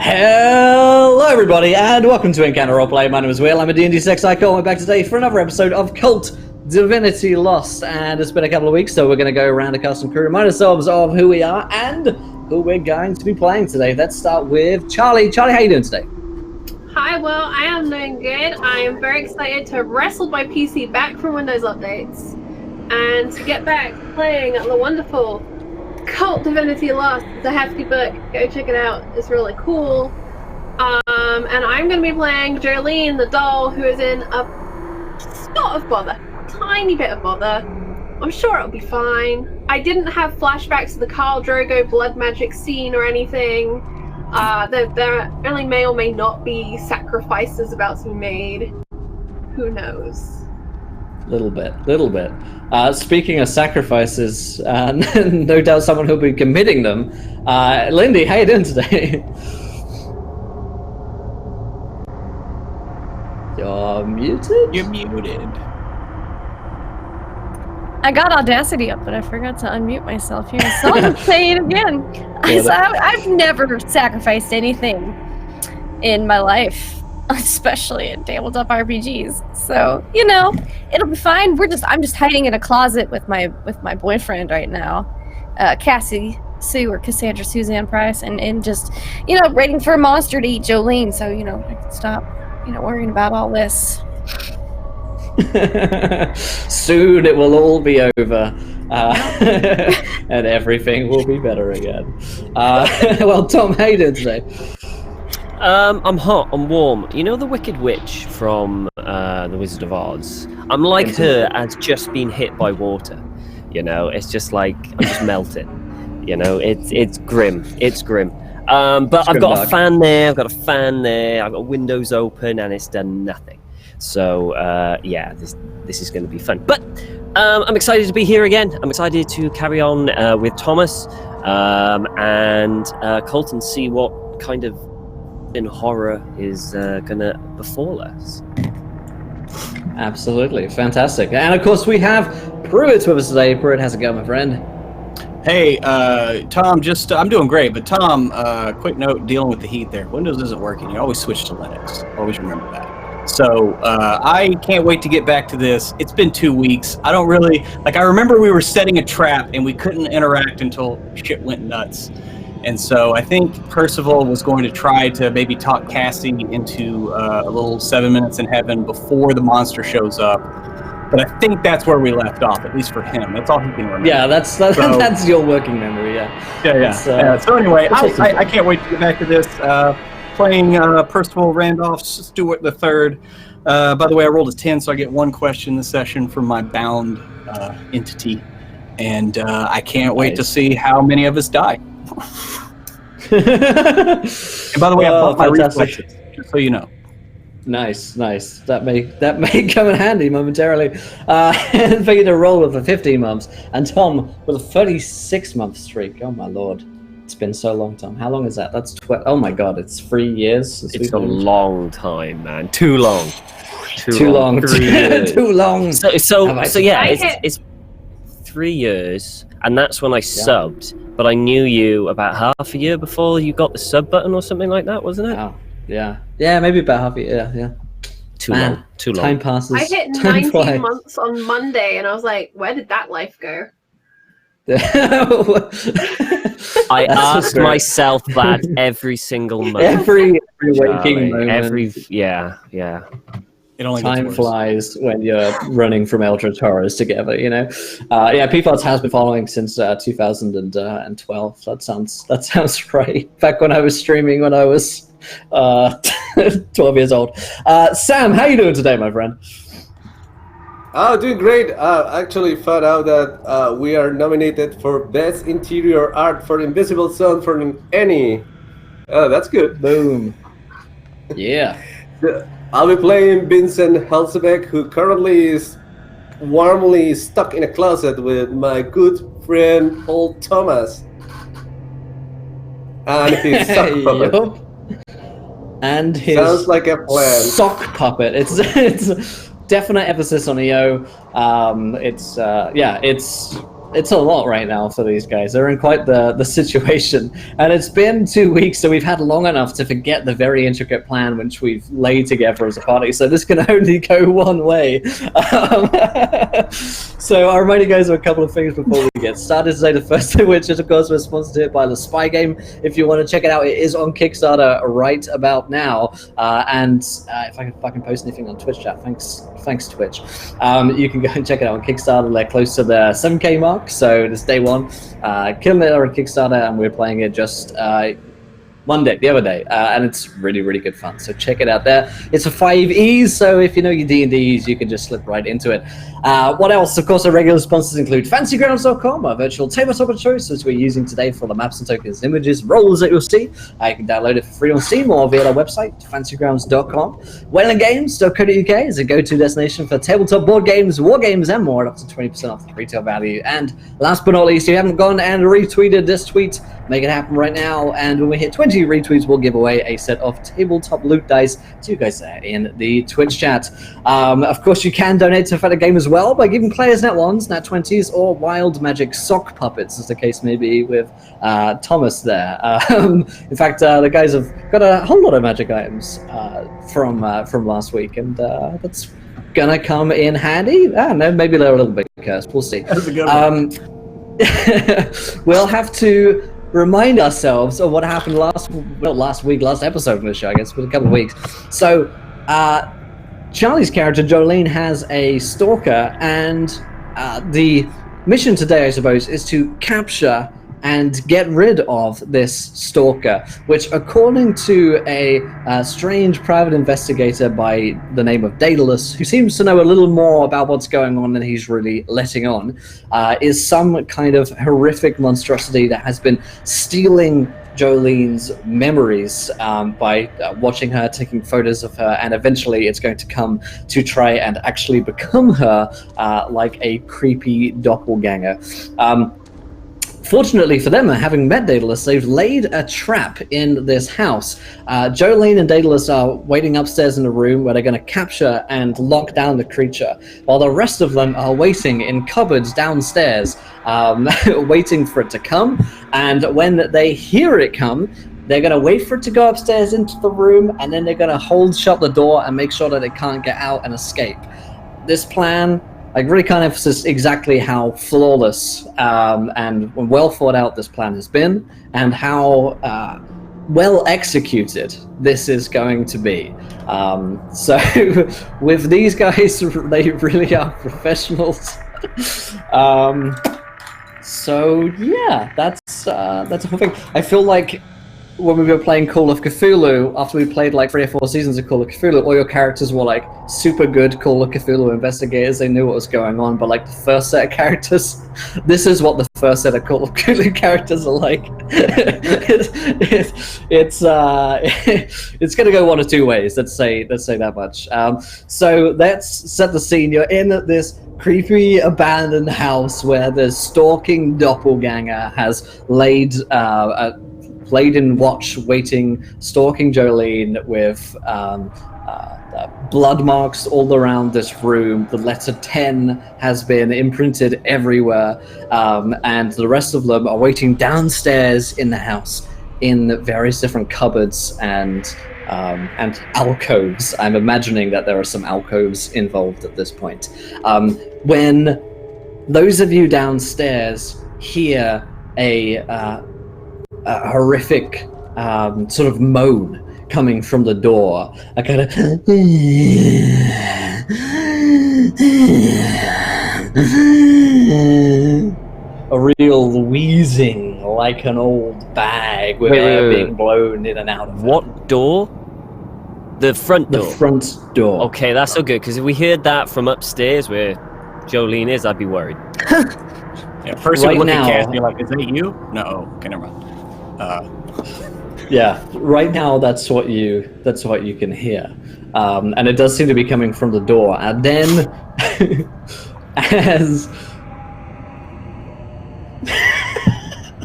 Hello everybody and welcome to Encounter Roleplay. My name is Will, I'm a D&D sex icon. We're back today for another episode of Kult, Divinity Lost, and it's been a couple of weeks, so we're going to go around the cast and crew, remind ourselves of who we are and who we're going to be playing today. Let's start with Charlie. Charlie, how you doing today? Hi, Will. I am doing good. I am very excited to have wrestled my PC back from Windows updates and to get back playing the wonderful Kult Divinity Lost. It's a hefty book. Go check it out. It's really cool. And I'm going to be playing Jolene, the doll, who is in a spot of bother. A tiny bit of bother. I'm sure it'll be fine. I didn't have flashbacks to the Khal Drogo blood magic scene or anything. There only may or may not be sacrifices about to be made. Who knows? Little bit. Speaking of sacrifices, no doubt someone who'll be committing them. Lindy, how you doing today? You're muted? You're muted. I got Audacity up, but I forgot to unmute myself here, so I'll just say it again. I've never sacrificed anything in my life, especially in tabletop RPGs. So, it'll be fine. I'm just hiding in a closet with my boyfriend right now, Cassie Sue or Cassandra Suzanne Price, and just, waiting for a monster to eat Jolene, so, I can stop, worrying about all this. Soon it will all be over, and everything will be better again. Well, Tom, how you doing today? I'm hot, I'm warm. You know the Wicked Witch from The Wizard of Oz? I'm like her, has just been hit by water. It's just like, I'm just melting. It's grim. It's grim. But I've got a fan there, I've got windows open, and it's done nothing. So, this is going to be fun. But I'm excited to be here again. I'm excited to carry on with Thomas and Kult and see what kind of horror is going to befall us. Absolutely. Fantastic. And, of course, we have Pruitt with us today. Pruitt, how's it going, my friend? Hey, Tom, I'm doing great, but Tom, quick note, dealing with the heat there. Windows isn't working. You always switch to Linux. Always remember that. So I can't wait to get back to this. It's been 2 weeks. I remember we were setting a trap and we couldn't interact until shit went nuts. And so I think Percival was going to try to maybe talk Cassie into a little 7 minutes in heaven before the monster shows up. But I think that's where we left off, at least for him. That's all he can remember. Yeah, that's your working memory, yeah. Yeah. So anyway, I can't wait to get back to this. Playing Percival Randolph Stewart III. By the way, I rolled a 10, so I get one question this session from my bound entity. And I can't wait to see how many of us die. And by the way, I bought my reflexes, just so you know. Nice. That may come in handy momentarily. And for you to roll with the 15 months, and Tom with a 36-month streak. Oh my lord, it's been so long, Tom. How long is that? That's 12. Oh my god, it's 3 years. It's a long time, man. Too long. 3 years. Too long. So yeah, it's 3 years, and that's when I subbed. But I knew you about half a year before you got the sub button or something like that, wasn't it? Oh, yeah, maybe about half a year. Yeah. Too long. Time passes. I hit 19 months on Monday, and I was like, "Where did that life go?" I ask myself that every single month. Every waking moment. Yeah. It only Time flies when you're running from Eldritch Horrors together, PFODs has been following since 2012. That sounds right. Back when I was streaming when I was 12 years old. Sam, how you doing today, my friend? Oh, doing great. Actually found out that we are nominated for Best Interior Art for Invisible Zone for any. That's good. Boom. Yeah. I'll be playing Vincent Helsebeck, who currently is warmly stuck in a closet with my good friend Paul Thomas. And his sock puppet. And his sounds like a plan. Sock puppet. It's definite emphasis on EO. It's it's a lot right now for these guys. They're in quite the situation. And it's been 2 weeks, so we've had long enough to forget the very intricate plan which we've laid together as a party. So this can only go one way. So I'll remind you guys of a couple of things before we get started today. The first of which is, of course, we're sponsored here by The Spy Game. If you want to check it out, it is on Kickstarter right about now. And if I can post anything on Twitch chat, thanks Twitch. You can go and check it out on Kickstarter. They're close to the 7K mark, so this day one. Killing it on Kickstarter, and we're playing it just Monday, the other day, and it's really, really good fun. So check it out there. It's a 5Es, so if you know your D&Ds, you can just slip right into it. What else? Of course, our regular sponsors include FancyGrounds.com, our virtual tabletop of choice, which we're using today for the maps and tokens, images, roles that you'll see. You can download it for free on Steam or via our website, FancyGrounds.com. WaylandGames.co.uk is a go-to destination for tabletop board games, war games, and more, up to 20% off the retail value. And last but not least, if you haven't gone and retweeted this tweet, make it happen right now. And when we hit 20 retweets, we'll give away a set of tabletop loot dice to you guys there in the Twitch chat. Of course, you can donate to Feta Game as well by giving players Nat 1s, Nat 20s, or Wild Magic sock puppets, as the case may be with Thomas there. In fact, the guys have got a whole lot of magic items from last week, and that's gonna come in handy. I don't know, maybe they're a little bit cursed. We'll see. That's a good one. We'll have to remind ourselves of what happened last episode of the show, I guess, for a couple of weeks. So, Charlie's character, Jolene, has a stalker, and the mission today, I suppose, is to capture and get rid of this stalker, which, according to a strange private investigator by the name of Daedalus, who seems to know a little more about what's going on than he's really letting on, is some kind of horrific monstrosity that has been stealing Jolene's memories by watching her, taking photos of her, and eventually it's going to come to try and actually become her, like a creepy doppelganger. Fortunately for them, having met Daedalus, they've laid a trap in this house. Jolene and Daedalus are waiting upstairs in a room where they're going to capture and lock down the creature, while the rest of them are waiting in cupboards downstairs, waiting for it to come. And when they hear it come, they're going to wait for it to go upstairs into the room, and then they're going to hold shut the door and make sure that it can't get out and escape. This plan, I really can't emphasize exactly how flawless and well thought out this plan has been, and how well executed this is going to be. So with these guys, they really are professionals. So yeah, that's the whole thing. I feel like when we were playing Call of Cthulhu, after we played like 3 or 4 seasons of Call of Cthulhu, all your characters were like super good Call of Cthulhu investigators. They knew what was going on, but like the first set of characters, this is what the first set of Call of Cthulhu characters are like. It's gonna go one of 2 ways. Let's say that much. So let's set the scene. You're in this creepy abandoned house where the stalking doppelganger has laid in watch, waiting, stalking Jolene with blood marks all around this room. The letter 10 has been imprinted everywhere, and the rest of them are waiting downstairs in the house in various different cupboards and alcoves. I'm imagining that there are some alcoves involved at this point. When those of you downstairs hear a horrific sort of moan coming from the door, a kind of a real wheezing like an old bag with air being blown in and out of it. What door? The front door? The front door. Okay, that's so good, because if we heard that from upstairs where Jolene is, I'd be worried. Yeah, first Right you look now- at Cass, you're like, is that you? No. Okay, never mind. Yeah, right now that's what you can hear, and it does seem to be coming from the door. And then, as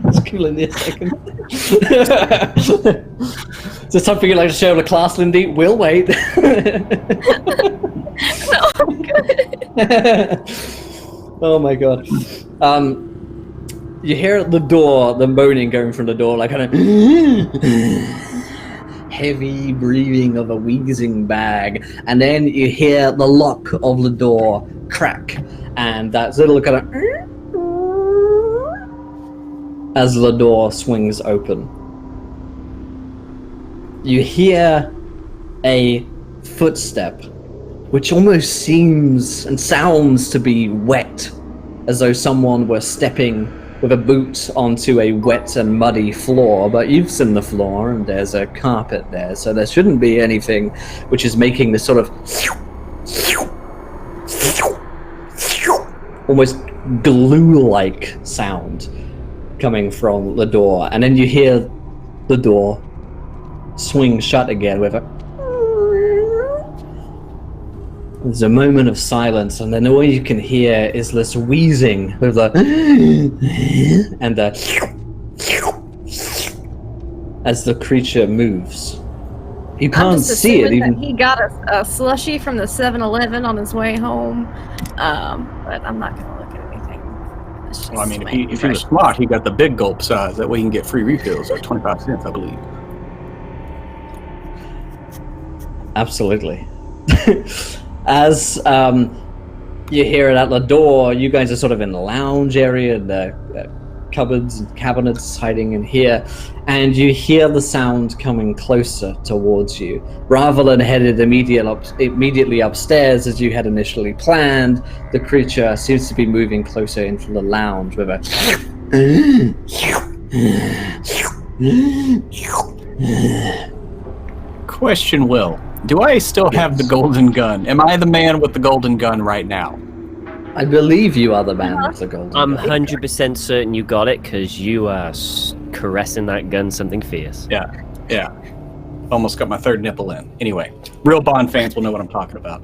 just give Lindy a second. Is there something you'd like to share with the class, Lindy? We'll wait. No, I'm good. Oh my god. You hear at the door, the moaning going from the door, like kind of heavy breathing of a wheezing bag, and then you hear the lock of the door crack, and that little kind of as the door swings open. You hear a footstep, which almost seems and sounds to be wet, as though someone were stepping with a boot onto a wet and muddy floor, but you've seen the floor and there's a carpet there, so there shouldn't be anything which is making this sort of almost glue-like sound coming from the door. And then you hear the door swing shut again with a... There's a moment of silence, and then all you can hear is this wheezing with a and a as the creature moves. You can't see it even. He got a slushie from the 7-Eleven on his way home, but I'm not going to look at anything. Well, I mean, if he was smart, he got the big gulp size. That way he can get free refills at 25 cents, I believe. Absolutely. As you hear it at the door, you guys are sort of in the lounge area, the cupboards and cabinets hiding in here, and you hear the sound coming closer towards you. Rather than headed immediately upstairs as you had initially planned, the creature seems to be moving closer into the lounge with a Question, Will. Do I still have the golden gun? Am I the man with the golden gun right now? I believe you are the man with the golden I'm gun. 100% certain you got it because you are caressing that gun something fierce. Yeah. Almost got my third nipple in. Anyway, real Bond fans will know what I'm talking about.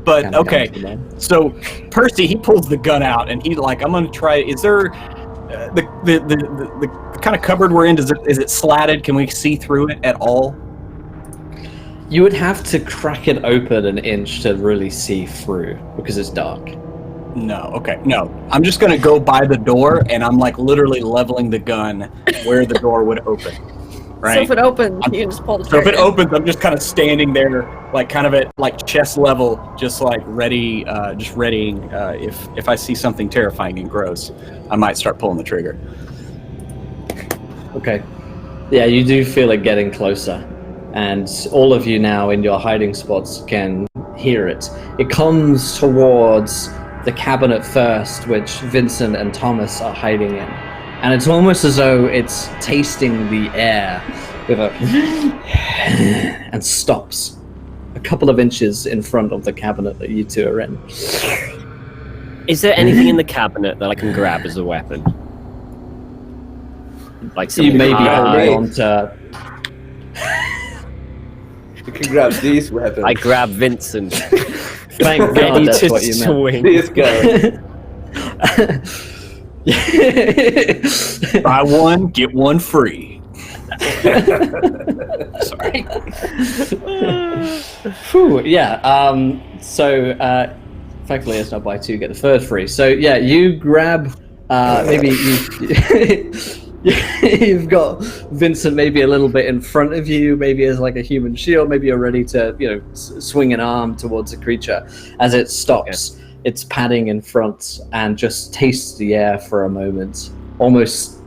But okay, so Percy, he pulls the gun out and he's like, I'm gonna try. Is there the kind of cupboard we're in? Is it slatted? Can we see through it at all? You would have to crack it open an inch to really see through because it's dark. No, okay, no. I'm just gonna go by the door and I'm like literally leveling the gun where the door would open. Right. So if it opens, you can just pull the trigger. So if it trigger. opens, I'm just kind of standing there, like kind of at like chest level, just like ready, just readying. If I see something terrifying and gross, I might start pulling the trigger. Okay. Yeah, you do feel it getting closer. And all of you now in your hiding spots can hear it. It comes towards the cabinet first, which Vincent and Thomas are hiding in. And it's almost as though it's tasting the air with a and stops a couple of inches in front of the cabinet that you two are in. Is there anything in the cabinet that I can grab as a weapon? Like You may be holding on to... You can grab these weapons. I grab Vincent. Thank God that's what you meant. These guys. Buy one, get one free. Sorry. Whew, yeah. So effectively, it's not buy two, get the third free. So yeah, you grab. Maybe you've got Vincent maybe a little bit in front of you, maybe as like a human shield. Maybe you're ready to swing an arm towards the creature as it stops. Okay. It's padding in front and just tastes the air for a moment, almost.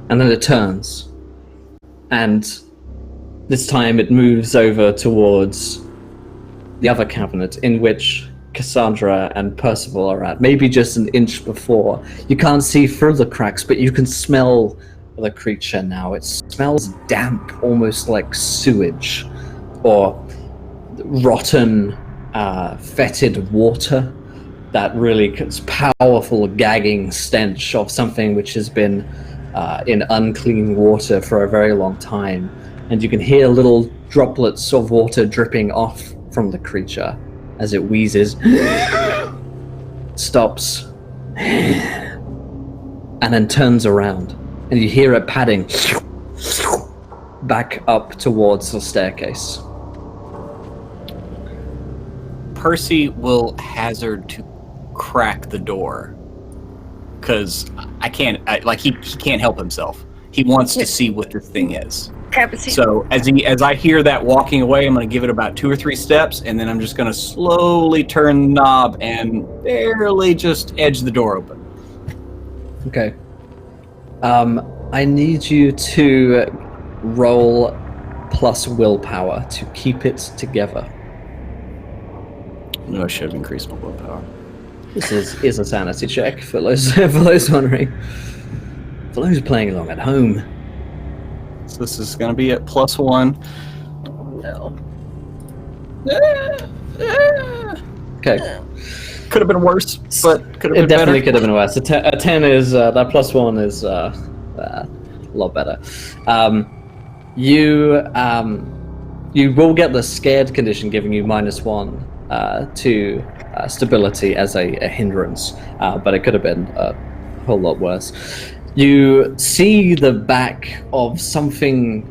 And then it turns, and this time it moves over towards the other cabinet in which Cassandra and Percival are at, maybe just an inch before. You can't see through the cracks, but you can smell the creature now. It smells damp, almost like sewage or rotten, fetid water. That really powerful gagging stench of something which has been in unclean water for a very long time. And you can hear little droplets of water dripping off from the creature as it wheezes, stops, and then turns around. And you hear it padding back up towards the staircase. Percy will hazard to crack the door because he can't help himself. He wants to see what this thing is. So as I hear that walking away, I'm going to give it about 2 or 3 steps, and then I'm just going to slowly turn the knob and barely just edge the door open. Okay. I need you to roll plus willpower to keep it together. No, I should have increased my willpower. This is a sanity check for those wondering. For those playing along at home. So this is going to be at +1. No. Okay. Could have been worse, but could have been It definitely better. could have been worse. A 10 is that +1 is a lot better. You will get the scared condition, giving you -1 to stability as a hindrance, but it could have been a whole lot worse. You see the back of something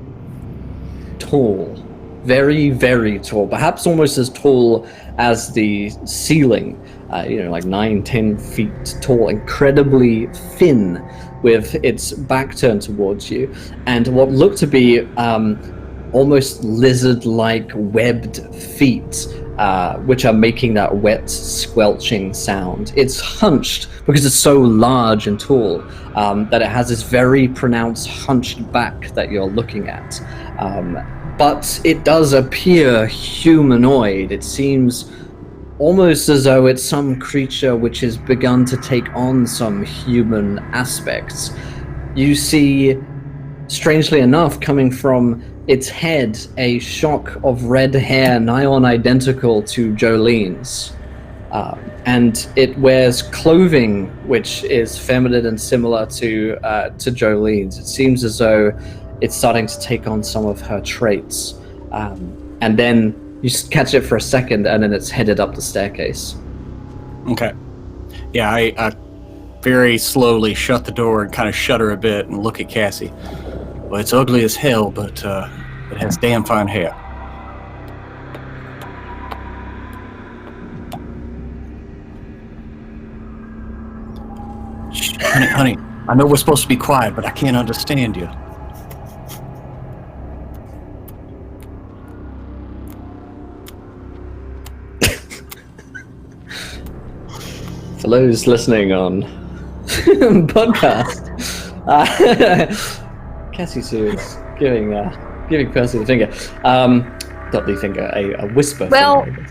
tall, very, very tall, perhaps almost as tall as the ceiling, like 9-10 feet tall, incredibly thin, with its back turned towards you, and what looked to be almost lizard-like webbed feet, which are making that wet, squelching sound. It's hunched because it's so large and tall that it has this very pronounced hunched back that you're looking at. But it does appear humanoid. It seems almost as though it's some creature which has begun to take on some human aspects. You see, strangely enough, coming from its head, a shock of red hair nigh on identical to Jolene's. And it wears clothing which is feminine and similar to Jolene's. It seems as though it's starting to take on some of her traits. And then you just catch it for a second, and then it's headed up the staircase. Okay. Yeah, I very slowly shut the door and kind of shudder a bit and look at Cassie. Well, it's ugly as hell, but it has damn fine hair. Shh, honey, I know we're supposed to be quiet, but I can't understand you. For those listening on podcast, Cassie Sue is giving Percy the finger. Not the finger, a whisper. Well, finger.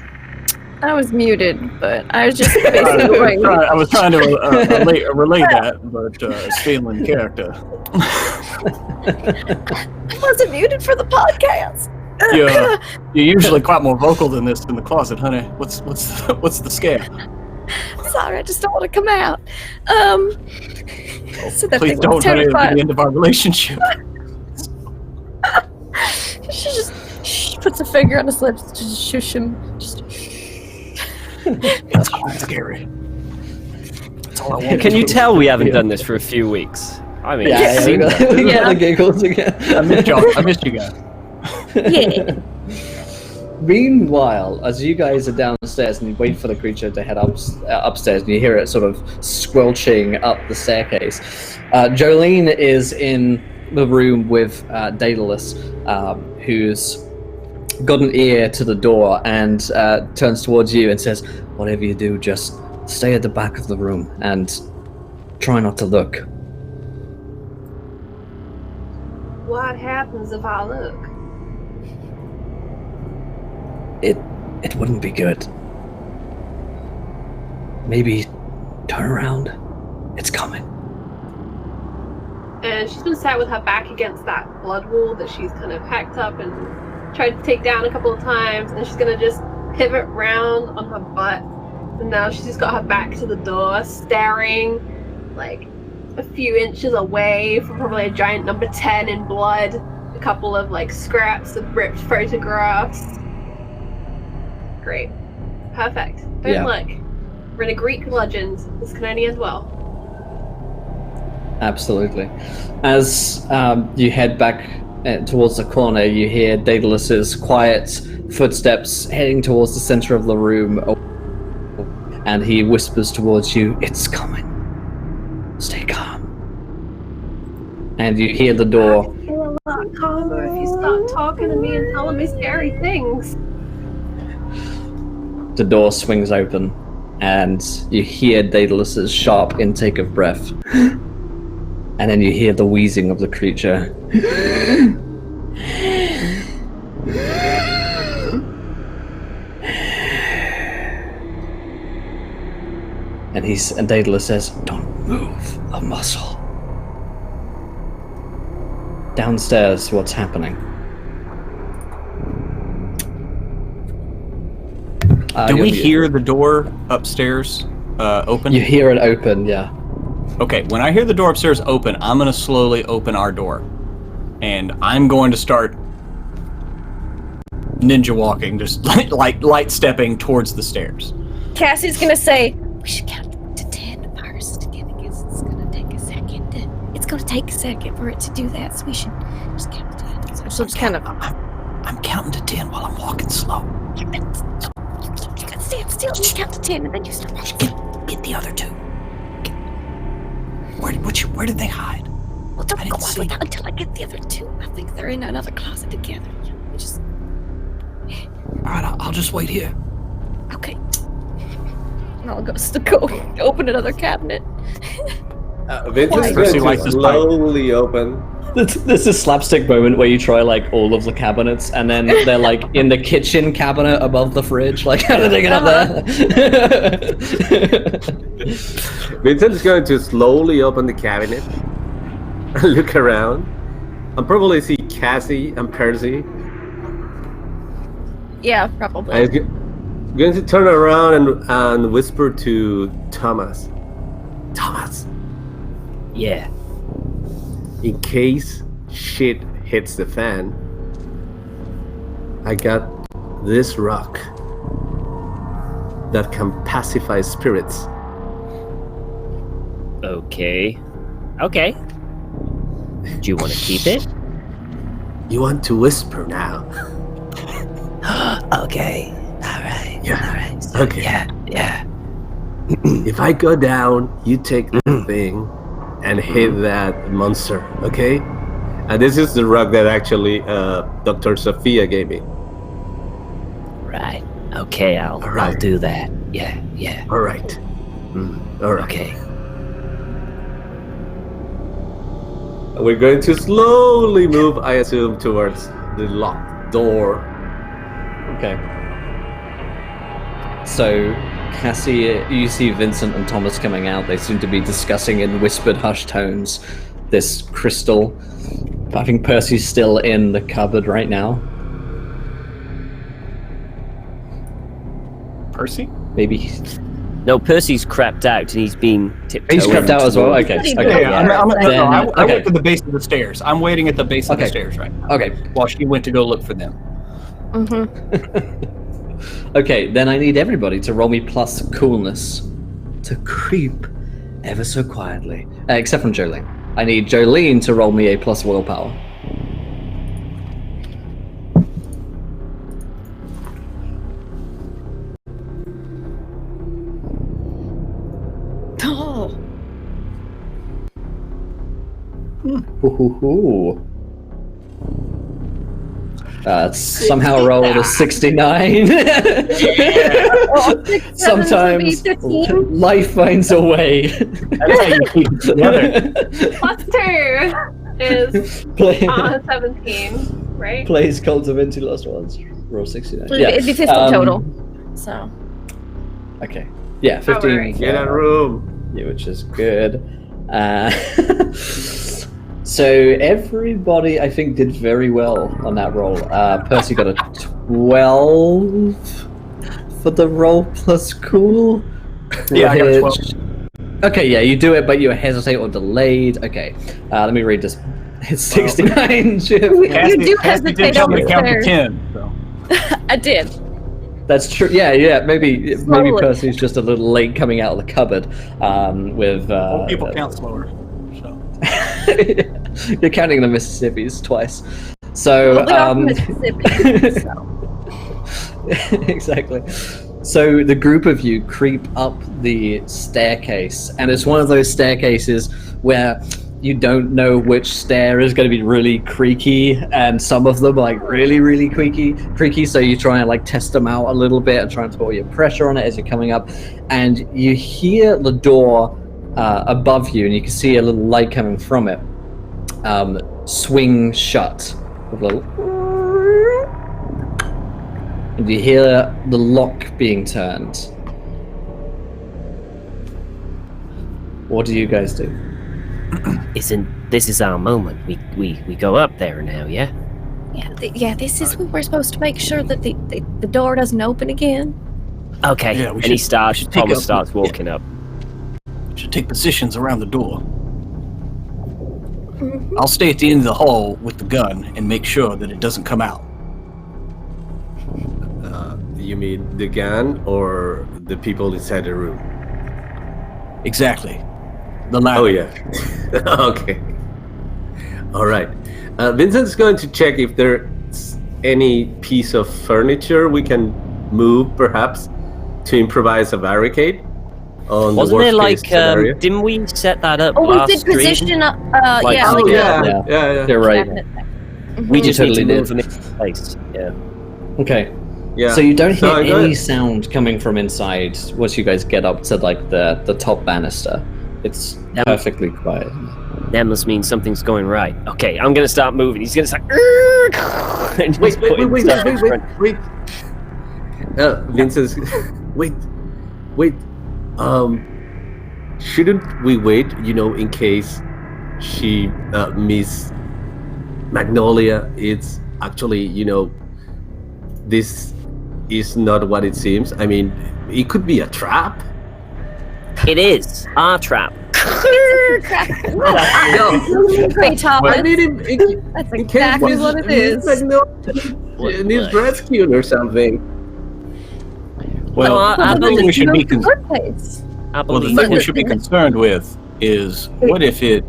I was muted, but I was just basically going. I was trying to relay that, but still in character. I wasn't muted for the podcast. You're usually quite more vocal than this in the closet, honey. What's the scare? Sorry, I just don't want to come out. So that Please thing was don't, honey. It'll be terrifying. the end of our relationship. She just puts a finger on his lips, just shush him. Just It's quite scary. That's all I want. Can you tell we haven't done this for a few weeks? I mean, Yeah, it seems like- we got Yeah. the giggles again. I missed you guys. yeah. Meanwhile, as you guys are downstairs and you wait for the creature to head upstairs, and you hear it sort of squelching up the staircase, Jolene is in the room with Daedalus, who's got an ear to the door and turns towards you and says, "Whatever you do, just stay at the back of the room and try not to look." What happens if I look? It wouldn't be good. Maybe turn around. It's coming. And she's been sat with her back against that blood wall that she's kind of hacked up and tried to take down a couple of times, and she's gonna just pivot round on her butt, and now she's just got her back to the door, staring like a few inches away from probably a giant number 10 in blood, a couple of like scraps of ripped photographs. Great. Perfect. Don't Yeah. look. We're in a Greek legend. This can only end well. Absolutely. As you head back towards the corner, you hear Daedalus's quiet footsteps heading towards the center of the room, and he whispers towards you, "It's coming. Stay calm." And you hear the door. I feel a lot calmer if you stop talking to me and telling me scary things. The door swings open, and you hear Daedalus's sharp intake of breath. And then you hear the wheezing of the creature. And Daedalus says, "Don't move a muscle." Downstairs, what's happening? Do we hear the door upstairs open? You hear it open, yeah. Okay, when I hear the door upstairs open, I'm going to slowly open our door. And I'm going to start ninja walking, just like light stepping towards the stairs. Cassie's gonna say, "We should count to 10 first, because it's gonna take a second. It's gonna take a second for it to do that, so we should just count to 10. So just kind of... I'm counting to 10 while I'm walking slow. You gotta stand still, you count to 10, and then you start walking. Get the other two. Where did they hide? Well, don't go on with that until I get the other two. I think they're in another closet together. We just... Alright, I'll just wait here. Okay. And I'll go open another cabinet. Vincent's going to slowly open. There's a slapstick moment where you try like all of the cabinets, and then they're like in the kitchen cabinet above the fridge. Like, how did they get up there? Vincent's going to slowly open the cabinet and look around and probably see Cassie and Percy. Yeah, probably. And he's going to turn around and whisper to Thomas. Thomas. Yeah. In case shit hits the fan, I got this rock that can pacify spirits. Okay. Okay. Do you want to keep it? You want to whisper now? Okay. All right. Yeah. All right. So, Okay. Yeah. If I go down, you take the thing and hit that monster, okay? And this is the rock that actually Dr. Sophia gave me. Right. Okay. I'll do that. Yeah. All right. All right. Okay. We're going to slowly move, I assume, towards the locked door. Okay. So, Cassie, you see Vincent and Thomas coming out. They seem to be discussing in whispered, hushed tones this crystal. I think Percy's still in the cupboard right now. Percy? Maybe. No, Percy's crapped out and he's been tiptoeing. He's crapped out as well? Okay. Okay. I Okay. went to the base of the stairs. I'm waiting at the base of the stairs right now. Okay. While she went to go look for them. Mm-hmm. Okay, then I need everybody to roll me plus coolness to creep ever so quietly. Except from Jolene. I need Jolene to roll me a plus willpower. Oh. Ooh. Somehow rolled a 69. Sometimes life finds a way. That's how you keep it together. Plus 2 is 17, right? Plays Kult Divinity last ones. Roll 69. Yeah. It'd be 15 total. So. Okay. Yeah, 15. Right. Get a room. Yeah, which is good. So everybody, I think, did very well on that roll. Percy got a 12 for the roll plus cool. Yeah, I got a 12. Okay, yeah, you do it, but you hesitate or delayed. Okay, let me read this. It's 69. Jim. You do hesitate did tell me to count to over 10. So. I did. That's true. Yeah. Maybe Slowly. Percy's just a little late coming out of the cupboard. With People count slower. So. You're counting the Mississippis twice. So, Well, we are from Mississippi, so. exactly. So the group of you creep up the staircase, and it's one of those staircases where you don't know which stair is going to be really creaky, and some of them are like really, really creaky. So you try and like test them out a little bit and try and put your pressure on it as you're coming up, and you hear the door above you, and you can see a little light coming from it. Swing shut with a little. And you hear the lock being turned. What do you guys do? This is our moment? We go up there now, yeah? Yeah, this is when we're supposed to make sure that the door doesn't open again. Okay. Yeah, Thomas starts walking up. We should take positions around the door. Mm-hmm. I'll stay at the end of the hall with the gun and make sure that it doesn't come out. You mean the gun or the people inside the room? Exactly. The latter. Oh yeah. Okay. All right. Vincent's going to check if there's any piece of furniture we can move, perhaps, to improvise a barricade. On Wasn't the there worst case scenario. didn't we set that up Oh, last we did stream? position up. Like, Yeah. oh, like yeah. You're right. cabinet. Mhm. We just need to totally move did. them into place. Yeah. Okay. Yeah. So you don't hear So I got any it. sound coming from inside once you guys get up to like the top banister. It's perfectly quiet. That must mean something's going right. Okay, I'm gonna start moving. He's gonna start. And just Wait. putting stuff in front. Vincent's. Wait. Shouldn't we wait? In case she Miss Magnolia. It's actually, this is not what it seems. I mean, it could be a trap. It is our trap. Great, Thomas. I mean, That's in case exactly Miss- what it Miss is. Magnolia needs rescued or something. Well, No, I the thing we should be Good place. I well, the believe thing we it. should be concerned with is what if it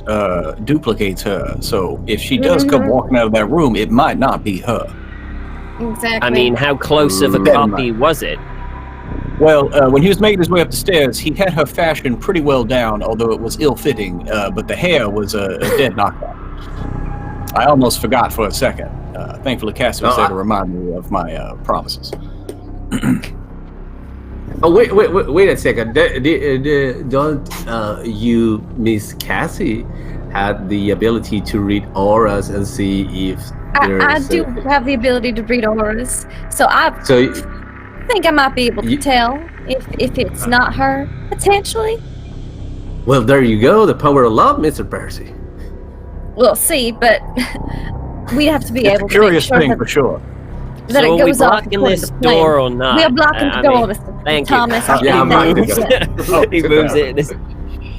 duplicates her? So if she does come walking out of that room, it might not be her. Exactly. I mean, how close of a copy was it? Well, when he was making his way up the stairs, he had her fashion pretty well down, although it was ill-fitting, but the hair was a dead knockout. I almost forgot for a second. Thankfully, Cassie was there to remind me of my promises. Oh, wait a second. Don't you, Miss Cassie, had the ability to read auras and see if there's... I do have the ability to read auras, so I So, think I might be able to tell if it's not her, potentially. well, there you go. The power of love, Mr. Percy. We'll see, but we'd have to be It's a able to make curious sure thing that, for sure. that So it are we goes off blocking according this to plan. door or not? We are blocking the door, Mr. Thank you. Thomas. Yeah, I'm he blocking moves, the door. he moves it, this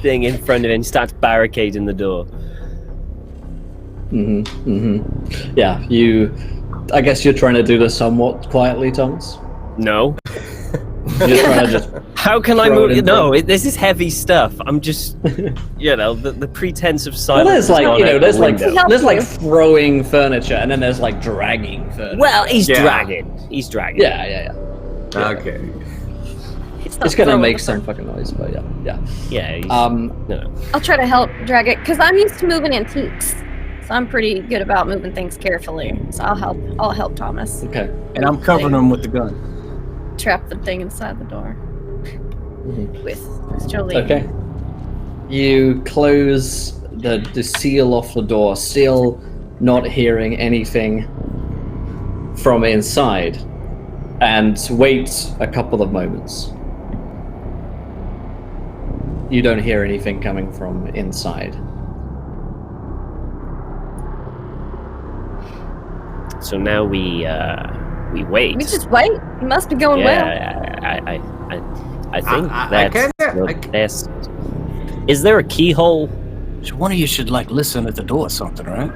thing in front of him and starts barricading the door. Yeah, I guess you're trying to do this somewhat quietly, Thomas. No. You're trying to just. How can I Throw it move? in No, front. this is heavy stuff. I'm just, the pretense of Well, silence. there's has like gone out there's the like window. there's like throwing furniture, and then there's like dragging furniture. Well, he's Yeah. dragging. He's dragging. Yeah. Okay. It's gonna make some fucking noise, but yeah. Yeah. He's, no. I'll try to help drag it because I'm used to moving antiques, so I'm pretty good about moving things carefully. So I'll help Thomas Okay. And I'm covering him with the gun. trap the thing inside the door with Jolene. Okay. You close the seal off the door, still not hearing anything from inside, and wait a couple of moments. You don't hear anything coming from inside. So now we wait. We just wait. It must be going well. I think I that's can't- the I- best. Is there a keyhole? So one of you should listen at the door or something, right?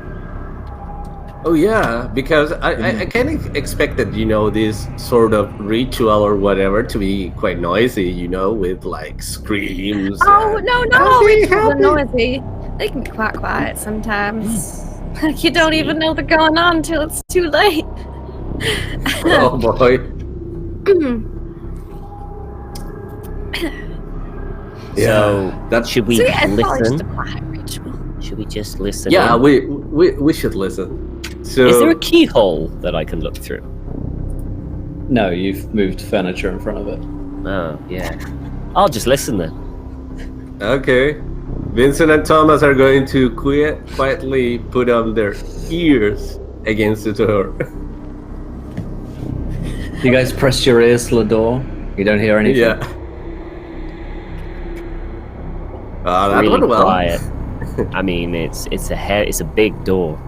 Oh yeah, because I kind of expected, this sort of ritual or whatever to be quite noisy, with like screams. Oh and- no, Happy, it's happy. noisy. They can be quite quiet sometimes. Like you don't even know they're going on until it's too late. Oh boy. So that's should we So yeah, it's probably just listen? a quiet ritual. Should we just listen? yeah. in? We should listen. So Is there a keyhole that I can look through? No, you've moved furniture in front of it. Oh, yeah. I'll just listen then. okay. Vincent and Thomas are going to quietly put on their ears against the door. You guys press your ears to the door. You don't hear anything. yeah. That Really went well. quiet. I mean, it's a big door.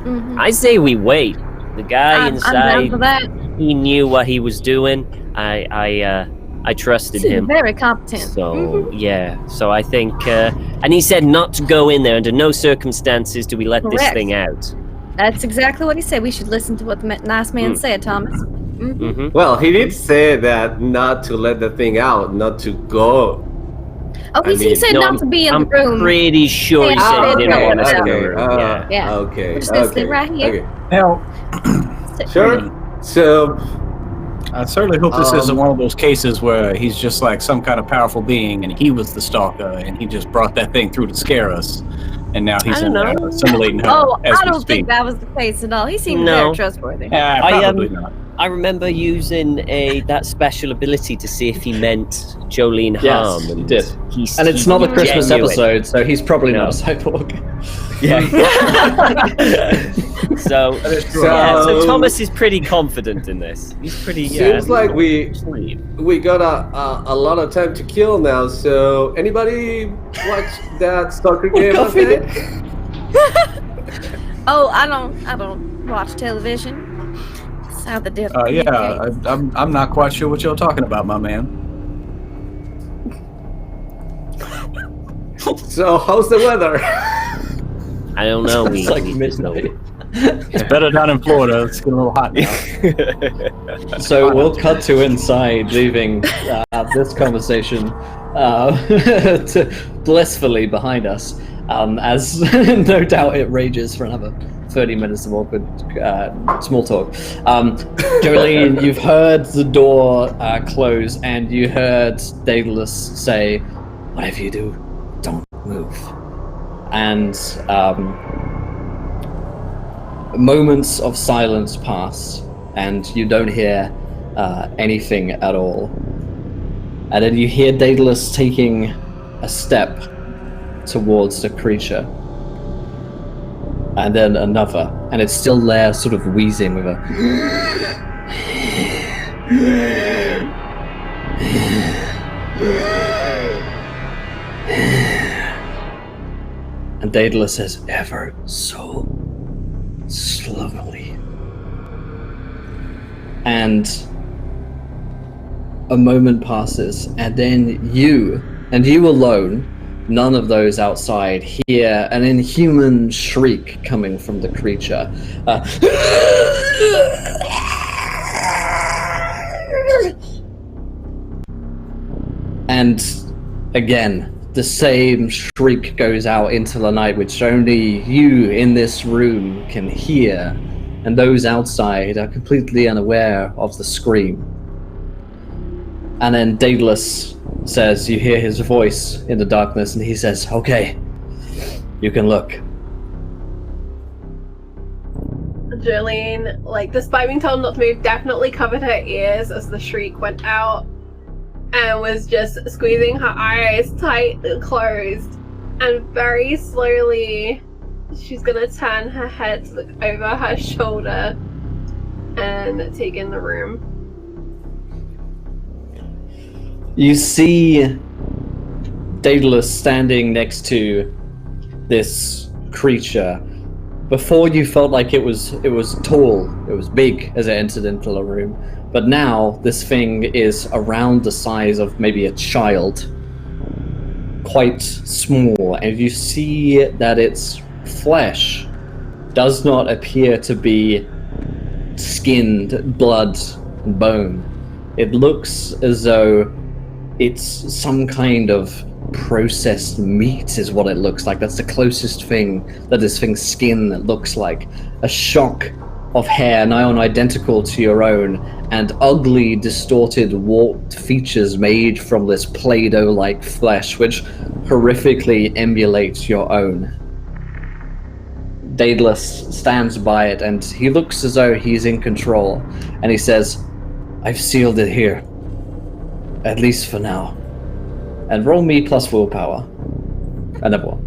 Mhm. I say we wait. The guy I'm down inside, for that. he knew what he was doing. I trusted Seems him. very competent. So yeah, so I think, and he said not to go in there. Under no circumstances do we let this Correct. thing out. That's exactly what he said. We should listen to what the nice man said, Thomas. Mm-hmm. Well, he did say that not to let the thing out, not to go. Oh, he mean, said No, not to be in I'm the room. pretty sure he Yeah, said he didn't okay, want us in the okay. room. Yeah. Yeah. Okay. We're just gonna sit okay, right here. okay. Now, Sit Sure. right So, I certainly hope this isn't one of those cases where he's just like some kind of powerful being and he was the stalker and he just brought that thing through to scare us. And now he's I in don't there know. assimilating her Oh, as I we don't speak. think that was the case at all. He seemed No. very trustworthy. Probably not. I remember using that special ability to see if he meant Jolene Yes, harm. you And did. He's, And it's not a Christmas genuine. episode, so he's probably No. not a cyborg. So, That is true. so Thomas is pretty confident in this. He's pretty. seems like we Sleep. got a lot of time to kill now. So, anybody watch that soccer game last night? Oh, I don't watch television. That's how the devil communicates. I'm not quite sure what you're talking about, my man. So, how's the weather? I don't know. It's like midnight. It's better down in Florida. It's getting a little hot now. So we'll cut to inside, leaving this conversation blissfully behind us, as no doubt it rages for another 30 minutes of awkward small talk. Jolene, you've heard the door close, and you heard Daedalus say, "Whatever you do, don't move." And moments of silence pass, and you don't hear anything at all. And then you hear Daedalus taking a step towards the creature. And then another. And it's still there, sort of wheezing with a... And Daedalus says, ever so slowly. And a moment passes, and then you alone, none of those outside, hear an inhuman shriek coming from the creature. And again, the same shriek goes out into the night, which only you in this room can hear, and those outside are completely unaware of the scream. And then Daedalus says, you hear his voice in the darkness, and he says, okay, you can look. Jolene, like, despite being told not to move, definitely covered her ears as the shriek went out and was just squeezing her eyes tightly closed. And very slowly, she's gonna turn her head to look over her shoulder and take in the room. You see Daedalus standing next to this creature. Before you felt like it was tall, it was big as it entered into the room. But now this thing is around the size of maybe a child. Quite small, and you see that its flesh does not appear to be skinned, blood, and bone. It looks as though it's some kind of processed meat is what it looks like. That's the closest thing that this thing's skin looks like. A shock of hair, nigh on identical to your own, and ugly, distorted, warped features made from this Play-Doh-like flesh, which horrifically emulates your own. Daedalus stands by it, and he looks as though he's in control, and he says, "I've sealed it here. At least for now. And roll me plus willpower." Another one.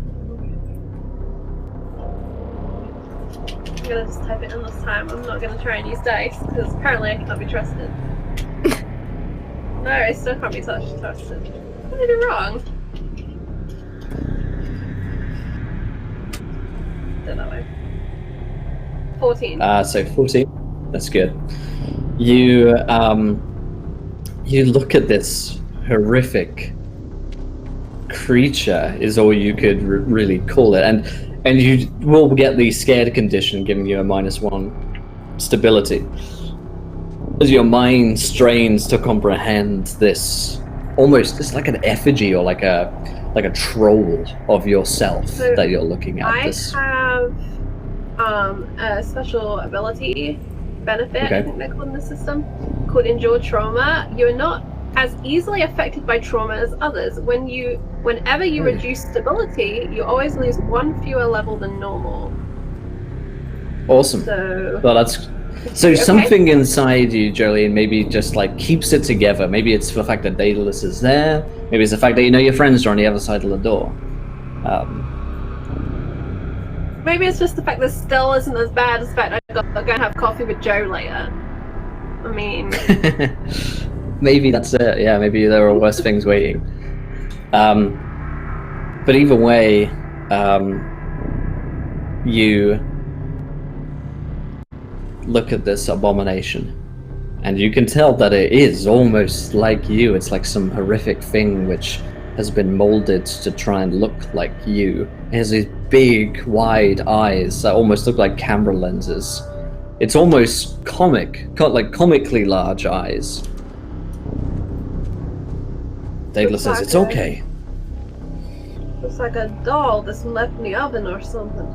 I'm gonna just type it in this time. I'm not gonna try and use dice, because apparently I cannot be trusted. No, I still can't be trusted. What did I do wrong? Do that way. 14. So 14. That's good. You look at this horrific creature, is all you could really call it, and you will get the scared condition, giving you a -1 stability. As your mind strains to comprehend this, almost it's like an effigy or like a troll of yourself So that you're looking at. I This. have a special ability benefit, Okay. I think they're called in the system, called Endure Trauma. You're not as easily affected by trauma as others. Whenever you reduce stability, you always lose 1 fewer level than normal. Awesome. So Well, that's so Okay. something inside you, Jolene, maybe just like keeps it together. Maybe it's the fact that Daedalus is there. Maybe it's the fact that you know your friends are on the other side of the door. maybe it's just the fact that still isn't as bad as the fact I'm going to have coffee with Joe later. I mean, Maybe that's it. Yeah, maybe there are worse things waiting. But either way, you look at this abomination, and you can tell that it is almost like you. It's like some horrific thing which has been molded to try and look like you. It has these big, wide eyes that almost look like camera lenses. It's almost comically large eyes. Daedalus says, "It's okay." looks like a doll that's been left in the oven or something.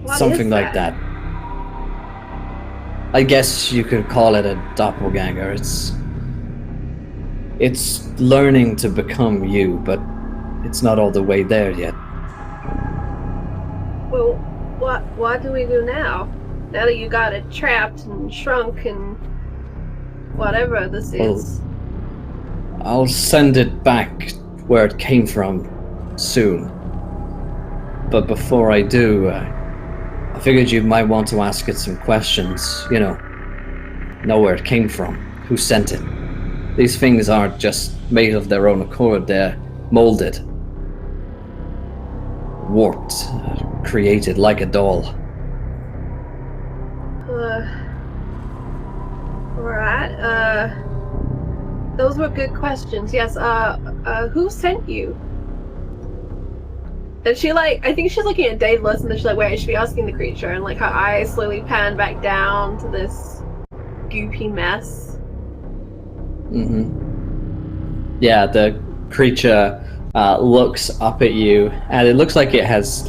What Something is like that. I guess you could call it a doppelganger. It's learning to become you, but it's not all the way there yet. Well, what do we do now? Now that you got it trapped and shrunk and whatever this is. I'll send it back where it came from soon. But before I do, I figured you might want to ask it some questions. Know where it came from, who sent it. These things aren't just made of their own accord, they're molded, warped, created like a doll. Alright, those were good questions. Yes, who sent you? And she I think she's looking at Daedalus and then she's like, wait, I should be asking the creature, and her eyes slowly pan back down to this goopy mess. Yeah, the creature looks up at you, and it looks like it has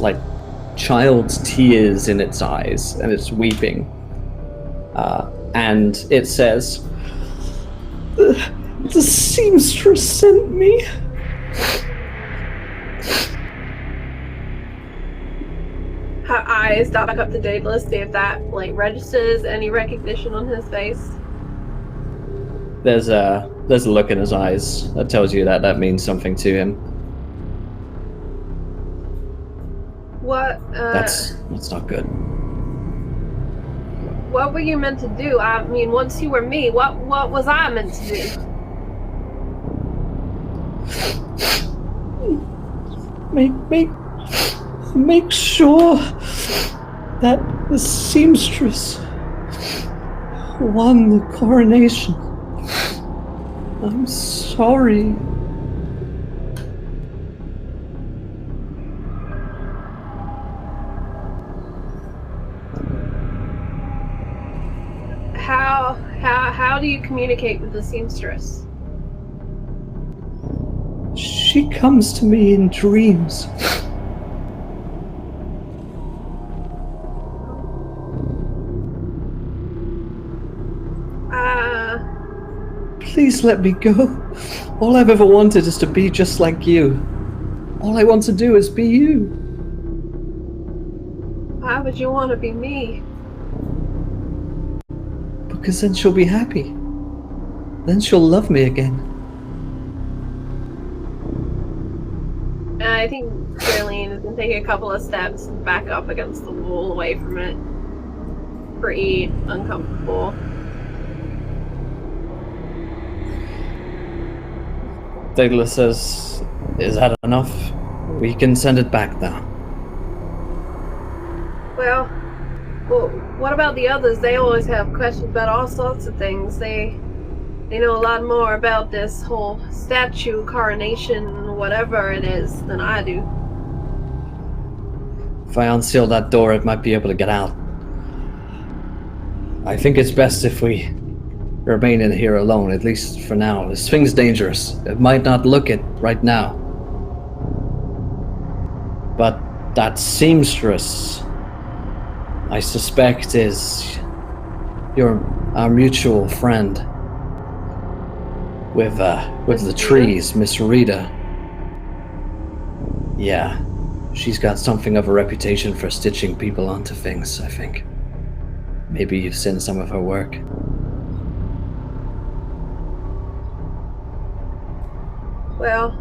child's tears in its eyes, and it's weeping. And it says, "The seamstress sent me." Her eyes dot back up to Daedalus, see if that registers any recognition on his face. There's a look in his eyes that tells you that means something to him. What? That's not good. What were you meant to do? I mean, once you were me, what was I meant to do? Make sure that the seamstress won the coronation. I'm sorry. How do you communicate with the seamstress? She comes to me in dreams. Please let me go. All I've ever wanted is to be just like you. All I want to do is be you. Why would you want to be me? Because then she'll be happy. Then she'll love me again. I think Darlene is going to take a couple of steps back up against the wall away from it. Pretty uncomfortable. Daedalus says, is that enough? We can send it back now. Well, what about the others? They always have questions about all sorts of things. They know a lot more about this whole statue, coronation, whatever it is, than I do. If I unseal that door, it might be able to get out. I think it's best if we remain in here alone, at least for now. This thing's dangerous. It might not look it right now. But that seamstress, I suspect, is our mutual friend with the trees, Miss Rita. Yeah, she's got something of a reputation for stitching people onto things, I think. Maybe you've seen some of her work. Well,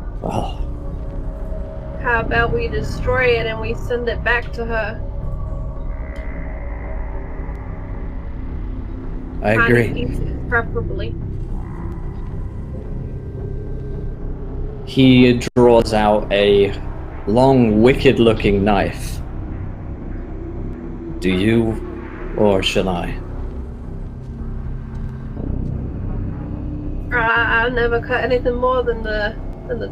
how about we destroy it and we send it back to her? I agree. Tiny pieces, preferably. He draws out a long, wicked-looking knife. Do you, or shall I? I'll never cut anything more than the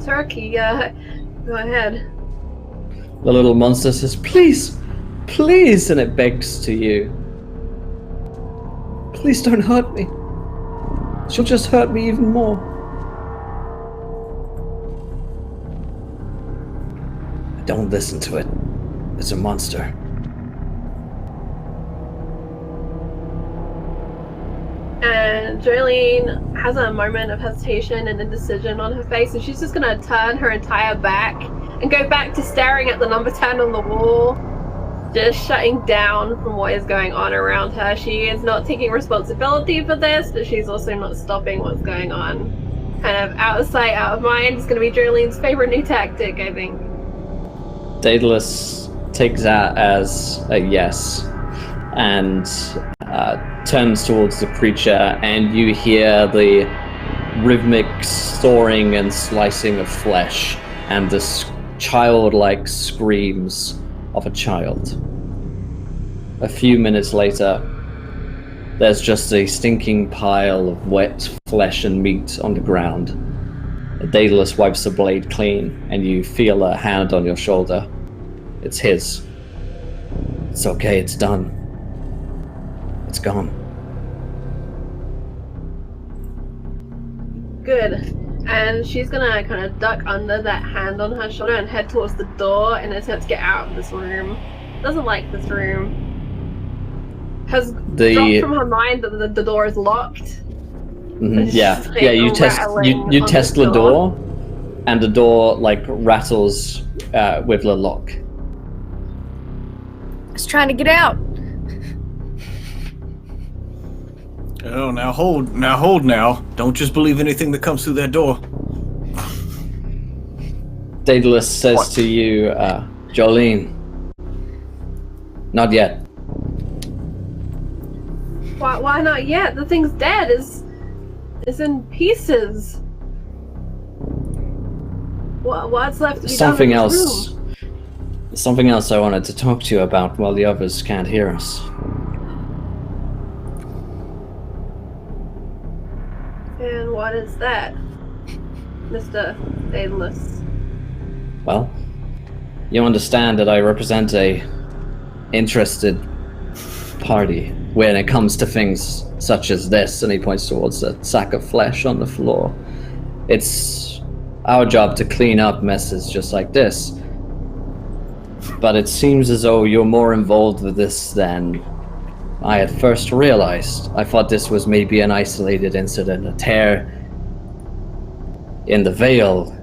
turkey. Go ahead. The little monster says, please, please, and it begs to you. Please don't hurt me. She'll just hurt me even more. Don't listen to it. It's a monster. And Jolene has a moment of hesitation and indecision on her face, and she's just gonna turn her entire back and go back to staring at the number 10 on the wall, just shutting down from what is going on around her. She is not taking responsibility for this, but she's also not stopping what's going on. Kind of out of sight, out of mind. It's gonna be Jolene's favorite new tactic, I think. Daedalus takes that as a yes and turns towards the creature, and you hear the rhythmic sawing and slicing of flesh and the childlike screams of a child. A few minutes later, there's just a stinking pile of wet flesh and meat on the ground. Daedalus wipes the blade clean, and you feel a hand on your shoulder. It's his. It's okay, it's done. It's gone. Good. And she's gonna kind of duck under that hand on her shoulder and head towards the door in an attempt to get out of this room. Doesn't like this room. Has dropped from her mind that the door is locked. Mm-hmm. Yeah. You test the door, and the door like rattles with the lock. I was trying to get out. Oh, now hold. Don't just believe anything that comes through that door. Daedalus says to you, Jolene, not yet. Why not yet? The thing's dead. Is in pieces. What's left to be done in this room? Something else I wanted to talk to you about while the others can't hear us. And what is that, Mr. Daedalus? Well, you understand that I represent a interested party when it comes to things such as this, and he points towards a sack of flesh on the floor. It's our job to clean up messes just like this. But it seems as though you're more involved with this than I at first realized. I thought this was maybe an isolated incident, a tear in the veil,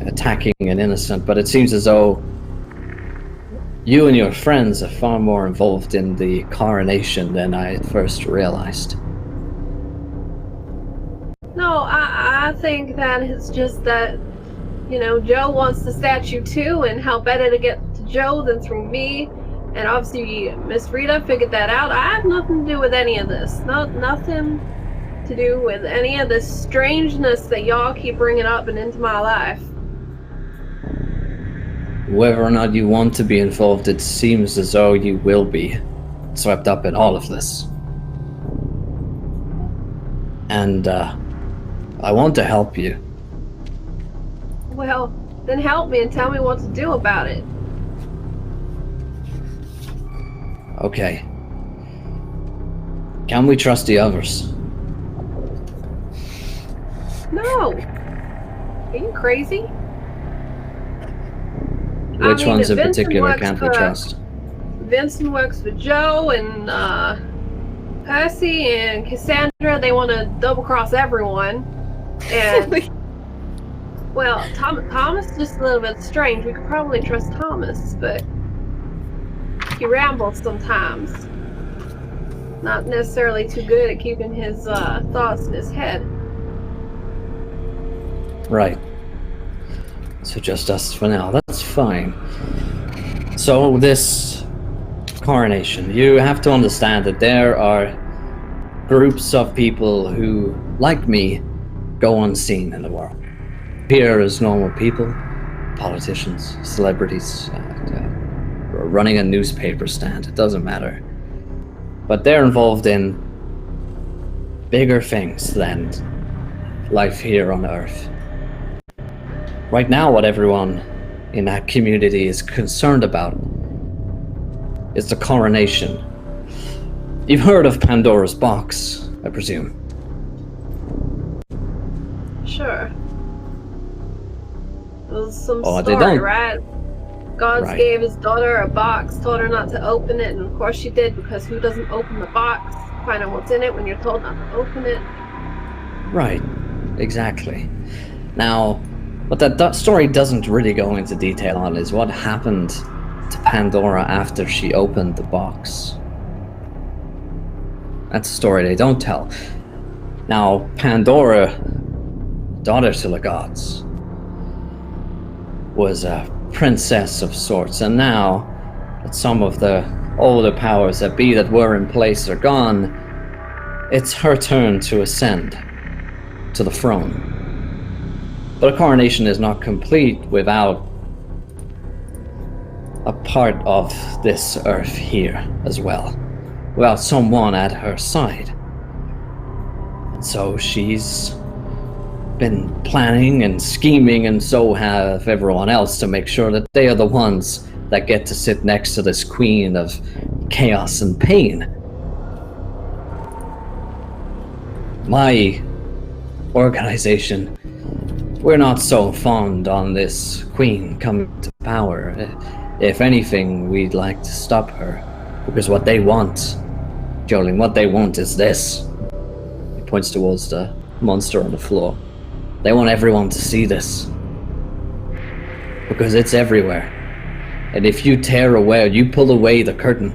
attacking an innocent, but it seems as though you and your friends are far more involved in the coronation than I at first realized. No, I think that it's just that, you know, Joe wants the statue too, and how better to get to Joe than through me. And obviously Miss Rita figured that out. I have nothing to do with any of this. Nothing to do with any of this strangeness that y'all keep bringing up and into my life. Whether or not you want to be involved, it seems as though you will be swept up in all of this. And I want to help you. Well, then help me and tell me what to do about it. Okay. Can we trust the others? No. Are you crazy? Which ones in Vincent particular works can't we for- trust? Vincent works for Joe, and Percy and Cassandra, they want to double-cross everyone. And, well, Thomas is just a little bit strange. We could probably trust Thomas, but he rambles sometimes. Not necessarily too good at keeping his thoughts in his head. Right. So just us for now. That's fine. So this coronation, you have to understand that there are groups of people who, like me, go unseen in the world. Appear as normal people, politicians, celebrities, running a newspaper stand, it doesn't matter. But they're involved in bigger things than life here on Earth. Right now, what everyone in that community is concerned about is the coronation. You've heard of Pandora's box, I presume. Sure. It was some They story, don't. right? God Right. gave his daughter a box, told her not to open it, and of course she did, because who doesn't open the box, find out what's in it when you're told not to open it? Right, exactly. Now, what that story doesn't really go into detail on is what happened to Pandora after she opened the box. That's a story they don't tell. Now, Pandora, daughter to the gods, was a princess of sorts, and now that some of the older powers that be that were in place are gone, it's her turn to ascend to the throne. But a coronation is not complete without a part of this earth here as well, without someone at her side. And so she's been planning and scheming, and so have everyone else, to make sure that they are the ones that get to sit next to this queen of chaos and pain. My organization, we're not so fond on this queen coming to power. If anything, we'd like to stop her, because what they want, Jolene, what they want is this. He points towards the monster on the floor. They want everyone to see this, because it's everywhere. And if you tear away, you pull away the curtain,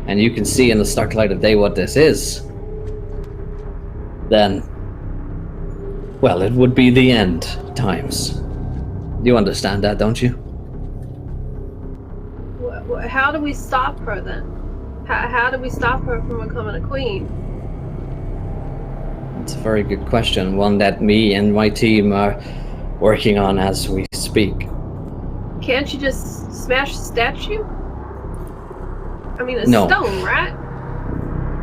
and you can see in the stark light of day what this is, then, well, it would be the end times. You understand that, don't you? How do we stop her then? How do we stop her from becoming a queen? It's a very good question, one that me and my team are working on as we speak. Can't you just smash the statue? I mean, it's No. stone, right?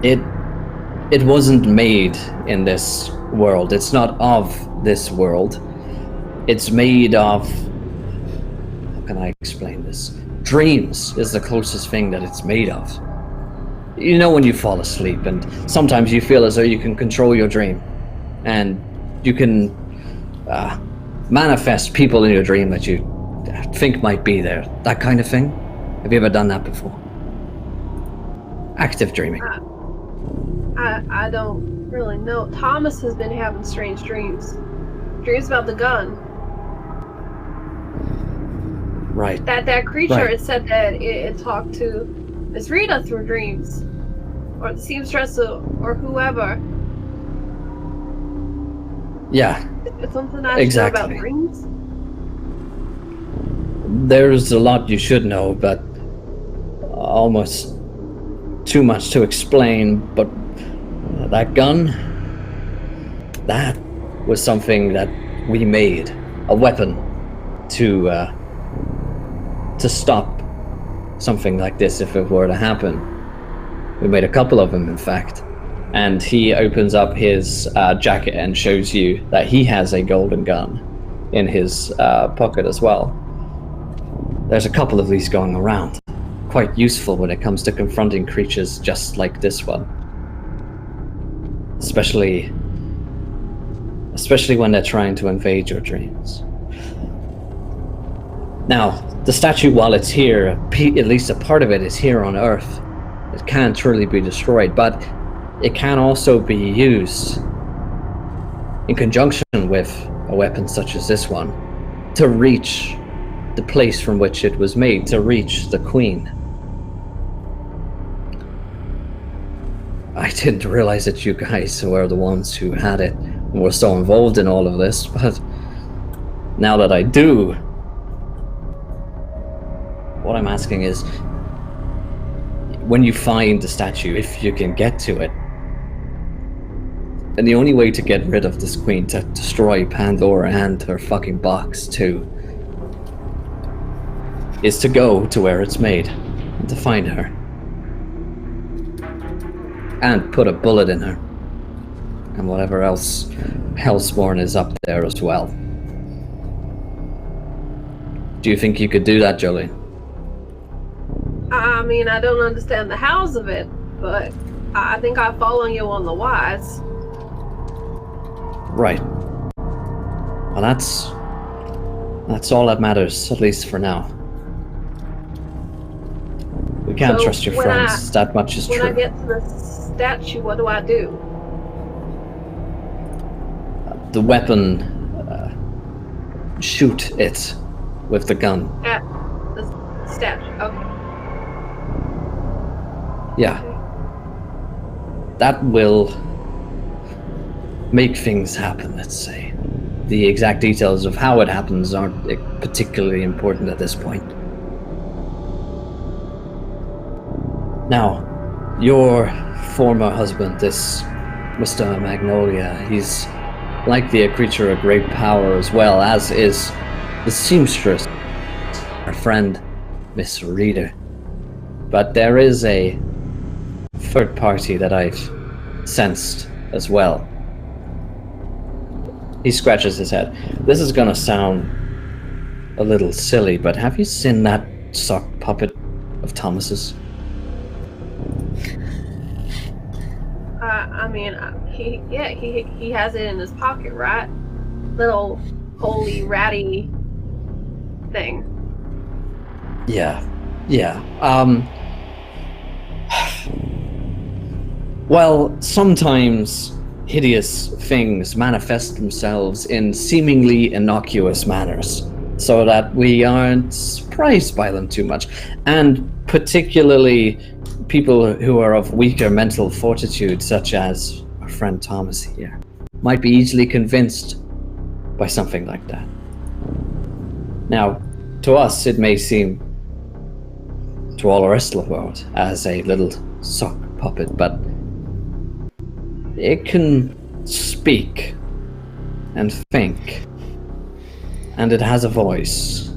It wasn't made in this world. It's not of this world. It's made of... How can I explain this? Dreams is the closest thing that it's made of. You know when you fall asleep and sometimes you feel as though you can control your dream. And you can manifest people in your dream that you think might be there. That kind of thing. Have you ever done that before? Active dreaming. I don't really know. Thomas has been having strange dreams. Dreams about the gun. Right. That creature, Right. it said that it talked to Miss Rita through dreams. Or the seamstress or whoever. Yeah. It's something I should know Exactly. about dreams? There's a lot you should know, but almost too much to explain. But that gun, that was something that we made, a weapon to stop something like this if it were to happen. We made a couple of them, in fact. And he opens up his jacket and shows you that he has a golden gun in his pocket as well. There's a couple of these going around. Quite useful when it comes to confronting creatures just like this one. Especially when they're trying to invade your dreams. Now, the statue, while it's here, at least a part of it is here on Earth. It can't truly be destroyed, but it can also be used in conjunction with a weapon such as this one to reach the place from which it was made, to reach the Queen. I didn't realize that you guys were the ones who had it and were so involved in all of this, but now that I do, what I'm asking is, when you find the statue, if you can get to it, and the only way to get rid of this Queen, to destroy Pandora and her fucking box too, is to go to where it's made and to find her. And put a bullet in her. And whatever else Hellspawn is up there as well. Do you think you could do that, Jolene? I mean, I don't understand the hows of it, but I think I'm following you on the whys. Right. Well, that's all that matters, at least for now. We can't So trust your when friends. That much is When true. I get to the statue, what do I do? The weapon, shoot it with the gun. At the statue. Okay. Yeah. That will make things happen, let's say. The exact details of how it happens aren't particularly important at this point. Now, your former husband, this Mr. Magnolia, he's likely a creature of great power as well, as is the seamstress, our friend, Miss Reader. But there is a third party that I've sensed as well. He scratches his head. This is gonna sound a little silly, but have you seen that sock puppet of Thomas's? I mean, he has it in his pocket, right? Little holy ratty thing. Yeah. Well, sometimes hideous things manifest themselves in seemingly innocuous manners, so that we aren't surprised by them too much. And particularly people who are of weaker mental fortitude, such as our friend Thomas here, might be easily convinced by something like that. Now, to us, it may seem, to all the rest of the world, as a little sock puppet, but it can speak and think, and it has a voice.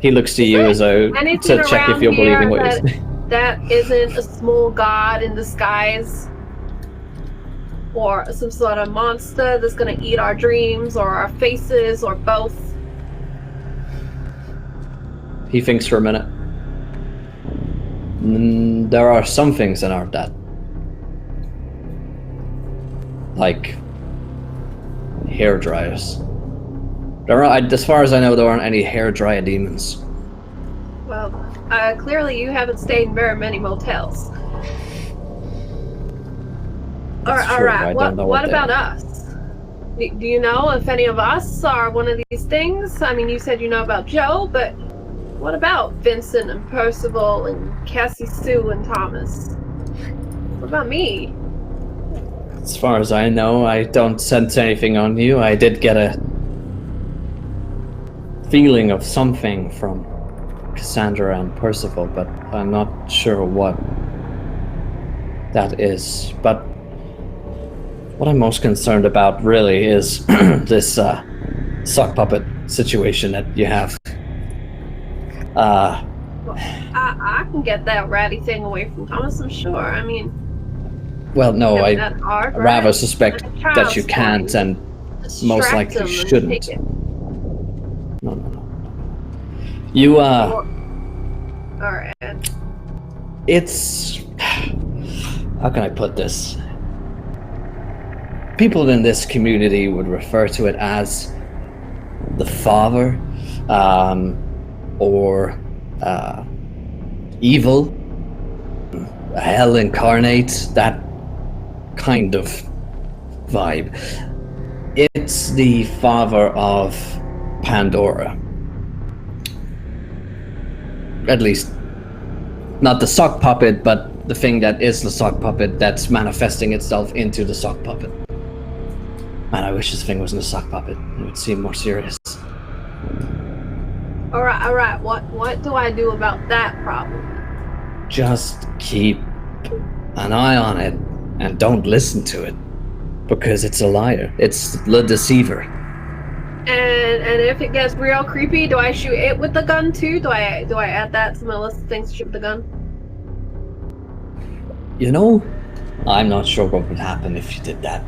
He looks to you as though Anything to check if around you're believing what here you're saying. that isn't a small god in disguise, or some sort of monster that's gonna eat our dreams or our faces or both. He thinks for a minute. There are some things that aren't that. like hair dryers. As far as I know, there aren't any hair dryer demons. Well, clearly you haven't stayed in very many motels. That's All true, right. I don't know What what about they- us? Do you know if any of us are one of these things? I mean, you said you know about Joe, but what about Vincent and Percival and Cassie Sue and Thomas? What about me? As far as I know, I don't sense anything on you. I did get a feeling of something from Cassandra and Percival, but I'm not sure what that is. But what I'm most concerned about really is this sock puppet situation that you have. I can get that ratty thing away from Thomas, I'm sure. I mean, Well, no, can't I be that hard, rather right? suspect Like a that you child's can't toy. and Distract most likely them and shouldn't. take it. No. You, All right. it's... How can I put this? People in this community would refer to it as the Father, or evil, hell incarnate, that kind of vibe. It's the father of Pandora. At least, not the sock puppet, but the thing that is the sock puppet that's manifesting itself into the sock puppet. Man, I wish this thing wasn't a sock puppet. It would seem more serious. All right. What do I do about that problem? Just keep an eye on it and don't listen to it. Because it's a liar. It's the deceiver. And if it gets real creepy, do I shoot it with the gun too? Do I add that to my list of things to shoot with the gun? You know, I'm not sure what would happen if you did that.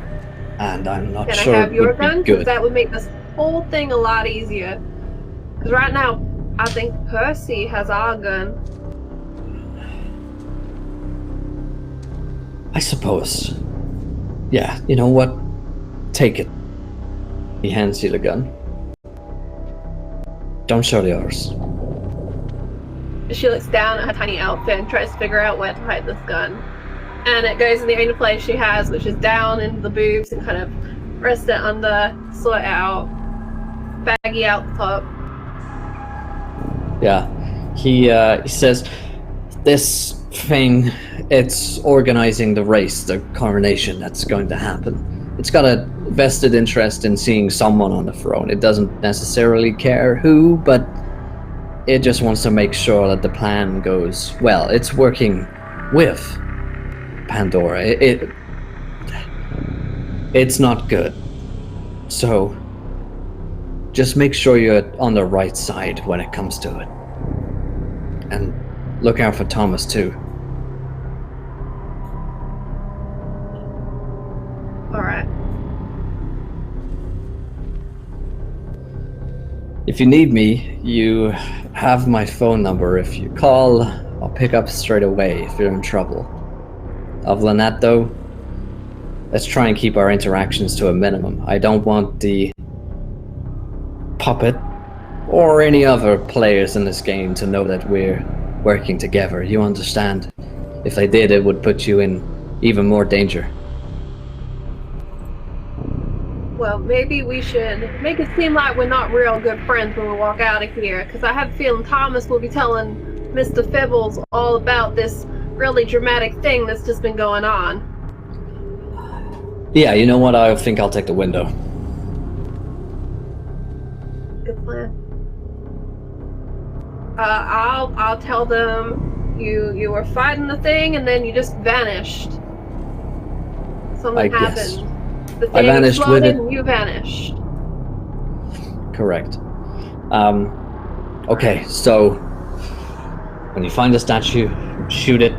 And I'm not Can sure I have it your would gun? be Because good. that would make this whole thing a lot easier. Because right now, I think Percy has our gun. I suppose. Yeah, you know what? Take it. He hands you the gun. Don't show the others. She looks down at her tiny outfit and tries to figure out where to hide this gun. And it goes in the only place she has, which is down in the boobs, and kind of rest it under, sort it out, baggy out the top. Yeah. He says, this thing, it's organizing the race, the coronation that's going to happen. It's got a vested interest in seeing someone on the throne. It doesn't necessarily care who, but it just wants to make sure that the plan goes well. It's working with Pandora. It's not good. So just make sure you're on the right side when it comes to it. And look out for Thomas too. Alright. If you need me, you have my phone number. If you call, I'll pick up straight away if you're in trouble. Other than that though, let's try and keep our interactions to a minimum. I don't want the puppet or any other players in this game to know that we're working together. You understand? If they did, it would put you in even more danger. Well, maybe we should make it seem like we're not real good friends when we walk out of here, because I have a feeling Thomas will be telling Mr. Fibbles all about this really dramatic thing that's just been going on. Yeah, you know what? I think I'll take the window. Good plan. I'll tell them you were fighting the thing and then you just vanished. Something I guess. happened. The I thing vanished with exploded it. and you vanished. Correct. Okay, so when you find the statue, shoot it,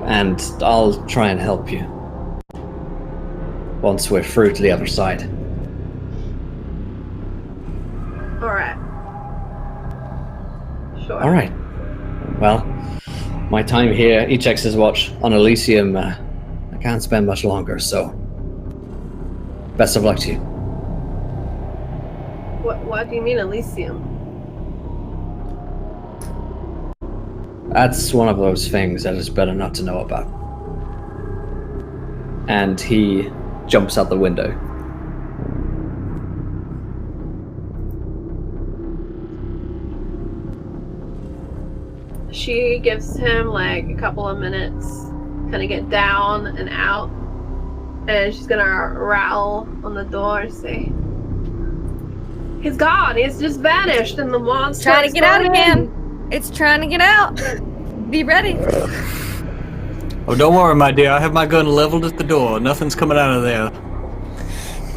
and I'll try and help you once we're through to the other side. Alright. Sure. All right. Well, my time here, he checks his watch, on Elysium I can't spend much longer, so best of luck to you. What do you mean Elysium? That's one of those things that is better not to know about. And he jumps out the window. She gives him like a couple of minutes, kind of get down and out, and she's gonna rattle on the door and say, "He's gone. He's just vanished, and the monster Trying to get out in." again. It's trying to get out. Be ready. Oh, don't worry, my dear. I have my gun leveled at the door. Nothing's coming out of there.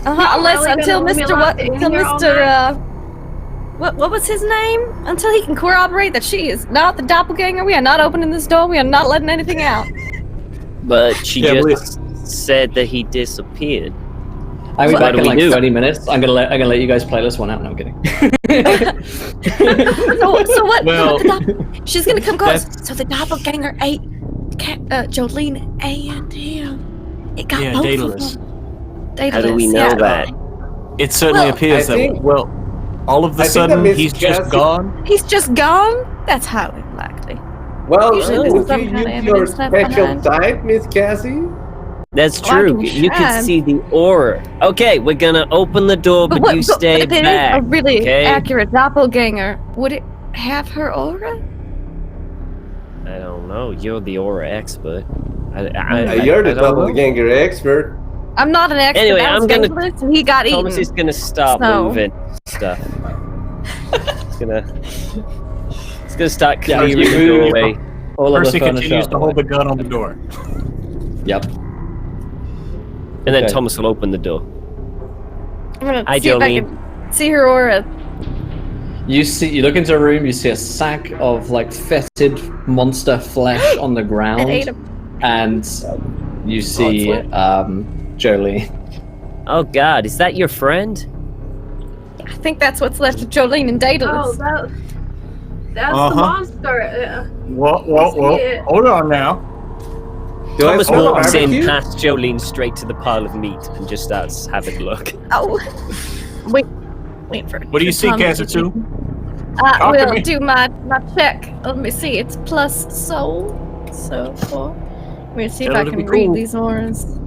Unless really until gonna let me Mr. lock What? it in Until here all Mr. What was his name? Until he can corroborate that she is not the doppelganger. We are not opening this door. We are not letting anything out. But she Yeah, just said that he disappeared. I'll be What back do in we like do? 20 minutes. I'm gonna let you guys play this one out. No, I'm kidding. So what? Well, She's gonna come close. that's- So the doppelganger ate Jolene and him. It got Yeah, both Daedalus. of them. How do we know yeah. that? It certainly Well, appears I that think- well, all of a I think that sudden Miss he's just Cassie- gone. He's just gone. That's highly likely. Well, Usually would there's some you kind of use your evidence left special behind. type, Miss Cassie? That's Oh, I true. can You try. can see the aura. Okay, we're gonna open the door, but you stay but it is back. a really okay? accurate doppelganger. Would it have her aura? I don't know. You're the aura expert. You're the I don't know. doppelganger expert. I'm not an expert. Anyway, I was I'm gonna- Daedalus, and he got Thomas eaten. is gonna stop So- moving stuff. It's gonna start Yeah, clearing you the move. doorway. All of the Percy furniture continues out to the hold way. the gun on the door. Yep. And then Okay. Thomas will open the door. I'm gonna Hi, see if I Jolene. can see her aura. You look into a room. You see a sack of like fetid monster flesh on the It ate ground, him. and you see Jolie. Oh God, is that your friend? I think that's what's left of Jolene and Oh, Daedalus. that's Uh-huh. the monster. Whoa! Yeah. Hold on now. Do I Thomas smell walks in barbecue? past Jolene straight to the pile of meat and just starts having a look. Oh, wait for it. What do you see, Cassie? I Talk to will me. do my check. Let me see. It's plus soul. So four. Let me see if Tell I her to can be read cool. these auras.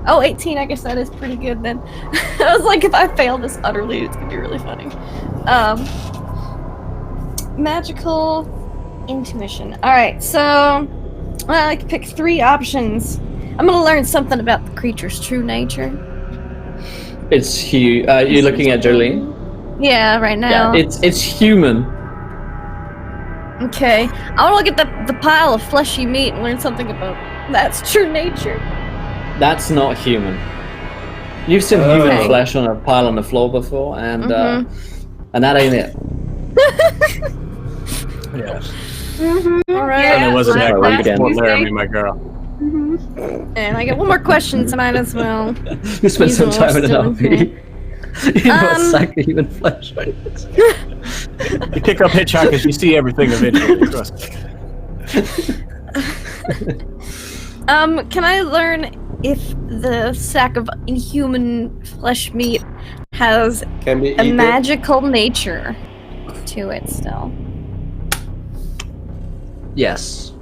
Oh, 18. I guess that is pretty good then. I was like, if I fail this utterly, it's gonna be really funny. Magical intuition. All right, so I can pick 3 options. I'm gonna learn something about the creature's true nature. It's you're looking at Jolene. Yeah, right now. Yeah, it's human. Okay. I want to look at the pile of fleshy meat and learn something about that's true nature. That's not human. You've seen Okay. human flesh on a pile on the floor before, and that ain't it. Yeah. All right. And it wasn't Yeah, that right great again. for Laramie, my girl. And I get one more question, so might as well. You spent some Use time in an more RP. You know, a Um, sack of human flesh. You pick up hitchhikers, you see everything eventually. Trust me. Can I learn if the sack of inhuman flesh meat has Can be a eaten. magical nature to it still? Yes.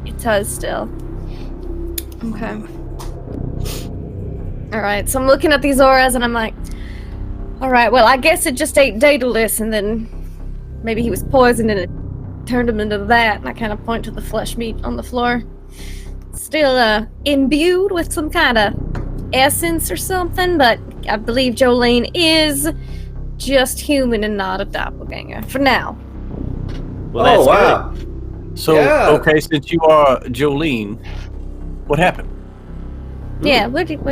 It does still. Okay. Alright, so I'm looking at these auras and I'm like, alright, well, I guess it just ate Daedalus and then maybe he was poisoned and it turned him into that. And I kind of point to the flesh meat on the floor. Still imbued with some kind of essence or something, but I believe Jolene is just human and not a doppelganger. For now. Well, Oh that's wow! So, Yeah. okay, since you are Jolene, what happened? Yeah, where'd he go?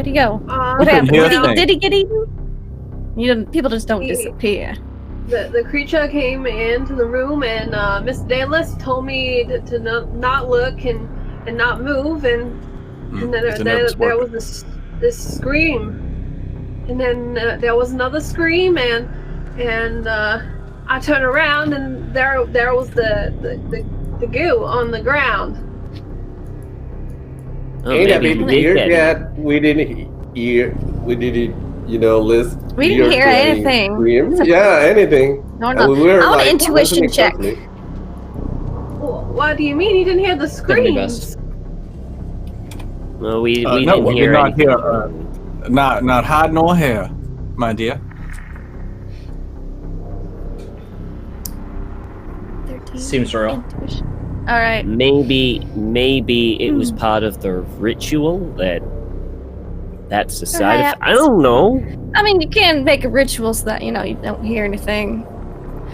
What couldn't happened? hear a thing. Did he get eaten? People just don't disappear. The creature came into the room and Miss Daedalus told me to not look and not move and then It's a nervous there worker. was this scream and then there was another scream and I turned around and there was the goo on the ground. Oh, Ain't that maybe been we did weird get it. yet? We didn't hear. We didn't, list. We didn't hear anything. Yeah, anything. No, And no. we were I want an like, intuition listening check. carefully. What do you mean you didn't hear the Definitely best. screams? Well, we No, didn't we hear did not anything. hear. Not hide nor hair, my dear. 13. Seems real. Intuition. All right. Maybe it was part of the ritual that's the side effect. I don't know. I mean, you can make a ritual so that, you don't hear anything.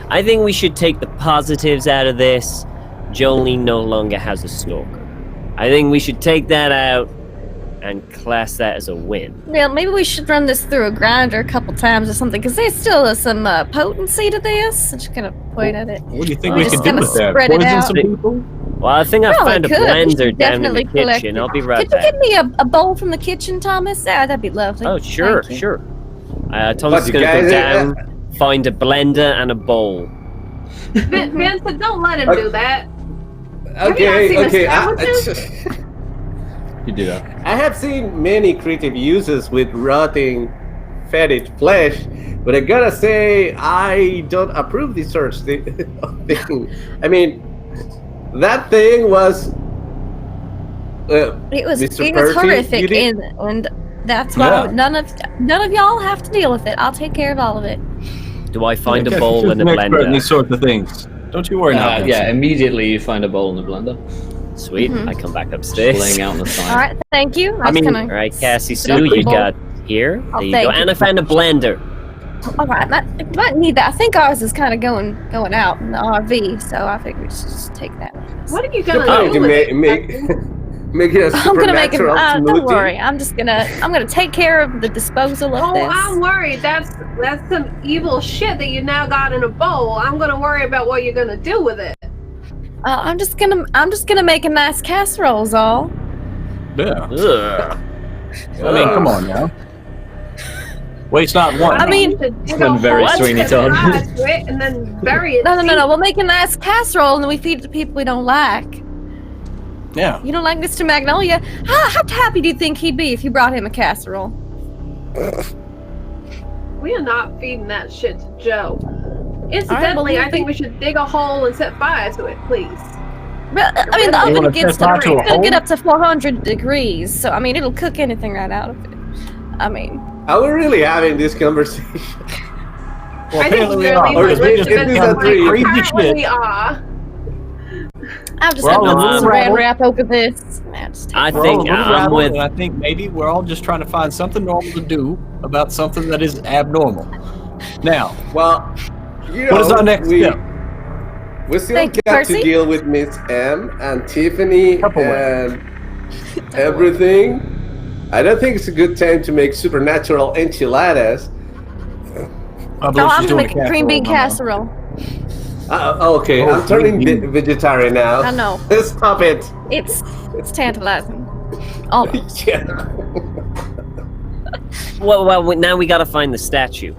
I think we should take the positives out of this. Jolene no longer has a stalker. I think we should take that out and class that as a win. Well, maybe we should run this through a grinder a couple times or something, because there's still some potency to this. I'm just gonna point at it. What do you think We we just could do kinda with that? spread it Poison out. some people? Well, I think I Probably found a could. We blender should down in the definitely collect kitchen. it. I'll be right Could you back. give me a bowl from the kitchen, Thomas? That'd be lovely. Oh, sure, Thank you. sure. Thomas But is you going to go guys, down, find a blender and a bowl. Vincent, don't let him do that. Have you not Okay, seen the okay. sandwiches? You do that. I have seen many creative uses with rotting fetid flesh, but I gotta say I don't approve this sort of thing. I mean, that thing was. It was Mr. it was Percy, horrific, you did- and that's why Yeah. none of y'all have to deal with it. I'll take care of all of it. Do I find a Okay, bowl she's and a an expert in blender? these sorts of things. Don't you worry now. Yeah, immediately you find a bowl in the blender, Sweet. Mhm. I come back upstairs. laying out on the side. All right, thank you. I mean- All right, Cassie Put Sue, up the you bowl. got here. Oh, There you thank go. you. And I found a blender. All right, might need that. I think ours is kind of going out in the RV, so I figured we should just take that. What are you You're gonna going do to with it? make it a I'm gonna make it. supernatural Don't smoothie. worry. I'm gonna take care of the disposal of Oh, this. I'm worried. That's some evil shit that you now got in a bowl. I'm gonna worry about what you're gonna do with it. I'm just gonna make a nice casserole's all. Yeah. Ugh. I mean, come on now. Waste not one. I mean- You should dig Been a very hole, Sweeney set Todd. fire to it, and then bury it. No. We'll make a nice casserole and then we feed it to people we don't like. Yeah. You don't like Mr. Magnolia? How happy do you think he'd be if you brought him a casserole? We are not feeding that shit to Joe. well, Incidentally, we'll I think we should dig a hole and set fire to it, please. Well, I mean, the You oven wanna gets set fire to a it'll get hole? up to 400 degrees, so I mean, it'll cook anything right out of it. I mean, Are we really having this conversation? Well, I think apparently we really are. Or we is live it- to is this it a point. dream? Crazy Apparently shit. we are. I'll just We're have all to a put little saran rattled. wrap over this. Man, just take I it. We're all a think little I'm rattled, with. and I think maybe we're all just trying to find something normal to do about something that is abnormal. Now, Well, what is our next step? We still Thank you, got Percy. to deal with Miss M and Tiffany Tupperware. and everything. I don't think it's a good time to make supernatural enchiladas. I No, believe I'm she's gonna doing make a green bean casserole, casserole. Okay, Oh, I'm turning green bean. vegetarian now. I know. Stop it. It's tantalizing. Oh, Yeah. Well, now we got to find the statue.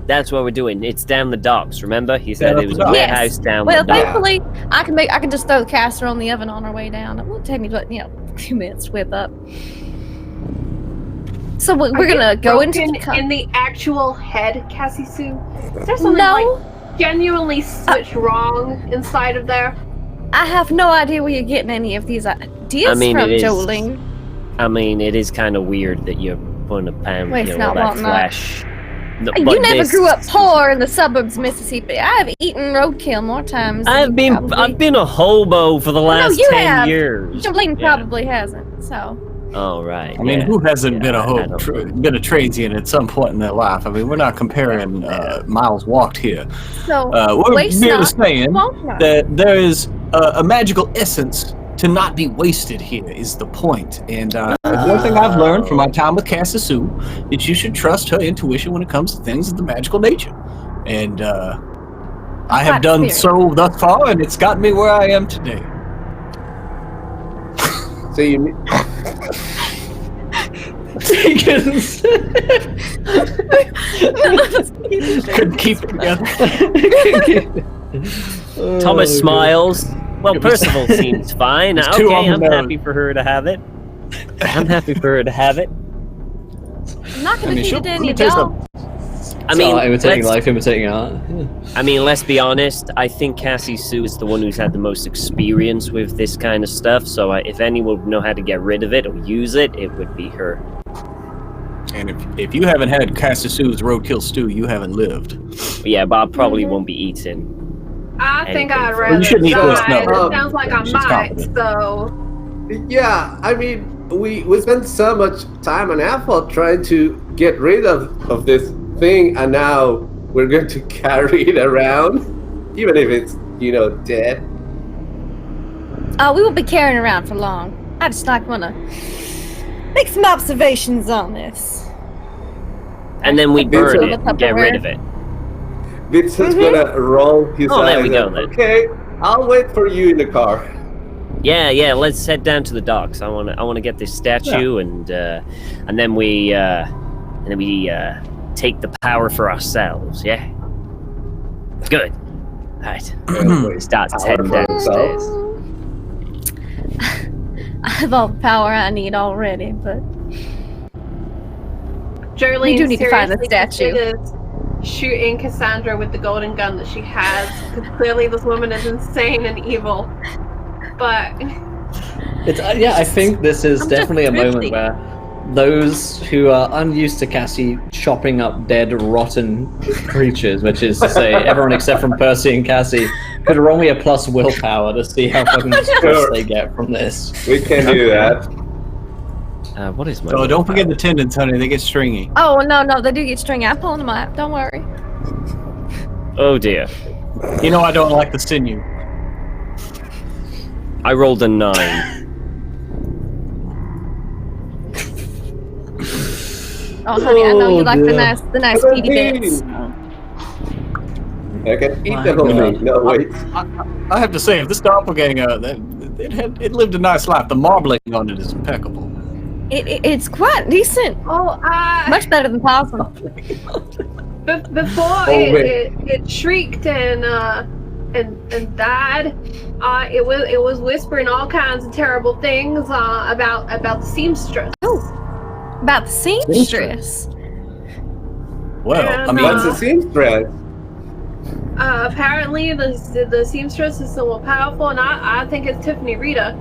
That's what we're doing. It's down the docks. Remember, he said Down it was the a docks. warehouse down well, the docks. thankfully, I can just throw the casserole in the oven on our way down. It won't take me, a few minutes to whip up. So we're gonna go into Broken in the actual head, Cassie Sue. Is there something No, like genuinely switched wrong inside of there? I have no idea where you're getting any of these ideas I mean, from, it is- Jolene. I mean, it is kind of weird that you're putting a pan, Well, it's all not that wanting that. flesh. No, You but never this- grew up poor in the suburbs of Mississippi. I've eaten roadkill more times. than I've you been probably- a hobo for the last you 10 have. years. Jolene Yeah. probably hasn't. So Oh right. I mean, yeah. who hasn't been a Yeah, I hope, don't- been a tradesman at some point in their life? I mean, we're not comparing miles walked here. We're waste merely not, saying want not. that there is a magical essence to not be wasted here is the point. And one thing I've learned from my time with Cassie Sue is you should trust her intuition when it comes to things of the magical nature. And I have Quite done serious. so thus far, and it's gotten me where I am today. So you. Couldn't keep it together. Thomas smiles. Well, Percival seems fine. There's two Okay, on the I'm nose. happy for her to have it. I'm happy for her to have it. I'm not going to feed it to any tell you adult. I mean, imitating life, imitating art. Yeah. I mean, let's be honest. I think Cassie Sue is the one who's had the most experience with this kind of stuff. So if anyone would know how to get rid of it or use it, it would be her. And if you haven't had Cassie Sue's roadkill stew, you haven't lived. Yeah, Bob probably won't be eating. I think I'd anything. rather You shouldn't eat this, no. It sounds like I She's might, confident. so... Yeah, I mean, we spent so much time and effort trying to get rid of this thing, and now we're going to carry it around, even if it's, dead. We won't be carrying around for long. I just want to make some observations on this. And then we burn Vincent- it and get rid of it. Vincent's gonna roll his Oh, there eyes we go, and, then. okay, I'll wait for you in the car. Yeah. Let's head down to the docks. I want to get this statue, and then we take the power for ourselves. Yeah. Good. All right. Wait, Starts power heading for downstairs. I have all the power I need already, but Jolene We do need to find the seriously statue. considers shooting Cassandra with the golden gun that she has, because clearly this woman is insane and evil. But It's I think this is I'm just definitely a moment thrifty. where those who are unused to Cassie chopping up dead, rotten creatures, which is to say everyone except from Percy and Cassie, could roll me a plus willpower to see how fucking stressed they get from this. We can do that. What is my? So don't forget the tendons, honey. They get stringy. oh no, they do get stringy. I'm pulling them out. Don't worry. Oh dear. You know I don't like the sinew. I rolled a 9. Oh honey, I know you like the dear. nice meaty bits. I can eat the whole thing. No, wait. I have to say, if this doppelganger, it lived a nice life. The marbling on it is impeccable. It's quite decent. Much better than possum. before it shrieked and died, it was whispering all kinds of terrible things about the seamstress. About the seamstress. Well, And, I mean, What's the seamstress? Apparently the seamstress is so more powerful, and I think it's Tiffany Rita.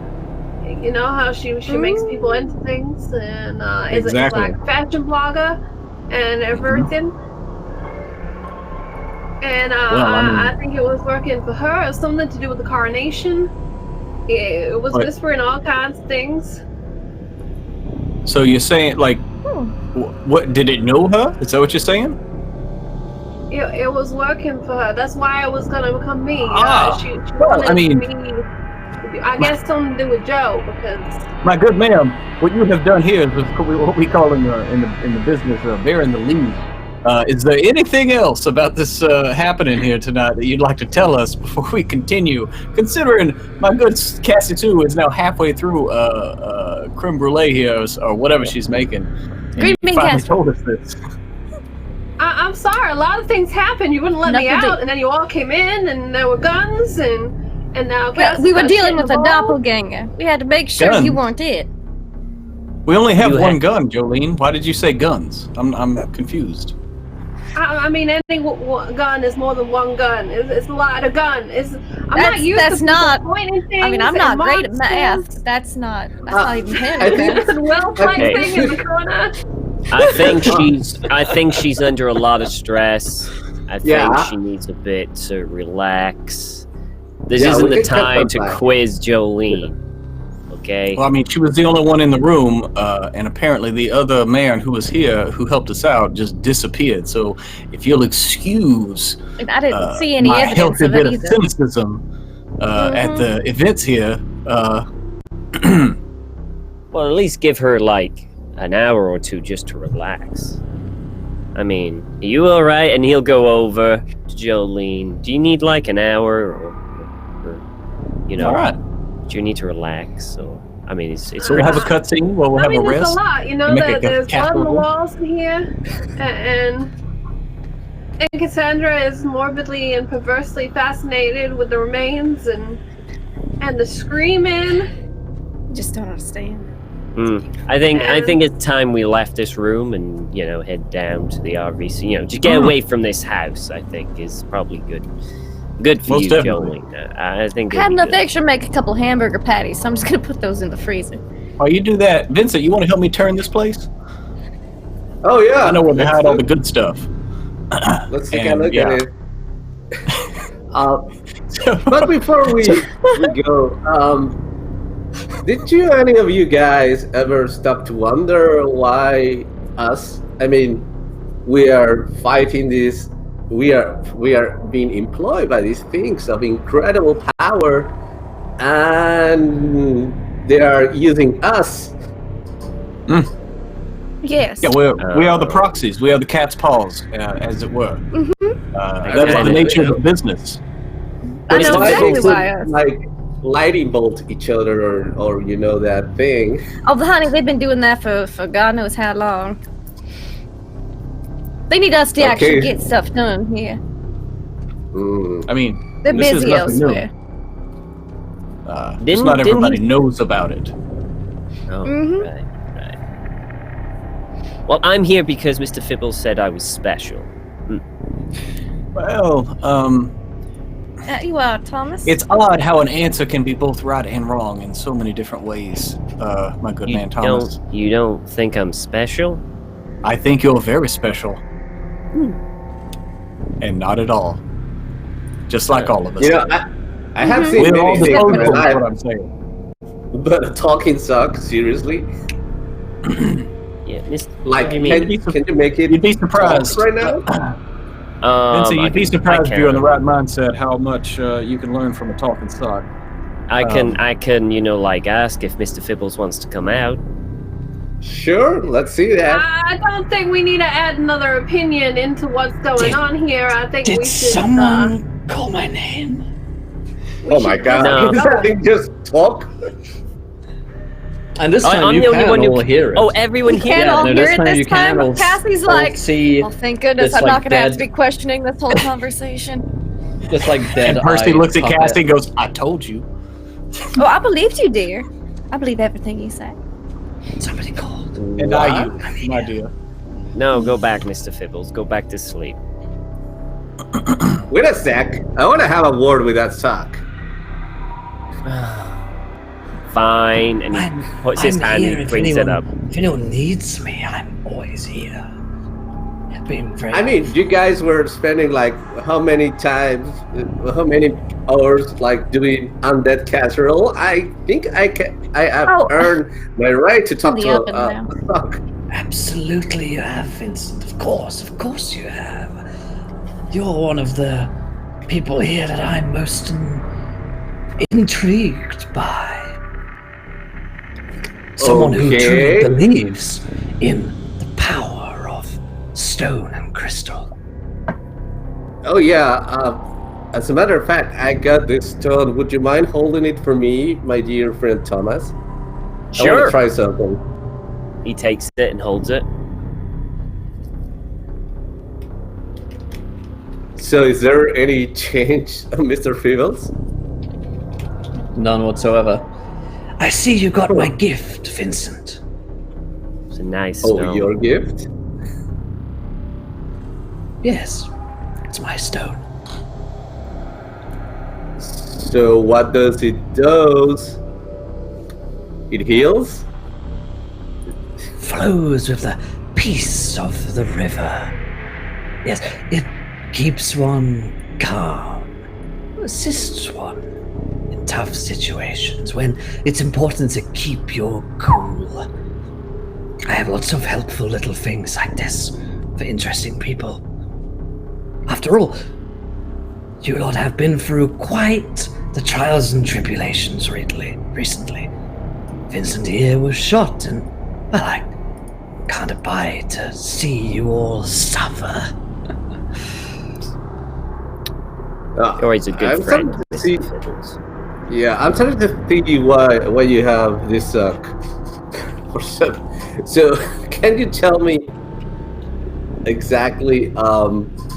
You know how she makes people into things, and is Exactly. like a fashion blogger and everything. And I think it was working for her. It was something to do with the coronation. It was Right. whispering all kinds of things. so you're saying, like, what did it know her? Is that what you're saying? It was working for her. That's why it was gonna become me. She well, wanted I mean- me. I guess something to do with Joe, because My good ma'am, what you have done here is what we call in the business of bearing the lead. Is there anything else about this happening here tonight that you'd like to tell us before we continue? Considering my good Cassie Sue is now halfway through creme brulee here, or whatever she's making. And Green you bean finally casserole. told us this. I'm sorry. A lot of things happened. You wouldn't let me Nothing out, and then you all came in, and there were guns, and now Well, we were dealing with a doppelganger. We had to make sure you Guns. weren't it. We only have You one had- gun, Jolene. Why did you say guns? I'm confused. I mean, any gun is more than one gun. It's a lot of gun. I'm not used That's to not- pointing things. I mean, I'm not and great at monsters. math. But that's not even him. I think- And well Okay. flexing in the corner. I think she's under a lot of stress. I think Yeah. she needs a bit to relax. This Yeah, isn't we the can cut time that to back. quiz Jolene. Okay? Well, I mean, she was the only one in the room, and apparently the other man who was here who helped us out just disappeared. So, if you'll excuse And I didn't see any my evidence healthy of bit it of either. cynicism at the events here, Well, at least give her like an hour or two just to relax. I mean, are you alright? And he'll go over to Jolene. Do you need like an hour or you know, all right. do you need to relax? Or I mean, it's So we'll have a cutscene where we'll have a there's a rest. lot. You know, and make it there's blood on the capital. walls here, and Cassandra is morbidly and perversely fascinated with the remains and the screaming. Just don't understand. I think it's time we left this room and head down to the RVC. Just get away from this house. I think is probably good. Good for Most you, definitely. Joey. I think I had it'll be enough good. extra to make a couple hamburger patties, so I'm just gonna put those in the freezer. While you do that, Vincent, you want to help me turn this place? Oh yeah, I know where they hide all the good stuff. Let's take a And, look yeah. at it. But before we go, did any of you guys ever stop to wonder why us? I mean, we are fighting this. We are being employed by these things of incredible power, and they are using us. Yes. Yeah, we are the proxies. We are the cat's paws, as it were. That is get the it. nature of the business. I know Why exactly they why. could, like lightning bolt each other, or that thing. Oh, honey, they've been doing that for God knows how long. They need us to actually Okay. get stuff done here. I mean, They're this is busy nothing new. elsewhere. Just Didn't- not didn't everybody he- knows about it. Oh, Mhm. right. Well, I'm here because Mr. Fibbles said I was special. Well, You are, Thomas. it's odd how an answer can be both right and wrong in so many different ways, my good man Thomas. You don't think I'm special? I think you're very special. And not at all. Just like all of us. I have seen We're all many things in my disposable, is life, what I'm saying. but a talking sock, seriously? Yeah, Like, what do you mean? can you make it You'd be surprised. talk right now? Vincent, I you'd be can- surprised I if you're in the can. right mindset how much you can learn from a talking sock. I can, ask if Mr. Fibbles wants to come out. Sure, let's see that. I don't think we need to add another opinion into what's going on here. I think we Did should. someone call my name? Oh my god, No. did that thing just talk? And this time I'm you the only can one who all hear it. Oh, everyone We here. can't all no, hear this it time this you can time. all- Cassie's all like, see oh, thank goodness, this, I'm like, not gonna have to dead- be questioning this whole conversation. just like dead. And Percy eye looks at puppet. Cassie and goes, I told you. Oh, I believed you, dear. I believe everything you say. Somebody called. And I you, my dear. No, go back, Mr. Fibbles. Go back to sleep. Wait a sec. I want to have a word with that sock. Fine. And he puts his hand and brings it up. If anyone needs me, I'm always here. I've been very. I mean, you guys were spending like how many hours like doing undead casserole? I think I have Oh. earned my right to talk The to oven a now. sock. Absolutely, you have, Vincent. Of course you have. You're one of the people here that I'm most intrigued by. Someone who Okay. truly believes in the power of stone and crystal. Oh yeah. As a matter of fact, I got this stone. Would you mind holding it for me, my dear friend Thomas? I want Sure. to try something. He takes it and holds it. So, is there any change, Mr. Fibbles? None whatsoever. I see you got my gift, Vincent. It's a nice Oh, stone. your gift? Yes, it's my stone. So what does it do? It heals? Flows with the peace of the river. Yes, it keeps one calm, assists one in tough situations when it's important to keep your cool. I have lots of helpful little things like this for interesting people. After all, you lot have been through quite the trials and tribulations recently. Vincent here was shot, and well, I can't abide to see you all suffer. Corey's a good I'm friend. starting to see. Mr. Fiddles. Yeah, I'm starting to see why you have this for some. So can you tell me exactly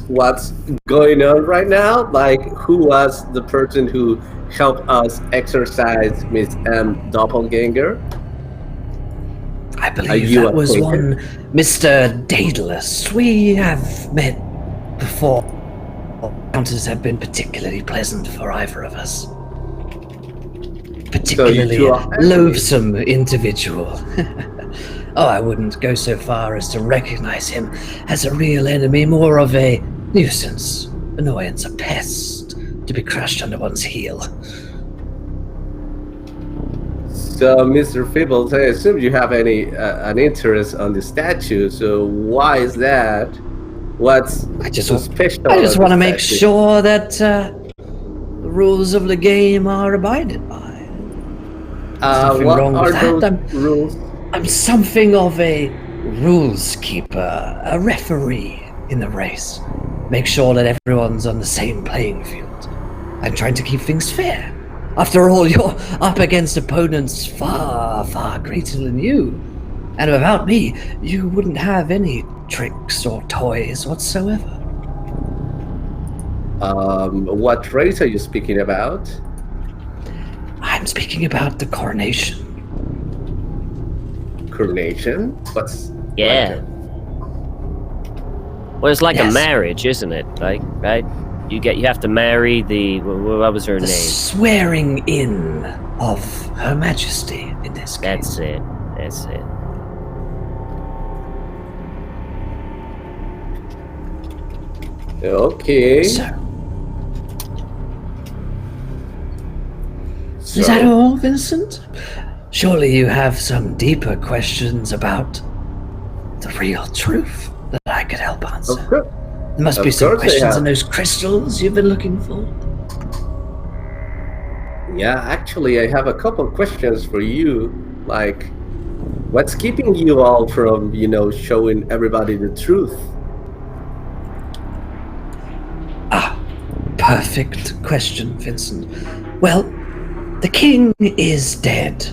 what's going on right now? Like, who was the person who helped us exorcise Miss M doppelganger? I Are believe you that was acquainted? one Mr. Daedalus. We have met before. Encounters have been particularly pleasant for either of us. Particularly two a are enemies. loathsome individual. Oh, I wouldn't go so far as to recognize him as a real enemy, more of a nuisance, annoyance, a pest to be crushed under one's heel. So, Mr. Feebles, I assume you have an interest on the statue. So, why is that? What's I just so special? want about to the make statue? sure that the rules of the game are abided by. Nothing What wrong are with that. those rules? I'm something of a rules keeper, a referee in the race. Make sure that everyone's on the same playing field. I'm trying to keep things fair. After all, you're up against opponents far, far greater than you. And without me, you wouldn't have any tricks or toys whatsoever. What race are you speaking about? I'm speaking about the coronation. Coronation? What's Yeah. Well, it's like a Yes. marriage, isn't it? Like, right? You have to marry the what was her The name? swearing in of Her Majesty in this case. That's it. That's it. Okay. So, is that all, Vincent? Surely you have some deeper questions about the real truth that I could help answer. Of course. There must Of be some course I questions have. in those crystals you've been looking for. Yeah, actually, I have a couple questions for you. Like, what's keeping you all from, showing everybody the truth? Perfect question, Vincent. Well, the king is dead.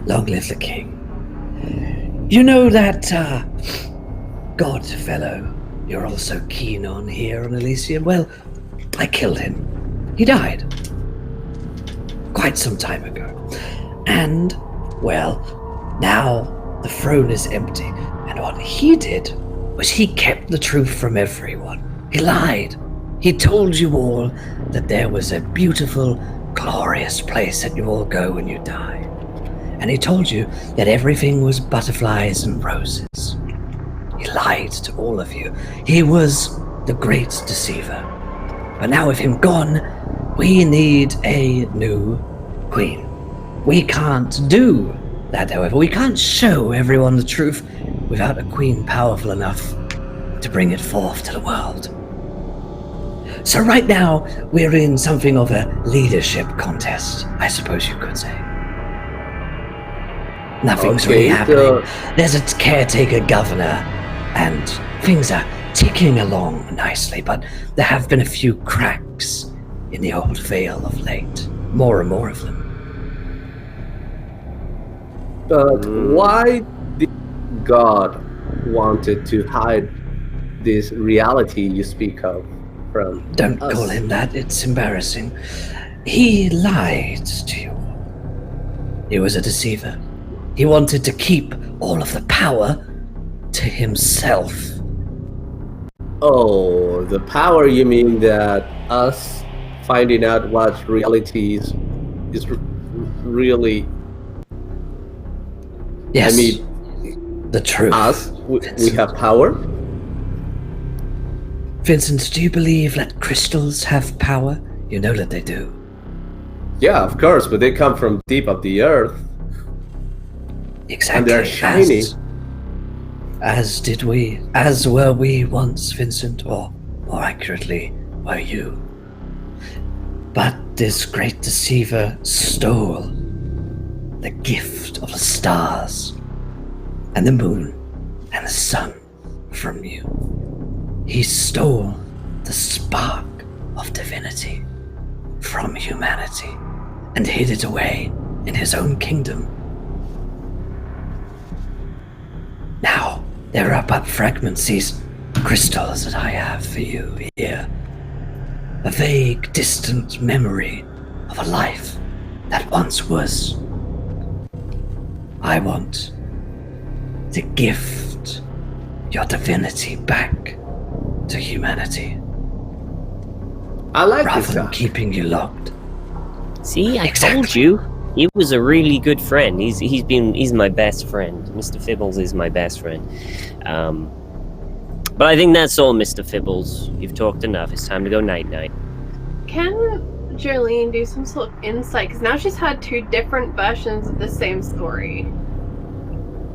Long live the king. You know that god fellow you're all so keen on here on Elysium? Well, I killed him. He died. Quite some time ago. And, well, now the throne is empty. And what he did was he kept the truth from everyone. He lied. He told you all that there was a beautiful, glorious place that you all go when you die. And he told you that everything was butterflies and roses. He lied to all of you. He was the great deceiver. But now with him gone, we need a new queen. We can't do that, however. We can't show everyone the truth without a queen powerful enough to bring it forth to the world. So right now, we're in something of a leadership contest, I suppose you could say. Nothing's really happening. There's a caretaker governor, and things are ticking along nicely, but there have been a few cracks in the old veil of late. More and more of them. But why did God wanted to hide this reality you speak of from Don't us? call him that, it's embarrassing. He lied to you. He was a deceiver. He wanted to keep all of the power to himself. Oh, the power, you mean that us finding out what reality is really... Yes, I mean, the truth. us, we have power? Vincent, do you believe that crystals have power? You know that they do. Yeah, of course, but they come from deep of the earth. Exactly. And they're shiny. As were we once, Vincent, or more accurately, were you. But this great deceiver stole the gift of the stars and the moon and the sun from you. He stole the spark of divinity from humanity and hid it away in his own kingdom. Now, there are but fragments. He's crystals that I have for you here. A vague, distant memory of a life that once was. I want to gift your divinity back to humanity. I like rather this than guy. keeping you locked. See, I Exactly. told you. He was a really good friend. He's my best friend. Mr. Fibbles is my best friend. But I think that's all, Mr. Fibbles. You've talked enough. It's time to go night-night. Can Jolene do some sort of insight? Because now she's had two different versions of the same story.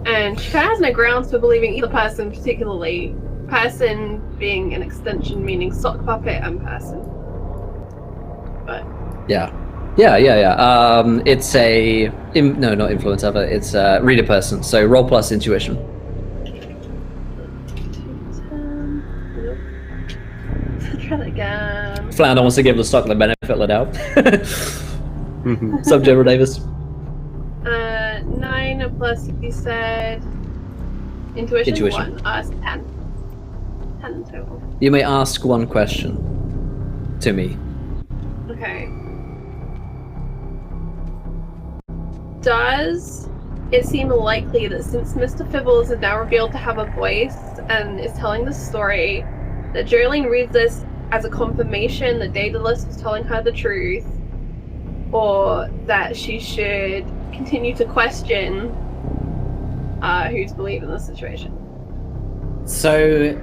And she kind of has no grounds for believing either person particularly. Person being an extension, meaning sock puppet, and person. But Yeah. It's no, not influence ever. It's reader person. So roll plus intuition. nope. Try that again. Flounder wants to give the stock the benefit of the doubt. Sub General Davis. 9 plus, you said intuition. Intuition. 1. 10. 10 total. You may ask one question to me. Okay. Does it seem likely that since Mr. Fibbles is now revealed to have a voice and is telling the story, that Jolene reads this as a confirmation that Daedalus was telling her the truth, or that she should continue to question who's believing this situation? So,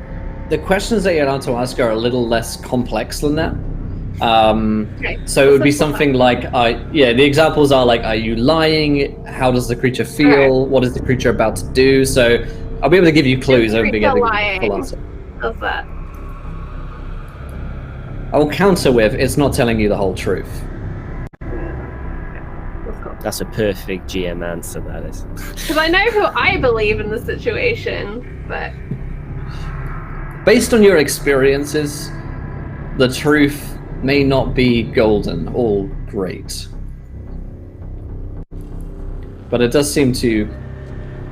the questions that you're allowed to ask are a little less complex than that. Okay. So it would be Simple something like, the examples are like, are you lying? How does the creature feel? What is the creature about to do? So I'll be able to give you clues. I won't be getting the full answer. How's that? I will counter with, it's not telling you the whole truth. Let's go. That's a perfect GM answer, that is. Because I know who I believe in the situation, but Based on your experiences, the truth may not be golden or great. But it does seem to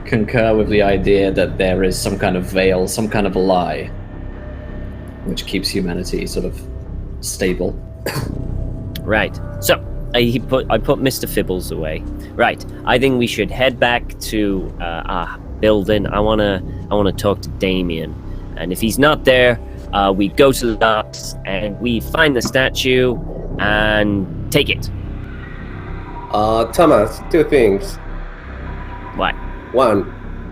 concur with the idea that there is some kind of veil, some kind of lie, which keeps humanity sort of stable. Right. So I put Mr. Fibbles away. Right. I think we should head back to our building. I wanna talk to Damien, and if he's not there, we go to the docks and we find the statue and take it. Thomas, two things. What? One,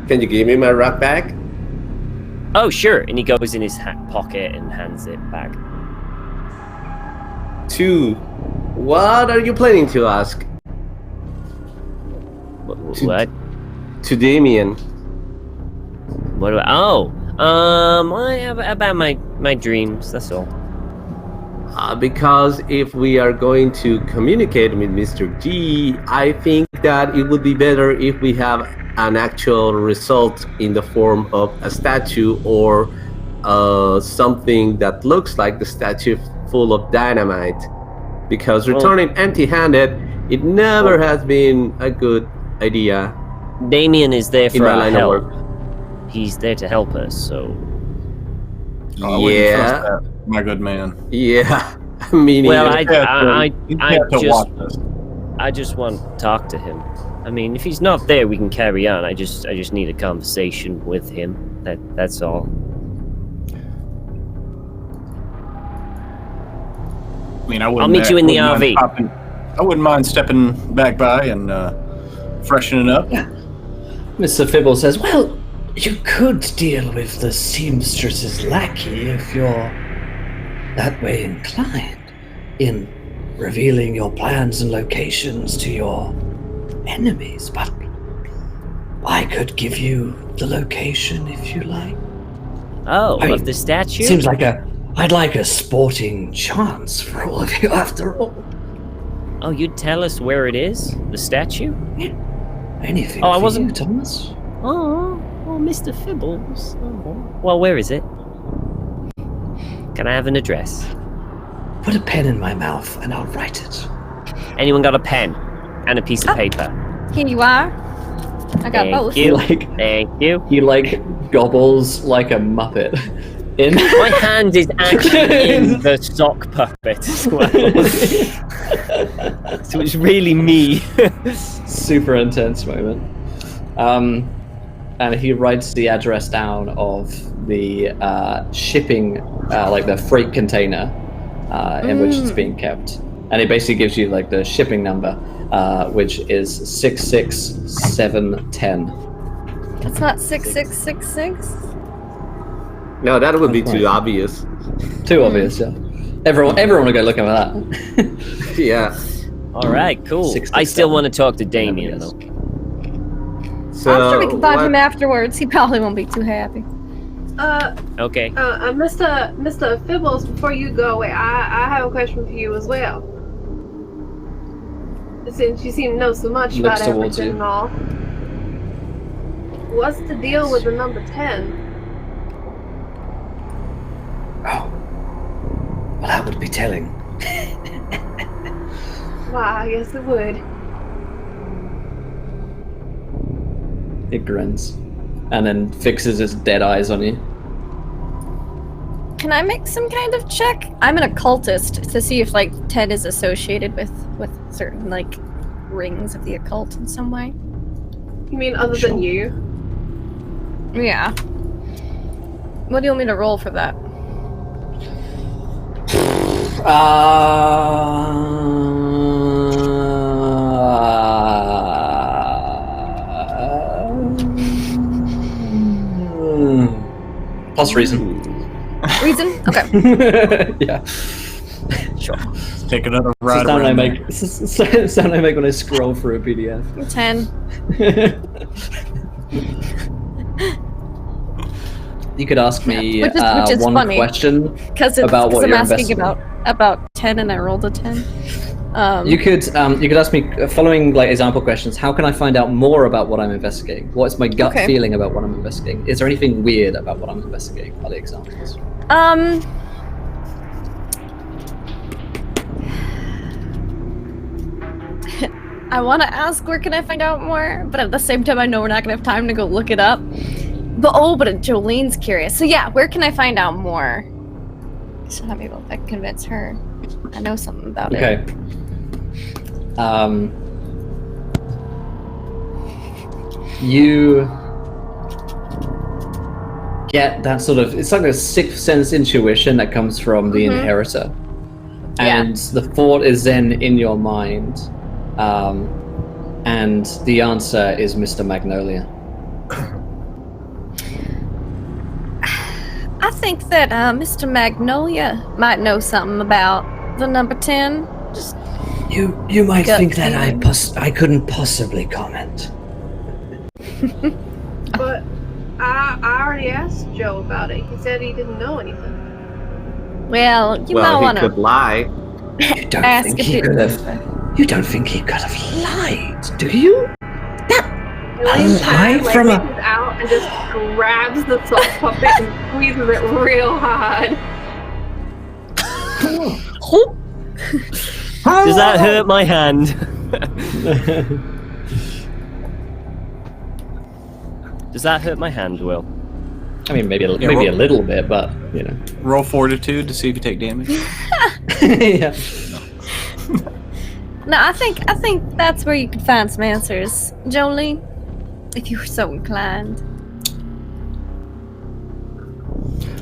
can you give me my rock back? Oh, sure. And he goes in his pocket and hands it back. Two, what are you planning to ask? What? To Damien. What do about my dreams, that's all. Because if we are going to communicate with Mr. G, I think that it would be better if we have an actual result in the form of a statue or something that looks like the statue full of dynamite. Because returning empty-handed, it never has been a good idea. Damien is there In for my our line of help. work. He's there to help us, so... I wouldn't trust Yeah, that, my good man. yeah. Me neither. Well, You have to watch this. I just want to talk to him. I mean, if he's not there, we can carry on. I just need a conversation with him. That's all. I mean, I wouldn't. I'll meet you in the wouldn't mind RV. I wouldn't mind stepping back by and freshening up. Mr. Fibble says, well, you could deal with the seamstress's lackey if you're that way inclined in revealing your plans and locations to your enemies, but I could give you the location if you like. Oh, I mean, of the statue? Seems like I'd like a sporting chance for all of you after all. Oh, you'd tell us where it is? The statue? Anything Oh, I for wasn't- you, Thomas? Oh, Mr. Fibbles. Oh. Well, where is it? Can I have an address? Put a pen in my mouth and I'll write it. Anyone got a pen and a piece of paper? Here you are. I got Thank both. you. Like- Thank you. He gobbles like a muppet My hand is actually in the sock puppet as well. So it's really me. Super intense moment. And he writes the address down of the shipping, like the freight container in which it's being kept. And it basically gives you like the shipping number, which is 66710. It's not 6666. No, that would be too obvious. Too obvious, yeah. Everyone will go looking at that. Yeah. All right, cool. 67. I still want to talk to Damien though. So I'm sure we can find what- him afterwards. He probably won't be too happy. Okay. Mr. Fibbles, before you go away, I have a question for you as well. Since you seem to know so much Looks about towards everything you. and all. What's the deal with the number 10? Oh. Well, that would be telling. Why, I guess it would. It grins. And then fixes its dead eyes on you. Can I make some kind of check? I'm an occultist to see if like 10 is associated with certain like rings of the occult in some way. You mean other than you? Yeah. What do you want me to roll for that? Plus reason. Reason? Okay. Yeah. Sure. Take another It's ride the sound I around. make. It's the sound I make when I scroll through a PDF. 10. You could ask me Which is one funny. question. Because About what I'm you're asking investigating. about 10 and I rolled a 10. You could ask me following like example questions. How can I find out more about what I'm investigating? What's my gut Okay. feeling about what I'm investigating? Is there anything weird about what I'm investigating? Are the examples? I want to ask where can I find out more, but at the same time I know we're not gonna have time to go look it up. But Jolene's curious. So yeah, where can I find out more? So maybe I can convince her. I know something about it. Okay. You get that sort of, it's like a sixth sense intuition that comes from the inheritor. Yeah. And the thought is then in your mind. And the answer is Mr. Magnolia. I think that Mr. Magnolia might know something about the number 10. Just You might Gut think that feeling. I couldn't possibly comment. But I already asked Joe about it. He said he didn't know anything. well, you might Well, he want could to lie. You don't ask think if he it. could have? You don't think he could have lied, do you? He leans lie back, from a- reaches out and just grabs the sock puppet and squeezes it real hard. Does that hurt my hand? Does that hurt my hand, Will? I mean, maybe a roll- little bit, but you know. Roll fortitude to see if you take damage. Yeah. No, I think that's where you could find some answers, Jolene, if you were so inclined.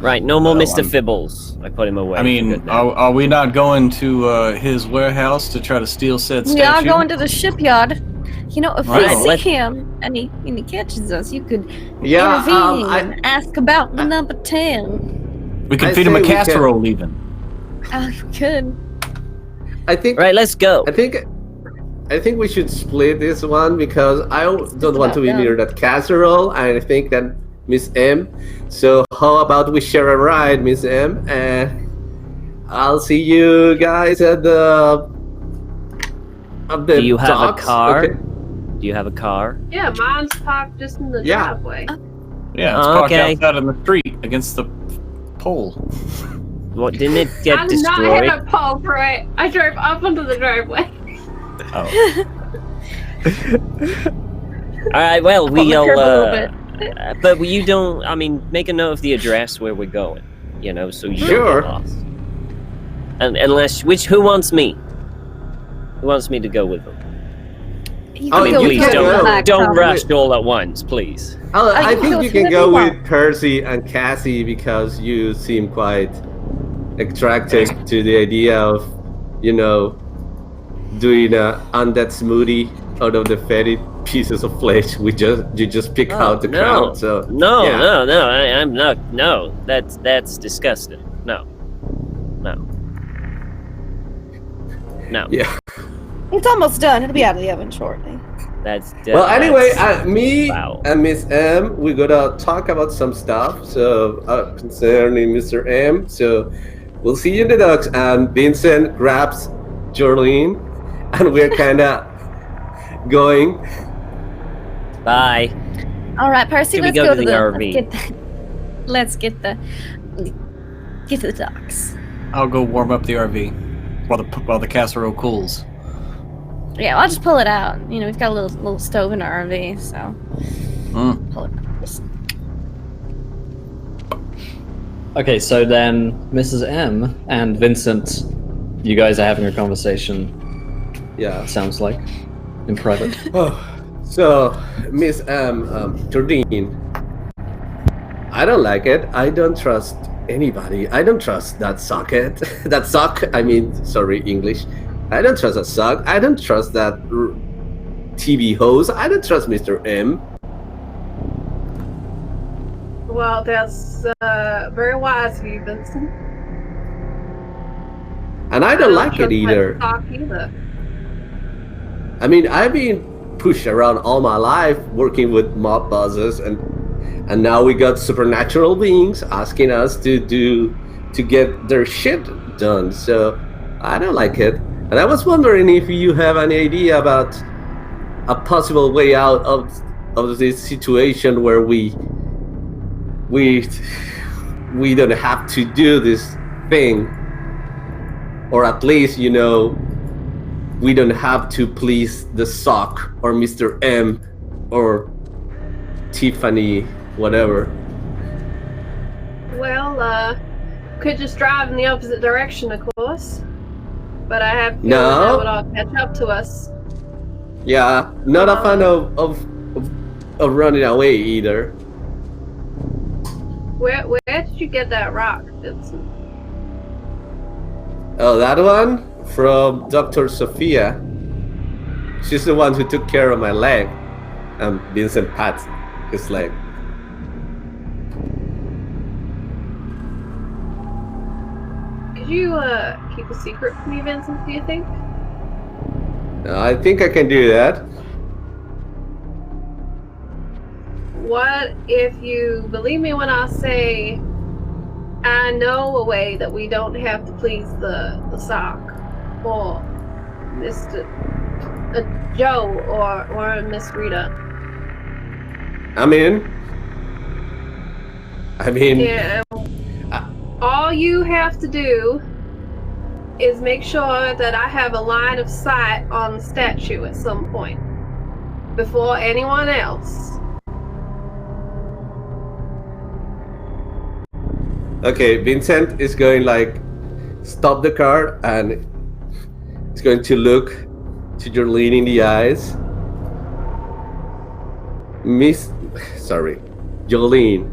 Right, no more Well, Mr. I'm- Fibbles. I put him away. I mean, Good now. are we not going to his warehouse to try to steal said statue? We are going to the shipyard. You know, if Right. we see Let- him and he catches us, you could Yeah, intervene I- and ask about the number 10. We can I feed him a say we can- casserole even. Oh, you could. I think Right, let's go. I think we should split this one because I don't want to be near that casserole. I think that Miss M. So how about we share a ride, Miss M, and I'll see you guys at the Do you have docks. a car? Okay. Do you have a car? Yeah, mine's parked just in the Yeah. driveway. Yeah, it's parked Okay. outside in the street against the pole. What, didn't it I get did not hit destroyed? a pole for it. I drove up onto the driveway. Oh. Alright, well, On the curb a little bit. but you don't, I mean, make a note of the address where we're going. you know, so you Sure. don't get lost. And who wants me? Who wants me to go with them? You Oh, can go you with can Percy go. back, Don't Tom. rush all at once, please. I can think go you to can the go meanwhile. with Percy and Cassie because you seem quite attracted to the idea of, you know, doing a undead smoothie out of the fetid pieces of flesh. You just pick out the crown. So no, yeah. no, I'm not. No, that's disgusting. No. Yeah. It's almost done. It'll be out of the oven shortly. Well, anyway, me foul. and Miss M, we're gonna talk about some stuff. So concerning Mr. M. So we'll see you in the docks. And Vincent grabs Jolene, and we're kind of going. Bye. All right, Percy, Should we let's go go to to the the RV? Let's get to the docks. I'll go warm up the RV while the casserole cools. Yeah, I'll just pull it out. You know, we've got a little stove in our RV, so pull it out. Just- Okay, so then Mrs. M and Vincent, you guys are having a conversation. Yeah. Sounds like in private. So, Miss Jordine, I don't like it. I don't trust anybody. I don't trust that socket. That sock. I mean, sorry, English. I don't trust that sock. I don't trust that TV hose. I don't trust Mr. M. Well, that's very wise of you, Vincent. And I don't like it trust either. that stock either. I mean, I've been pushed around all my life working with mob bosses, and now we got supernatural beings asking us to get their shit done. So I don't like it. And I was wondering if you have any idea about a possible way out of this situation where we don't have to do this thing, or at least, you know, we don't have to please the sock or Mr. M or Tiffany, whatever. Well, could just drive in the opposite direction, of course. But I have feeling No. that would all catch up to us. Yeah, not a fan of running away either. Where did you get that rock, Vincent? Oh, that one from Dr. Sophia. She's the one who took care of my leg. And Vincent pats his leg. Could you keep a secret from me, Vincent, do you think? I think I can do that. What if you believe me when I say I know a way that we don't have to please the sock or Mr. Joe or Miss Rita? I mean, Yeah. All you have to do is make sure that I have a line of sight on the statue at some point before anyone else. okay, Vincent is going like stop the car and he's going to look to Jolene in the eyes. Jolene,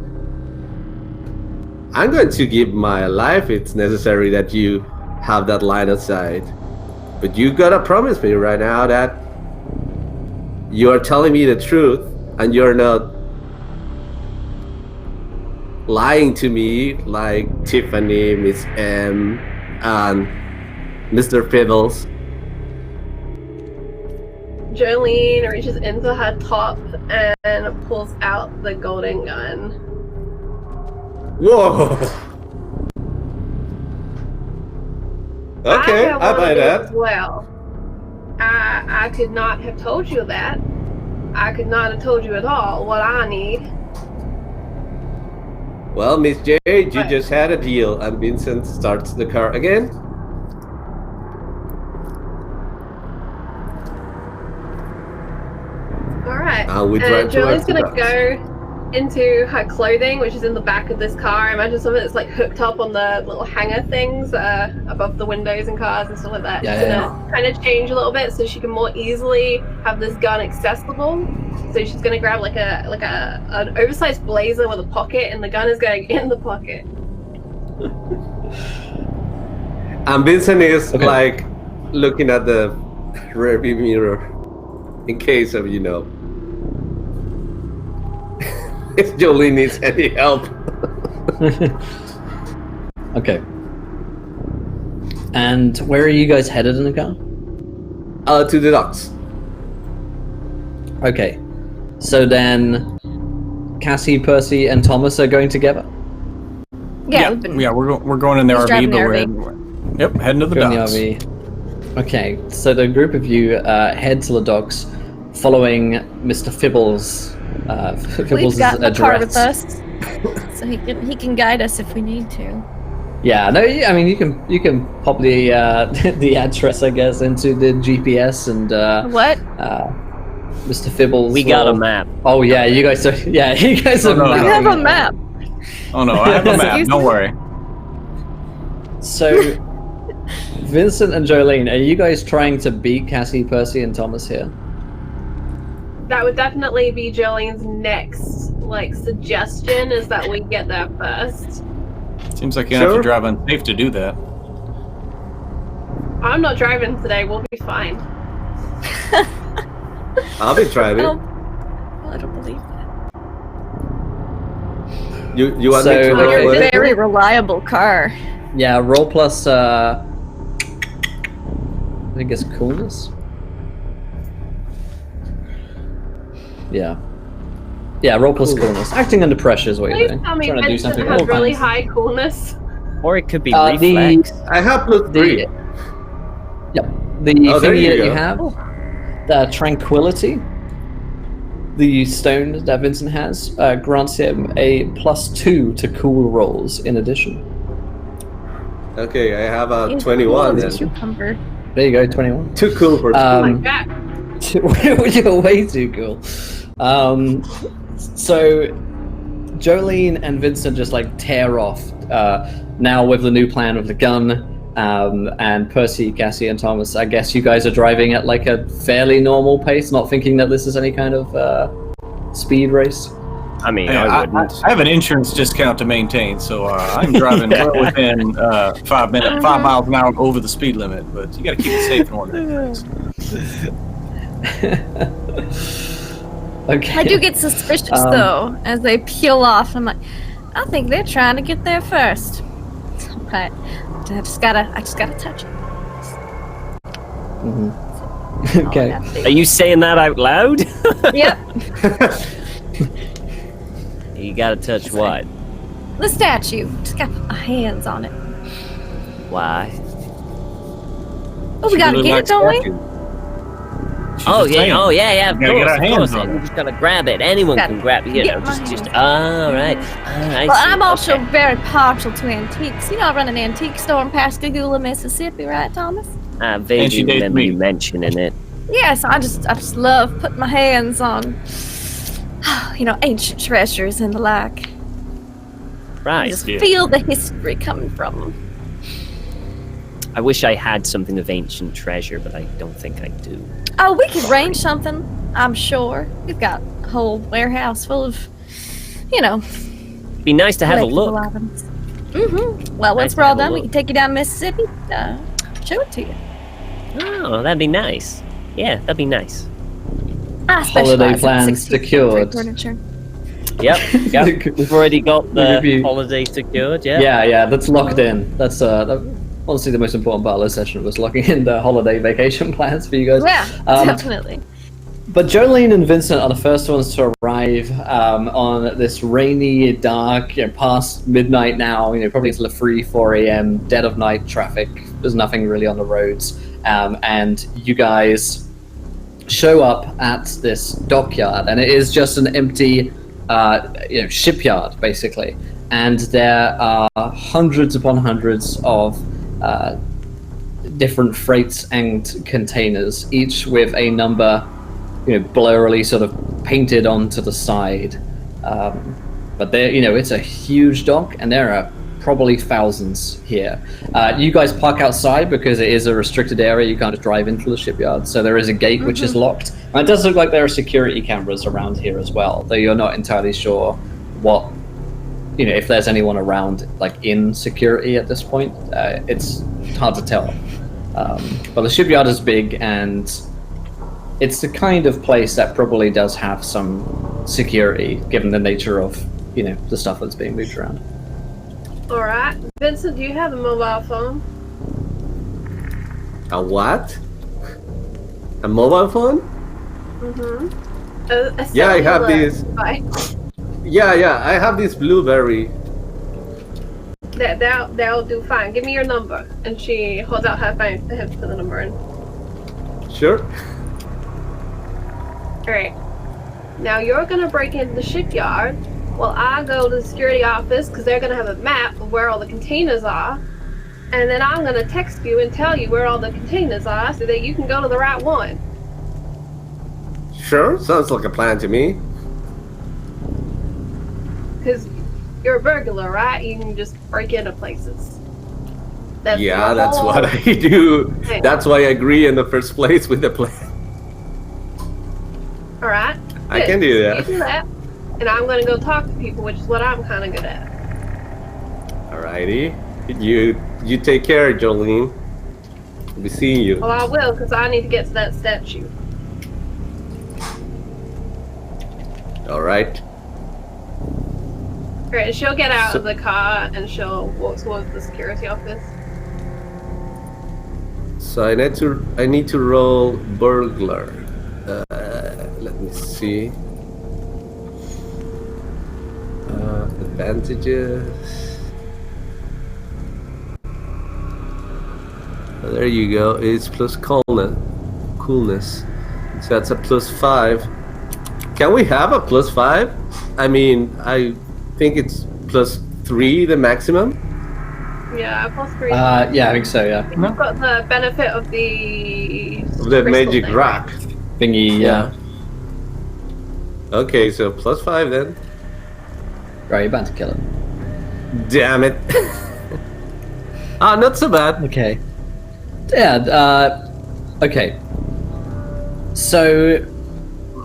I'm going to give my life if it's necessary that you have that line of sight. But you gotta promise me right now that you are telling me the truth and you're not lying to me like Tiffany, Miss M, and Mr. Fiddles. Jolene reaches into her top and pulls out the golden gun. Whoa! Okay, I buy that. As well. I could not have told you that. I could not have told you at all what I need. Well, Miss J, you Right. just had a deal, and Vincent starts the car again. All right. And we drive And Julie's towards the gonna docks. go. into her clothing, which is in the back of this car. I imagine something that's like hooked up on the little hanger things above the windows in cars and stuff like that. Yeah, She's gonna kind of change a little bit so she can more easily have this gun accessible. So she's gonna grab like an oversized blazer with a pocket, and the gun is going in the pocket. And Vincent is like looking at the rearview mirror in case of, if Jolie needs any help. Okay. And where are you guys headed in the car? To the docks. Okay. So then Cassie, Percy, and Thomas are going together? Yeah, we're going in the RV, driving but the we're heading to the Going in docks. the RV. Okay, so the group of you head to the docks following Mr. Fibbles' We've got the car with address. us, so he can guide us if we need to. Yeah, no, I mean you can pop the the address, I guess, into the GPS and What? Mr. Fibbles. We got a map. Oh yeah, you guys are no, I have a map. Oh no, I have a map. Don't worry. So, Vincent and Jolene, are you guys trying to beat Cassie, Percy, and Thomas here? That would definitely be Jolene's next suggestion, is that we get there first. Seems like you have to drive unsafe to do that. I'm not driving today. We'll be fine. I'll be driving. I don't believe that. You want So, me to okay. roll You're a it? very reliable car. Yeah, roll plus. I think it's coolness. Yeah. Yeah, roll plus coolness. Acting under pressure is what you're Please doing. tell me Trying to do Vincent something has all really kinds. high coolness. Or it could be The- reflex. I have plus 3. Yep. The Oh, there thingy you that you go. have, the tranquility, the stone that Vincent has, grants him a +2 to cool rolls in addition. Okay, I have a It's 21 cool as a then. cucumber. There you go, 21. Too cool for Oh my Um, god. You're way too cool. So Jolene and Vincent just tear off now with the new plan of the gun. And Percy, Cassie, and Thomas, I guess you guys are driving at a fairly normal pace, not thinking that this is any kind of speed race. I mean, Yeah, I wouldn't. I have an insurance discount to maintain, so I'm driving well within 5 miles an hour over the speed limit. But you got to keep it safe and organized. Okay. I do get suspicious though as they peel off. I'm like, I think they're trying to get there first. But I just gotta touch it. Okay. Are you saying that out loud? Yep. You gotta touch what? The statue. Just gotta put my hands on it. Why? Oh, we gotta get it, don't we? Oh yeah, of We gotta course, get our of hands course. on it. We just gotta grab it. Anyone Gotta can grab it. get my Just. hands All right. Well, I'm also very partial to antiques. I run an antique store in Pascagoula, Mississippi, right, Thomas? I And vaguely she dates remember me. you mentioning it. Yes, I just love putting my hands on, ancient treasures and the like. Right. Just feel the history coming from them. I wish I had something of ancient treasure, but I don't think I do. Oh, we could range something, I'm sure. We've got a whole warehouse full of, It'd be nice to have a look. Mm-hmm. Well, Nice once to we're all have a done, we look. can take you down Mississippi, show it to you. Oh, that'd be nice. Yeah, that'd be nice. I Holiday specialize in plans 16th century secured. furniture. Yep. We've already got the Review. holiday secured. Yeah. Yeah, that's locked in. That's honestly the most important part of this session was locking in the holiday vacation plans for you guys. Yeah, definitely. But Jolene and Vincent are the first ones to arrive on this rainy, dark, past midnight now, probably until the 4 a.m., dead of night traffic. There's nothing really on the roads. And you guys show up at this dockyard, and it is just an empty shipyard, basically. And there are hundreds upon hundreds of different freights and containers, each with a number blurrily sort of painted onto the side. But there, it's a huge dock, and there are probably thousands here. You guys park outside because it is a restricted area. You can't just drive into the shipyard. So there is a gate which is locked. And it does look like there are security cameras around here as well, though you're not entirely sure what, if there's anyone around, like in security at this point. It's hard to tell. But the shipyard is big, and it's the kind of place that probably does have some security, given the nature of, the stuff that's being moved around. All right, Vincent, do you have a mobile phone? A what? A mobile phone? Mm-hmm. Yeah, I have this. Device. Yeah, I have this blueberry. That'll do fine. Give me your number. And she holds out her phone for him to put the number in. Sure. Alright. Now you're gonna break into the shipyard while I go to the security office because they're gonna have a map of where all the containers are. And then I'm gonna text you and tell you where all the containers are so that you can go to the right one. Sure, sounds like a plan to me. Because you're a burglar, right? You can just break into places. That's what I do. thing. That's why I agree in the first place with the plan. Alright? I can do that. You do that. And I'm gonna go talk to people, which is what I'm kinda good at. Alrighty. You take care, Jolene. I'll be seeing you. Well, I will, because I need to get to that statue. Alright. Alright, she'll get out of the car and she'll walk towards the security office. So I need to roll burglar. Let me see. Advantages. There you go. It's plus coolness. So that's a +5. Can we have a +5? I mean, I think it's +3 the maximum. Yeah, +3. Yeah, I think so, yeah. You've got the benefit of the Magic thing. rock Thingy, yeah. Okay, so +5 then. Right, you're about to kill him. Damn it. Not so bad. Okay. Yeah, okay. So,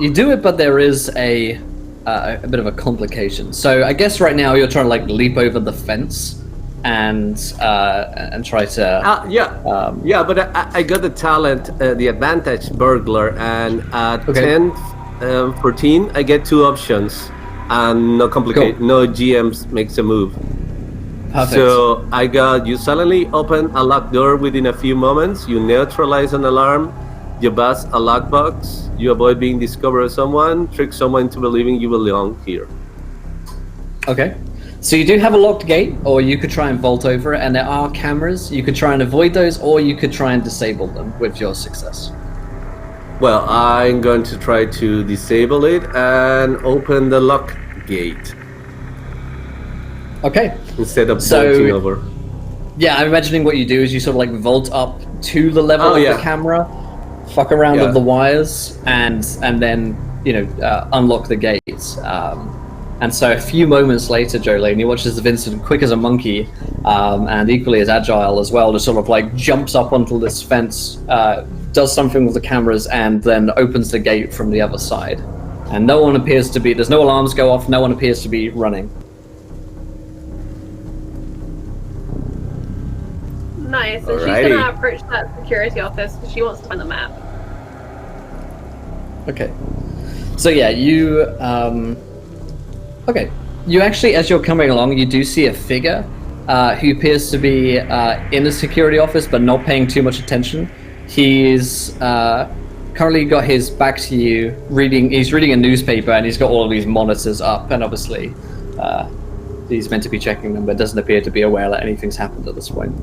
you do it, but there is a bit of a complication. So, I guess right now you're trying to, like, leap over the fence and try to... Yeah, but I got the talent, the advantage burglar, and at 10, 14, I get 2 options. And no complicate, no GMs makes a move. Perfect. So I got you suddenly open a locked door within a few moments. You neutralize an alarm. You bust a lockbox. You avoid being discovered as someone. Trick someone into believing you belong here. Okay. So you do have a locked gate, or you could try and vault over it, and there are cameras. You could try and avoid those, or you could try and disable them with your success. Well, I'm going to try to disable it and open the lock gate. Okay. Instead of vaulting over. Yeah, I'm imagining what you do is you sort of like vault up to the level of the camera, fuck around with the wires, and then unlock the gates. And so a few moments later, Jolene, you watch as Vincent, quick as a monkey, and equally as agile as well, just sort of like jumps up onto this fence, does something with the cameras, and then opens the gate from the other side. And no one appears to be, there's no alarms go off, no one appears to be running. Nice, and she's gonna approach that security office because she wants to find the map. Okay. So yeah, you, okay. You actually, as you're coming along, you do see a figure who appears to be in the security office, but not paying too much attention. He's currently got his back to you, he's reading a newspaper, and he's got all of these monitors up, and obviously he's meant to be checking them, but doesn't appear to be aware that anything's happened at this point.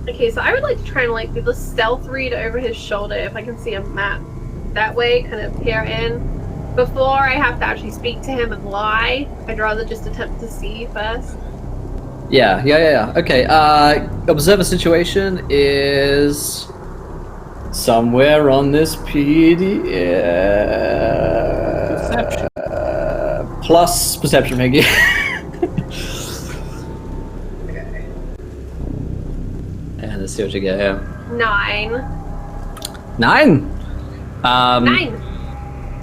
Okay, so I would like to try and like do the stealth read over his shoulder if I can see a map that way, kind of peer in. Before I have to actually speak to him and lie, I'd rather just attempt to see first. Yeah. Okay, observer situation is somewhere on this PDF. Perception. plus perception, Maggie. Okay. And let's see what you get here. 9. 9. 9.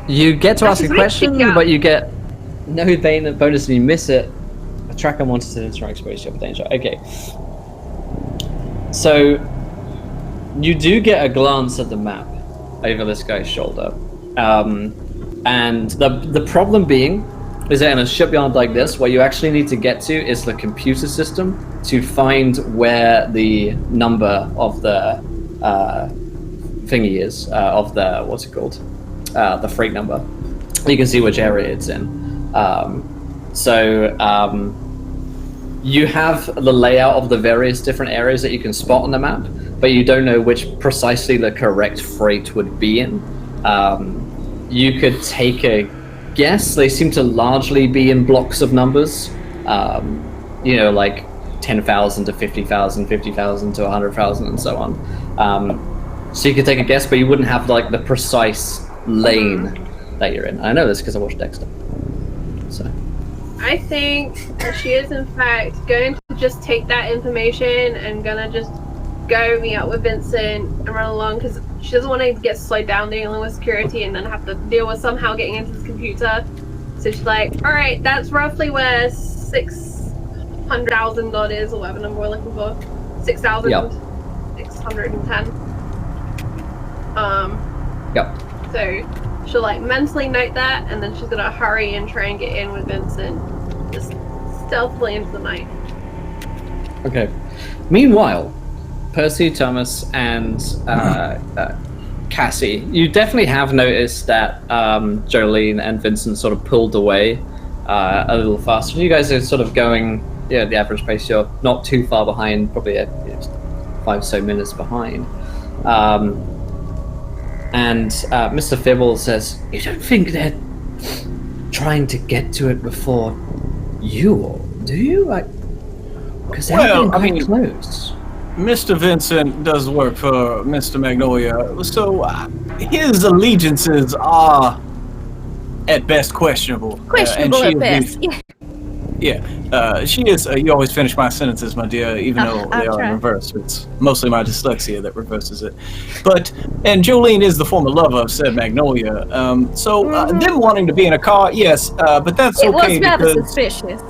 You get to That's ask a just question, me. but you get no bonus and you miss it. A tracker wanted to interact with you of danger. Okay. So you do get a glance at the map over this guy's shoulder. And the problem being is that in a shipyard like this, what you actually need to get to is the computer system to find where the number of the thingy is, of the, what's it called? The freight number. You can see which area it's in. You have the layout of the various different areas that you can spot on the map, but you don't know which precisely the correct freight would be in. You could take a guess. They seem to largely be in blocks of numbers. Like 10,000 to 50,000, 50,000 to 100,000, and so on. So you could take a guess, but you wouldn't have like the precise lane that you're in. I know this because I watched Dexter. So I think that she is in fact going to just take that information and gonna just go meet up with Vincent and run along, because she doesn't want to get slowed down dealing with security and then have to deal with somehow getting into this computer. So she's like, alright, that's roughly where 600,000 odd is, or whatever number we're looking for. 6,610. Yep. So she'll like mentally note that, and then she's gonna hurry and try and get in with Vincent, just stealthily into the night. Okay. Meanwhile, Percy, Thomas, and Cassie, you definitely have noticed that Jolene and Vincent sort of pulled away a little faster. You guys are sort of going, the average pace. You're not too far behind, probably 5 or so minutes behind. And Mr. Fibble says, "You don't think they're trying to get to it before you all, do you? Because they're quite close." Mr. Vincent does work for Mr. Magnolia, so his allegiances are at best questionable. Questionable at best. She is. You always finish my sentences, my dear, even though they are in reverse. It's mostly my dyslexia that reverses it. And Jolene is the former lover of said Magnolia. Them wanting to be in a car, yes, but that's okay. It was rather because suspicious.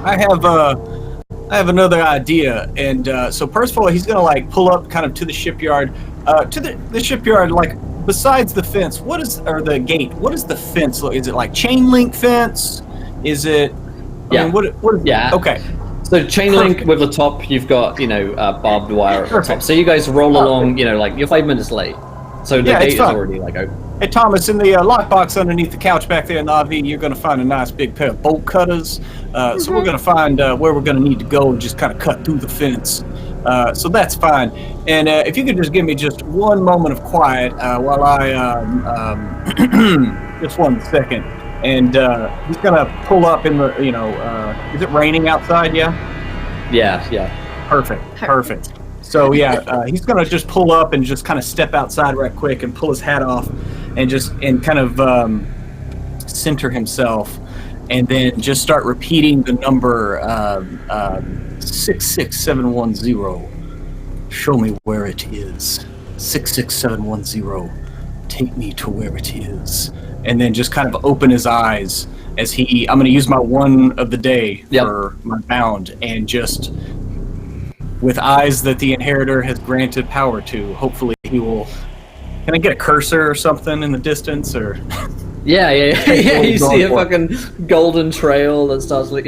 I have another idea, and so first of all, he's gonna like pull up kind of to the shipyard, the shipyard. Like besides the fence, the gate? What is the fence? Is it like chain link fence? Is it? I mean, what yeah. Okay. So chain link with the top, you've got barbed wire at the top. So you guys roll along, you're 5 minutes late. So the gate is already like open. Hey Thomas, in the lockbox underneath the couch back there in the RV, you're going to find a nice big pair of bolt cutters. So we're going to find where we're going to need to go and just kind of cut through the fence. So that's fine. And if you could just give me just one moment of quiet while I just 1 second. And he's going to pull up in the, is it raining outside? Yeah. Yeah. Perfect. So he's gonna just pull up and just kind of step outside right quick and pull his hat off, and kind of center himself, and then just start repeating the number 66710. Show me where it is. 66710. Take me to where it is. And then just kind of open his eyes as I'm going to use my one of the day for my bound, and just with eyes that the inheritor has granted power to, hopefully he will. Can I get a cursor or something in the distance, or? Yeah. You see a fucking golden trail that starts with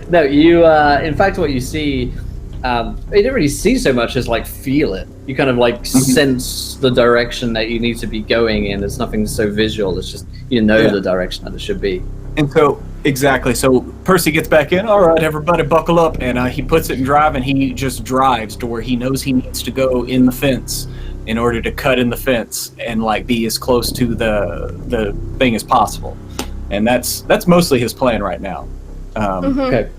No, you. In fact, what you see, you don't really see so much as like feel it. You kind of like sense the direction that you need to be going in. It's nothing so visual. It's just the direction that it should be. And so exactly. So Percy gets back in. All right, everybody, buckle up, and he puts it in drive, and he just drives to where he knows he needs to go in the fence in order to cut in the fence and like be as close to the thing as possible. And that's mostly his plan right now. Okay.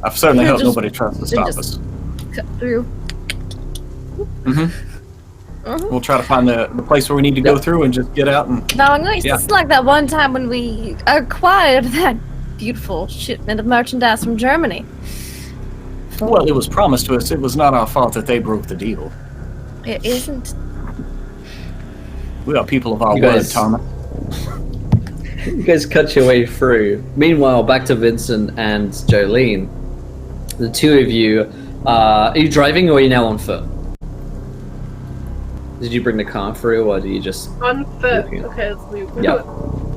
I certainly hope nobody tries to stop us. Cut through. We'll try to find the place where we need to go through and just get out and. No, it's just like that one time when we acquired that beautiful shipment of merchandise from Germany. Well, it was promised to us. It was not our fault that they broke the deal. It isn't. We are people of our You word, guys- Thomas. You guys cut your way through. Meanwhile, back to Vincent and Jolene. The two of you, are you driving or are you now on foot? Did you bring the car through or do you just... On foot, Okay. because we Yeah.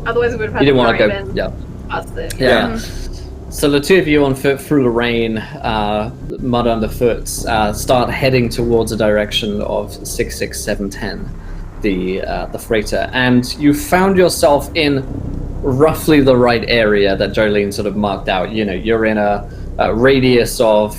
otherwise we would have had You didn't to want to drive go... in Yeah. past it. Yeah. So the two of you on foot through the rain, mud underfoot, start heading towards the direction of 66710, the freighter, and you found yourself in roughly the right area that Jolene sort of marked out. You know, you're in a radius of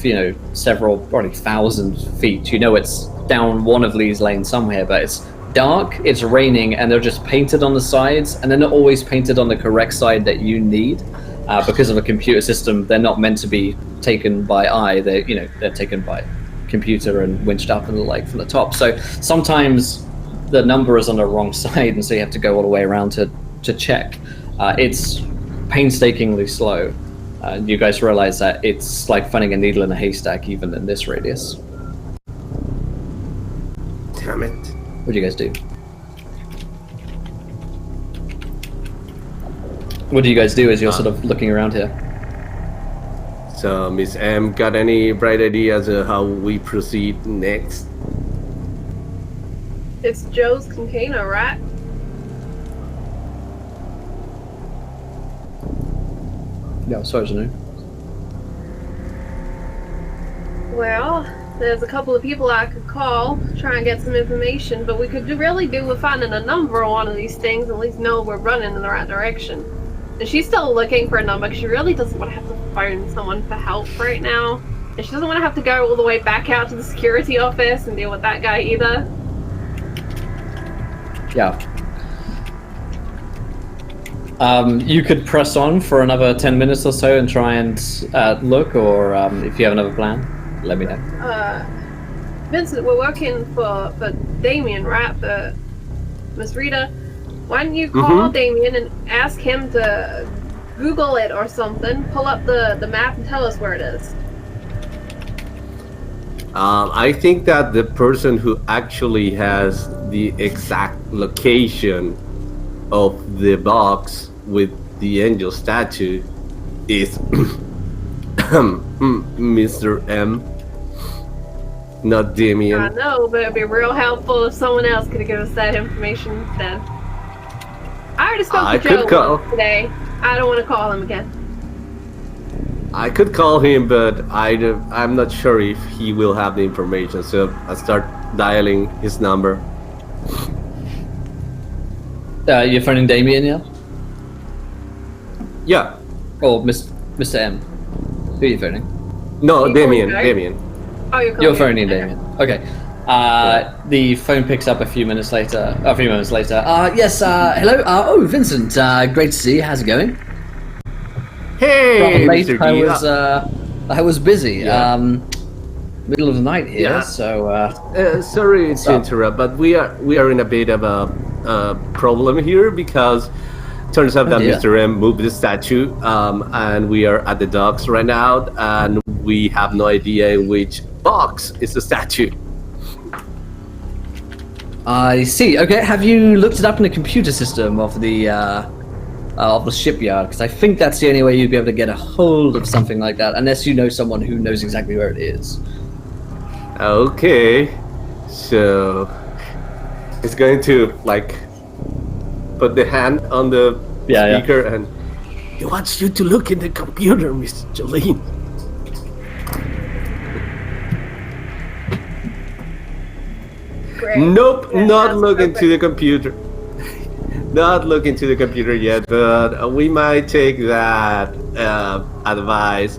several, probably 1,000 feet. You know, it's down one of these lanes somewhere, but it's dark, it's raining, and they're just painted on the sides, and they're not always painted on the correct side that you need. Because of a computer system, they're not meant to be taken by eye. They're taken by computer and winched up and the like from the top. So sometimes the number is on the wrong side, and so you have to go all the way around to check. It's painstakingly slow. You guys realize that it's like finding a needle in a haystack, even in this radius. Damn it. What do you guys do? What do you guys do as you're sort of looking around here? So, Miss M, got any bright ideas of how we proceed next? It's Joe's container, right? Yeah, as far as I know. Well, there's a couple of people I could call, try and get some information, but we could really do with finding a number on one of these things, at least know we're running in the right direction. And she's still looking for a number because she really doesn't want to have to phone someone for help right now. And she doesn't want to have to go all the way back out to the security office and deal with that guy either. Yeah. You could press on for another 10 minutes or so and try and look, or if you have another plan, let me know. Vincent, we're working for Damien, right? For Miss Rita. Why don't you call Damien and ask him to Google it or something, pull up the map and tell us where it is. I think that the person who actually has the exact location of the box with the angel statue is Mr. M, not Damien. I know, but it'd be real helpful if someone else could give us that information instead. I already spoke to Joe today. I don't want to call him again. I could call him, but I'm not sure if he will have the information, so I start dialing his number. You're phoning Damien, yeah? Yeah. Or Mr. M? Who are you phoning? No, You Damien. calling Joe? Damien. Oh, You're phoning Damien. Okay. The phone picks up a few minutes later. Yes, hello. Oh, Vincent. Great to see you. How's it going? Hey, Rather late. Mr. G. I was busy. Yeah. Middle of the night here, Yeah. so Sorry to interrupt, but we are in a bit of a problem here because turns out that dear. Mr. M moved the statue, and we are at the docks right now, and we have no idea in which box is the statue. I see. Okay, have you looked it up in the computer system of the shipyard? Because I think that's the only way you'd be able to get a hold of something like that, unless you know someone who knows exactly where it is. Okay, so it's going to put the hand on the speaker and he wants you to look in the computer, Miss Jolene. Great. Nope, Yeah, not that's looking perfect. to the computer. Not looking to the computer yet, but we might take that advice.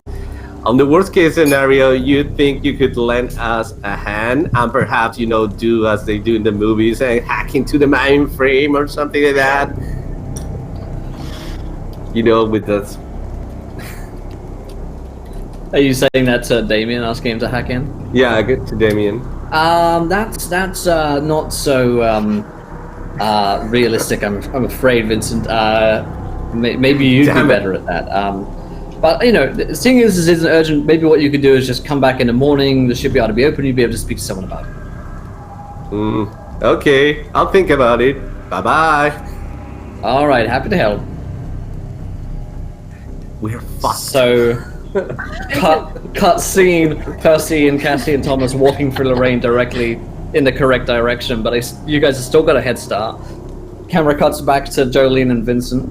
On the worst case scenario, you think you could lend us a hand and perhaps, do as they do in the movies and hack into the mainframe or something like that? With us. Are you saying that to Damien, asking him to hack in? Yeah, good to Damien. That's not so realistic. I'm afraid, Vincent. Maybe you'd be Damn it. better at that. But you know, seeing as this isn't urgent, maybe what you could do is just come back in the morning. The shipyard will be open. You'll be able to speak to someone about it. Okay, I'll think about it. Bye bye. All right, happy to help. We're fucked. So, cut scene. Percy and Cassie and Thomas walking through the rain directly in the correct direction, but you guys have still got a head start. Camera cuts back to Jolene and Vincent.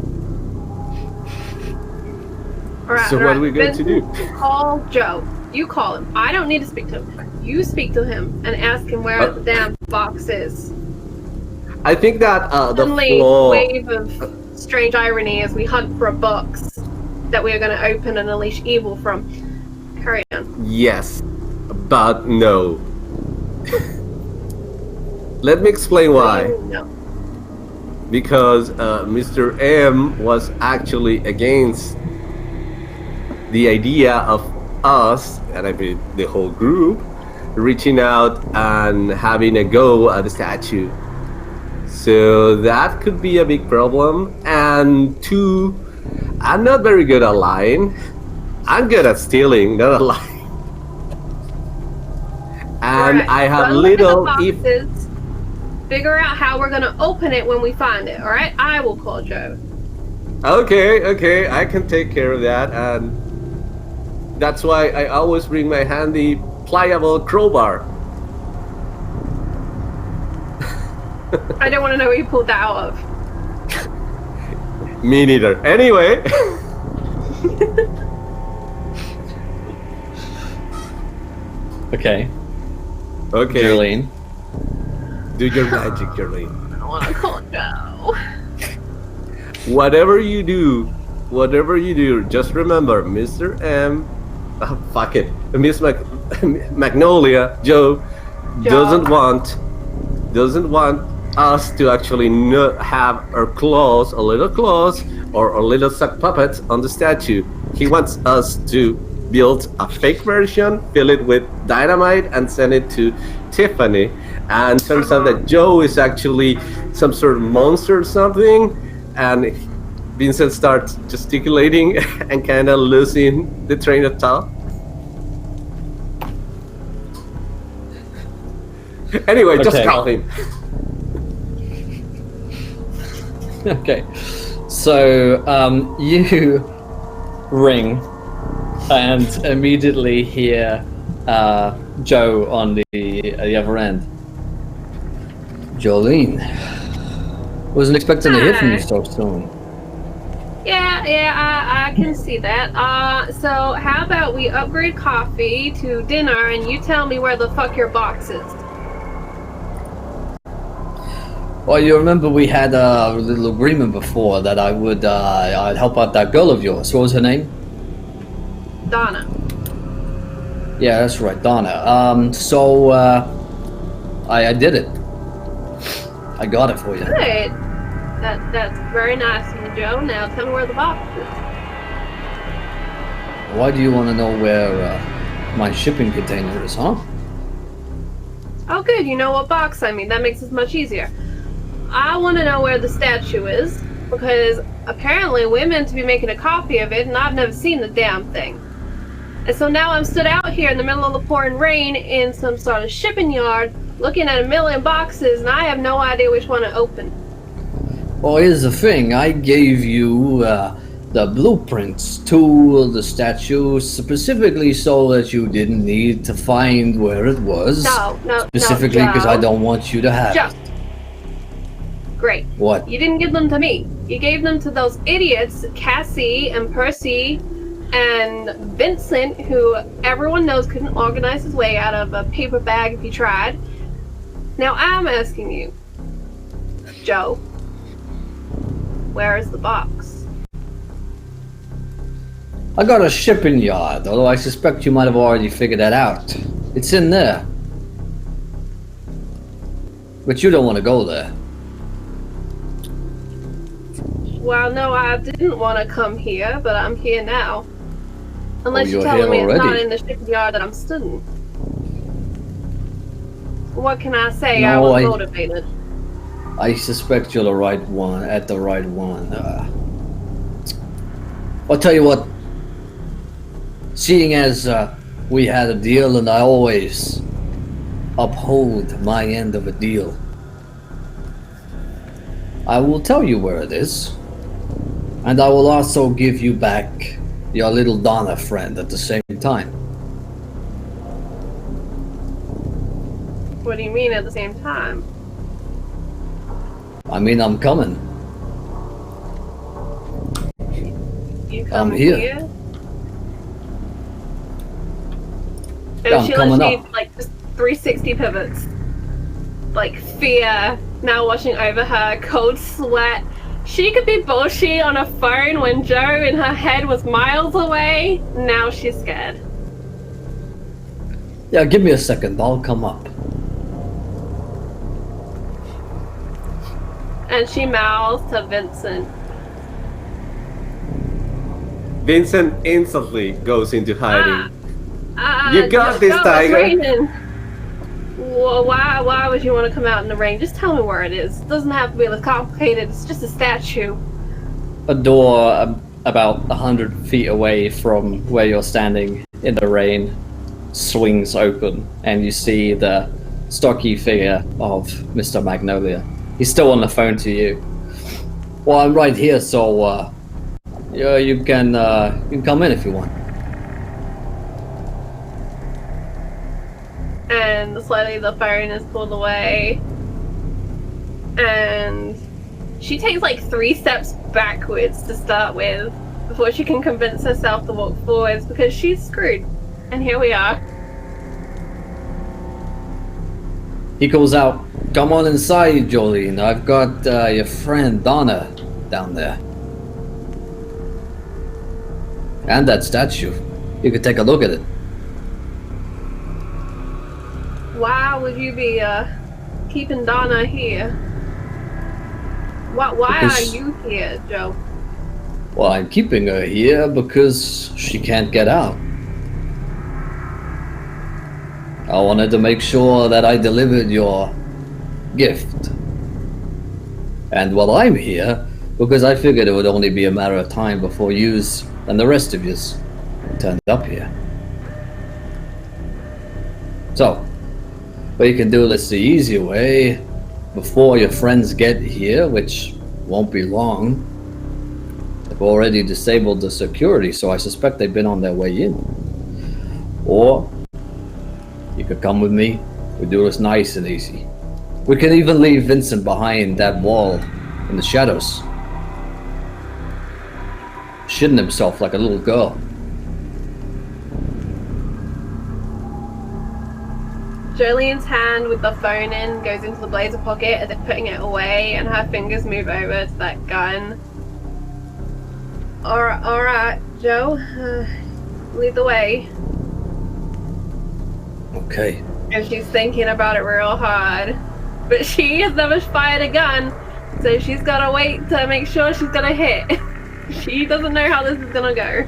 So what are we going to do? Call Joe. You call him. I don't need to speak to him. You speak to him and ask him where the damn box is. I think that the Suddenly, floor. wave of strange irony as we hunt for a box that we are going to open and unleash evil from. Carry on. Yes, but no. Let me explain why. No. Because Mr. M was actually against the idea of us, and I mean the whole group, reaching out and having a go at the statue. So that could be a big problem. And two, I'm not very good at lying. I'm good at stealing, not at lying. And Right. I have Go look at the little, boxes, figure out how we're going to open it when we find it, alright? I will call Joe. Okay, I can take care of that, and that's why I always bring my handy pliable crowbar. I don't want to know where you pulled that out of. Me neither. Anyway. Okay, Okay. Jolene. Do your magic, Jolene. I want to call Joe. Whatever you do, just remember, Mr. M. Fuck it. Miss Magnolia, Joe, doesn't want us to actually have our claws, a little claws, or a little sock puppets on the statue. He wants us to build a fake version, fill it with dynamite, and send it to Tiffany. And turns out that Joe is actually some sort of monster or something. And Vincent starts gesticulating and kind of losing the train of thought. Anyway, just Okay. call him. Okay, so you ring and immediately hear Joe on the other end. Jolene, wasn't expecting to hear from you so soon. Yeah, I can see that. So how about we upgrade coffee to dinner and you tell me where the fuck your box is? Well, you remember we had a little agreement before that I would I'd help out that girl of yours. What was her name? Donna. Yeah, that's right, Donna. So I did it. I got it for you. Good. That's very nice of you, Joe. Now tell me where the box is. Why do you want to know where my shipping container is, huh? Oh good, you know what box I mean. That makes it much easier. I want to know where the statue is, because apparently we're meant to be making a copy of it, and I've never seen the damn thing. And so now I'm stood out here in the middle of the pouring rain in some sort of shipping yard, looking at a million boxes, and I have no idea which one to open. Well, here's the thing. I gave you the blueprints to the statue specifically so that you didn't need to find where it was. No, Specifically because I don't want you to have Joe. it. Great. What? You didn't give them to me. You gave them to those idiots, Cassie and Percy and Vincent, who everyone knows couldn't organize his way out of a paper bag if he tried. Now I'm asking you, Joe, where is the box? I got a shipping yard, although I suspect you might have already figured that out. It's in there. But you don't want to go there. Well, no, I didn't want to come here, but I'm here now. Unless Oh, you're you're telling me here it's not already? in the shipping yard that I'm stood in. What can I say? No, I was I- motivated. I suspect you're the right one, at the right one. I'll tell you what. Seeing as we had a deal and I always uphold my end of a deal, I will tell you where it is. And I will also give you back your little Donna friend at the same time. What do you mean at the same time? I mean, I'm coming. You come I'm here. And Yeah, I'm she coming literally up. like just 360 pivots. Like fear now washing over her, cold sweat. She could be bullshit on a phone when Joe in her head was miles away. Now she's scared. Yeah, give me a second. I'll come up. And she mouths to Vincent. Vincent instantly goes into hiding. You got this, Tiger. Well, why would you want to come out in the rain? Just tell me where it is. It doesn't have to be complicated. It's just a statue. A door about 100 feet away from where you're standing in the rain swings open, and you see the stocky figure of Mr. Magnolia. He's still on the phone to you. Well, I'm right here, so yeah, you can come in if you want. And slowly the phone is pulled away. And she takes like 3 steps backwards to start with before she can convince herself to walk forwards because she's screwed. And here we are. He calls out, "Come on inside, Jolene. I've got your friend Donna down there. And that statue. You could take a look at it." Why would you be keeping Donna here? Why Because- are you here, Joe? Well, I'm keeping her here because she can't get out. I wanted to make sure that I delivered your gift. And well, I'm here because I figured it would only be a matter of time before yous and the rest of yous turned up here. So, what you can do this the easy way before your friends get here, which won't be long. They've already disabled the security, so I suspect they've been on their way in. Or you could come with me. We do this nice and easy. We can even leave Vincent behind that wall in the shadows, shitting himself like a little girl. Jolene's hand with the phone in goes into the blazer pocket as if putting it away, and her fingers move over to that gun. Alright, Joe. Lead the way. Okay. And she's thinking about it real hard. But she has never fired a gun, so she's gotta wait to make sure she's gonna hit. She doesn't know how this is gonna go.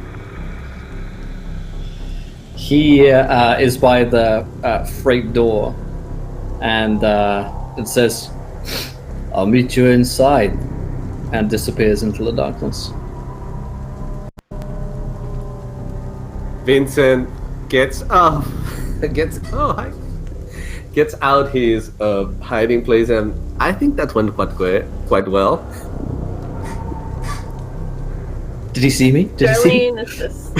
He is by the freight door, and it says, "I'll meet you inside," and disappears into the darkness. Vincent gets out his hiding place, and I think that went quite well. Did he see me? Did he see? Jolene is just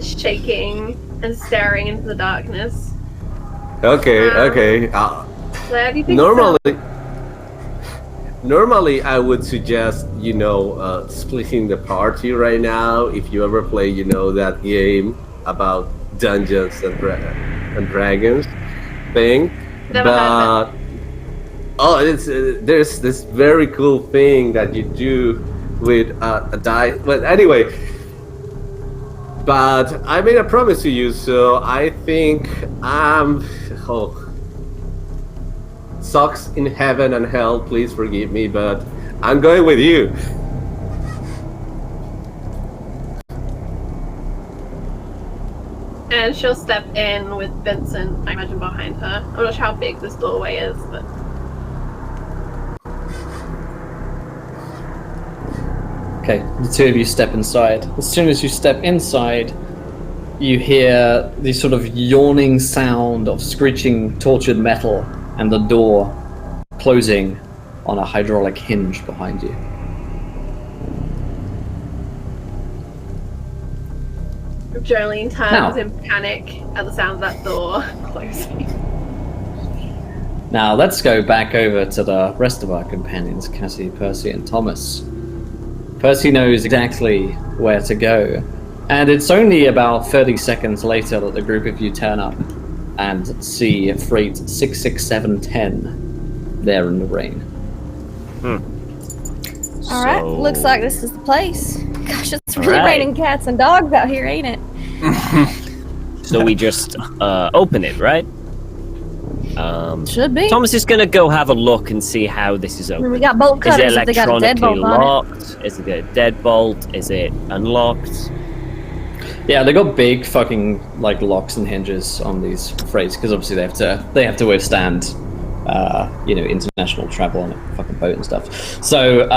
shaking and staring into the darkness. Okay. Glad you think Normally, I would suggest, splitting the party right now. If you ever play, that game about Dungeons and Dragons thing. Never heard of there's this very cool thing that you do with a die. But anyway, I made a promise to you, so I think sucks in heaven and hell, please forgive me, but I'm going with you. And she'll step in with Vincent, I imagine, behind her. I'm not sure how big this doorway is, but... Okay, the two of you step inside. As soon as you step inside, you hear the sort of yawning sound of screeching, tortured metal and the door closing on a hydraulic hinge behind you. Jolene turns in panic at the sound of that door closing. Now, let's go back over to the rest of our companions, Cassie, Percy, and Thomas. Percy knows exactly where to go, and it's only about 30 seconds later that the group of you turn up and see freight 66710 there in the rain. Alright, looks like this is the place. Gosh, it's really raining cats and dogs out here, ain't it? So we just open it, right? Should be. Thomas is gonna go have a look and see how this is open. We got bolt Is it cutters if they got a electronically deadbolt on locked? Is it a deadbolt? Is it unlocked? Yeah, they got big fucking like locks and hinges on these freights because obviously they have to withstand international travel on a fucking boat and stuff. So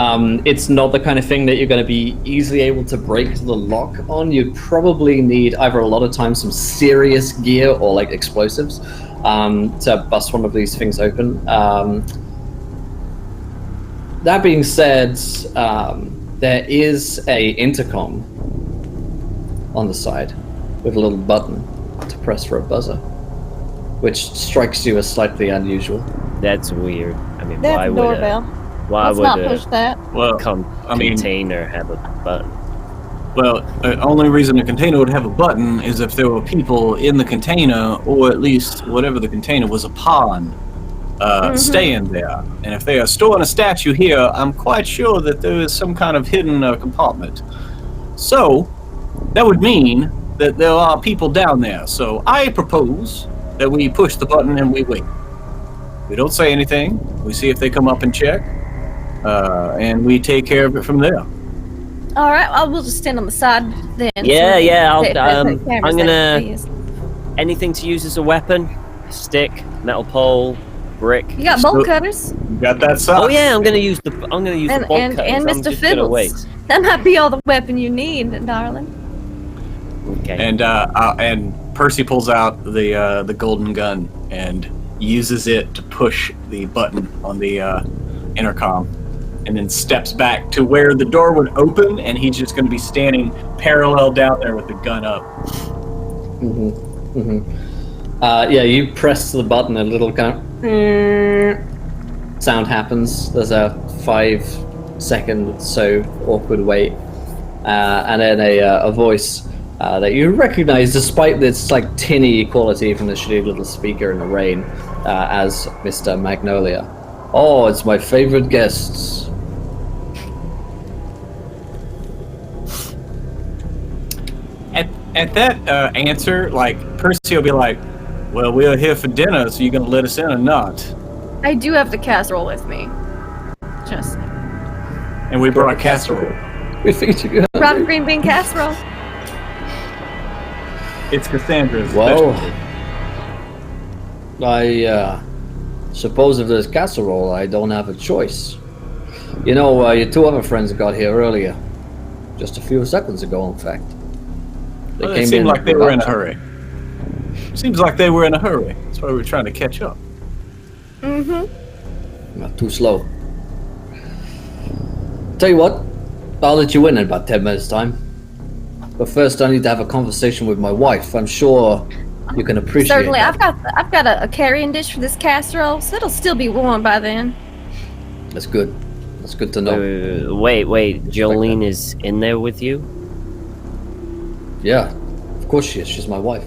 it's not the kind of thing that you're going to be easily able to break the lock on. You'd probably need either a lot of times some serious gear or like explosives to bust one of these things open. That being said, there is a intercom on the side with a little button to press for a buzzer, which strikes you as slightly unusual. That's weird. I mean, That's why a would doorbell. why Let's would not a push that. Well, container have a button? Well, the only reason a container would have a button is if there were people in the container, or at least whatever the container was upon, staying there. And if they are storing a statue here, I'm quite sure that there is some kind of hidden compartment. So, that would mean that there are people down there. So I propose that we push the button and we wait. We don't say anything. We see if they come up and check. And we take care of it from there. All right, we'll just stand on the side then. Yeah. I'm gonna anything to use as a weapon: stick, metal pole, brick. You got bolt cutters. You got that sauce. Oh yeah, I'm gonna use the bolt cutters. And I'm Mr. just gonna wait. Fiddles. That might be all the weapon you need, darling. Okay. And Percy pulls out the golden gun and uses it to push the button on the intercom, and then steps back to where the door would open, and he's just going to be standing parallel down there with the gun up. Yeah, you press the button, a little kind of sound happens. There's a 5-second so awkward wait, and then a voice that you recognize despite this like tinny quality from the shitty little speaker in the rain as Mr. Magnolia. Oh, it's my favorite guests. At that answer, like, Percy will be like, well, we're here for dinner, so you gonna let us in or not? I do have the casserole with me. Just And we brought a casserole. We figured you had brought a green bean casserole. It's Cassandra's Well, specialty. I suppose if there's casserole, I don't have a choice. You know, your two other friends got here earlier. Just a few seconds ago, in fact. Well, it seemed like they were in a hurry. Seems like they were in a hurry. That's why we were trying to catch up. Not too slow. Tell you what, I'll let you in about 10 minutes' time. But first, I need to have a conversation with my wife. I'm sure you can appreciate Certainly, that. I've got a carrying dish for this casserole, so it'll still be warm by then. That's good. That's good to know. Wait. Jolene is in there with you? Yeah, of course she is. She's my wife.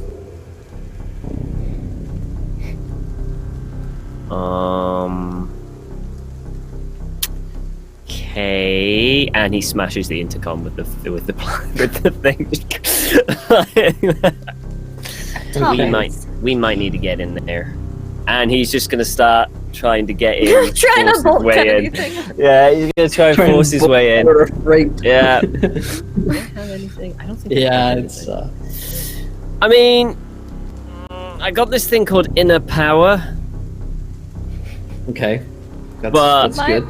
Okay, and he smashes the intercom with the thing. we might need to get in there, and he's just gonna start trying to get in. Trying to bolt cut in. anything. Yeah, he's gonna try and force his way in. Yeah. I don't have anything. I don't think. Yeah, it's I mean, I got this thing called inner power, Okay. But- That's good.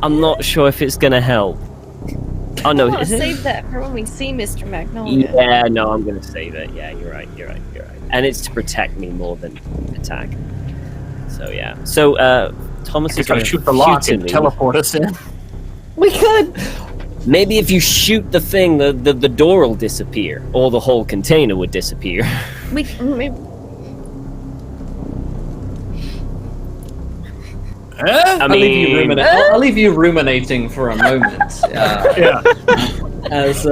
I'm not sure if it's gonna help. Oh I no, want is to it? save that for when we see Mr. Magnolia. Yeah, no, I'm gonna save it. Yeah, you're right. And it's to protect me more than attack. So yeah. So Thomas is He's gonna gonna shoot the lock shoot and me. teleport us in. We could. Maybe if you shoot the thing, the door will disappear, or the whole container would disappear. Maybe. Huh? I mean, I'll leave you ruminating for a moment. Yeah. As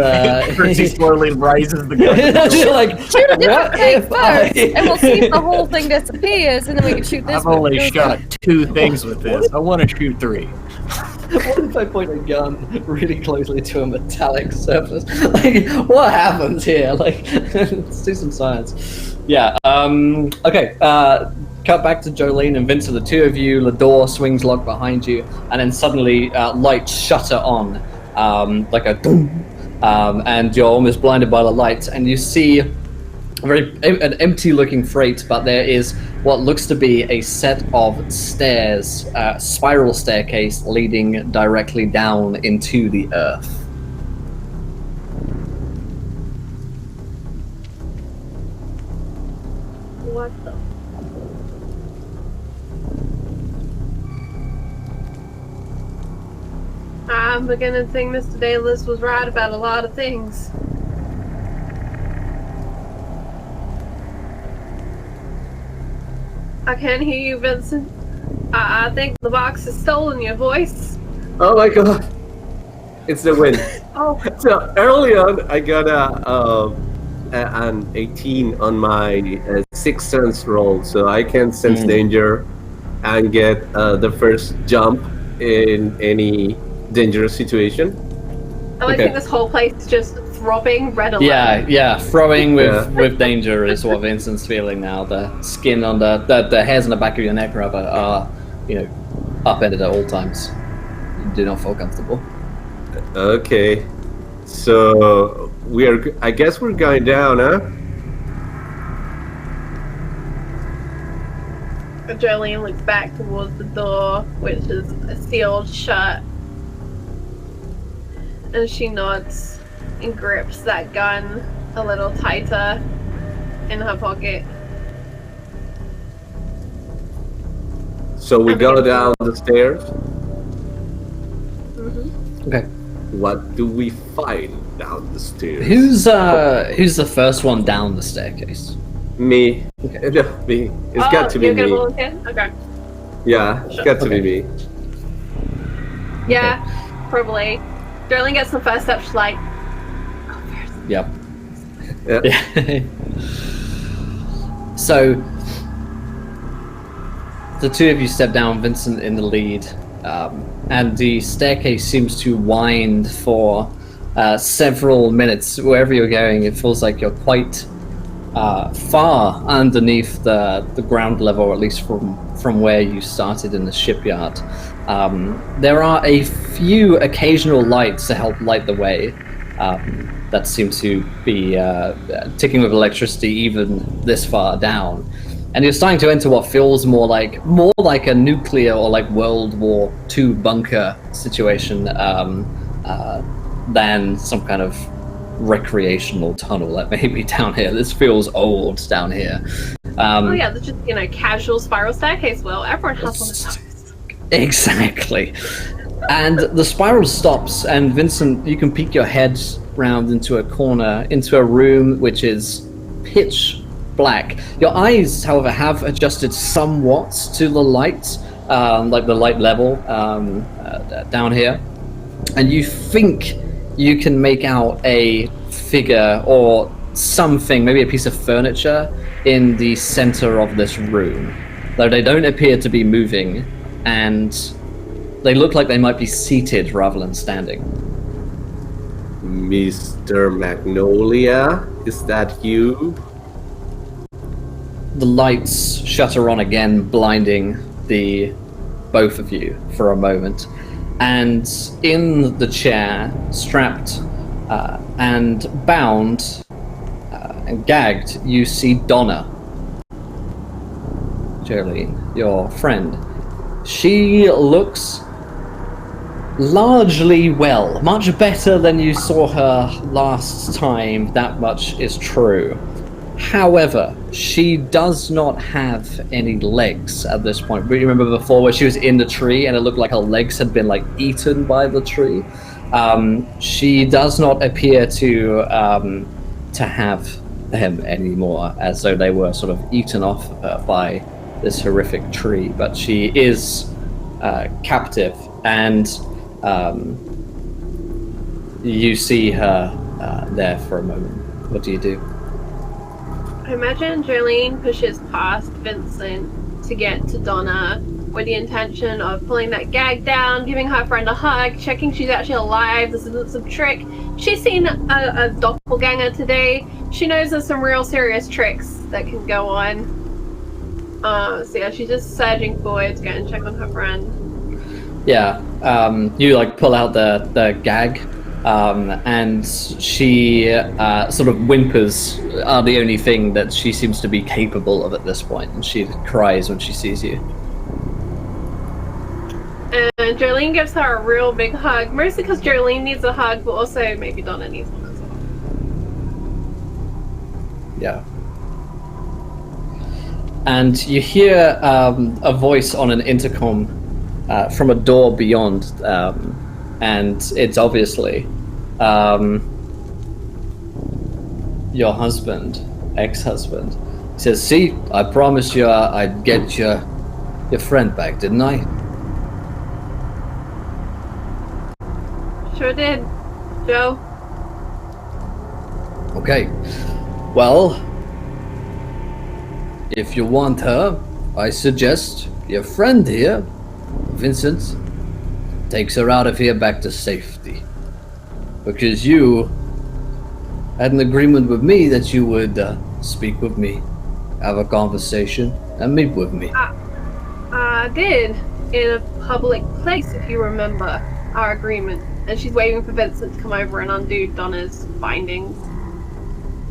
Percy slowly rises the gun. you're like, Shoot a different what thing if I- first, and we'll see if the whole thing disappears, and then we can shoot this I've one. only shot 2 things with this. I want to shoot 3. What if I point a gun really closely to a metallic surface? Like, what happens here? Like, let's do some science. Yeah. Okay. Cut back to Jolene and Vincent. The two of you. The door swings locked behind you, and then suddenly lights shutter on, like a boom, and you're almost blinded by the lights, and you see an empty-looking freight, but there is what looks to be a set of stairs, spiral staircase leading directly down into the earth. What the? I'm beginning to think Mr. Dalis was right about a lot of things. I can't hear you, Vincent. I think the box has stolen your voice. Oh my god. It's the wind. Oh, So early on, I got an 18 on my sixth sense roll, so I can sense danger and get the first jump in any dangerous situation. I Okay. think this whole place is just throbbing red alert. Yeah. Throwing with, Yeah. with danger is what Vincent's feeling now. The skin on the hairs on the back of your neck, rather, are, upended at all times. You do not feel comfortable. Okay, so I guess we're going down, huh? Jolene looks back towards the door, which is sealed shut. And she nods and grips that gun a little tighter in her pocket. So we go down the stairs. Okay. What do we find down the stairs? Who's the first one down the staircase? Me. No, me. It's got to be you're gonna me. volunteer? Okay. Yeah, it's got to be me. Yeah, probably. Jolene gets the first step, she's like, go first. Yep. Yeah. So the two of you step down, Vincent in the lead, and the staircase seems to wind for several minutes. Wherever you're going, it feels like you're quite far underneath the ground level, or at least from where you started in the shipyard. There are a few occasional lights to help light the way that seem to be ticking with electricity even this far down. And you're starting to enter what feels more like a nuclear or like World War II bunker situation than some kind of recreational tunnel that may be down here. This feels old down here. Oh yeah, there's just, casual spiral staircase. Well, everyone has one of those. Exactly. And the spiral stops, and Vincent, you can peek your head round into a corner, into a room which is pitch black. Your eyes, however, have adjusted somewhat to the light, like the light level down here. And you think you can make out a figure or something, maybe a piece of furniture, in the center of this room. Though they don't appear to be moving, and they look like they might be seated rather than standing. Mr. Magnolia, is that you? The lights shutter on again, blinding the both of you for a moment. And in the chair, strapped and bound, And gagged, you see Donna. Jolene, your friend. She looks largely well, much better than you saw her last time, that much is true. However, she does not have any legs at this point. You remember before where she was in the tree and it looked like her legs had been like eaten by the tree? She does not appear to have them anymore, as though they were sort of eaten off by this horrific tree. But she is captive, and you see her there for a moment. What do you do? I imagine Jolene pushes past Vincent to get to Donna with the intention of pulling that gag down, giving her friend a hug, checking she's actually alive. This isn't some trick. She's seen a doppelganger today. She knows there's some real serious tricks that can go on. So yeah, she's just surging forward to go and check on her friend. Yeah, you like pull out the gag, and she sort of whimpers are the only thing that she seems to be capable of at this point, and she cries when she sees you. And Jolene gives her a real big hug, mostly because Jolene needs a hug, but also maybe Donna needs one as well. Yeah. And you hear a voice on an intercom from a door beyond, and it's obviously your husband, ex-husband. He says, "See, I promised you I'd get your friend back, didn't I?" Sure did, Joe. Okay. Well, if you want her, I suggest your friend here, Vincent, takes her out of here back to safety. Because you had an agreement with me that you would speak with me, have a conversation, and meet with me. I did, in a public place, if you remember our agreement. And she's waiting for Vincent to come over and undo Donna's bindings.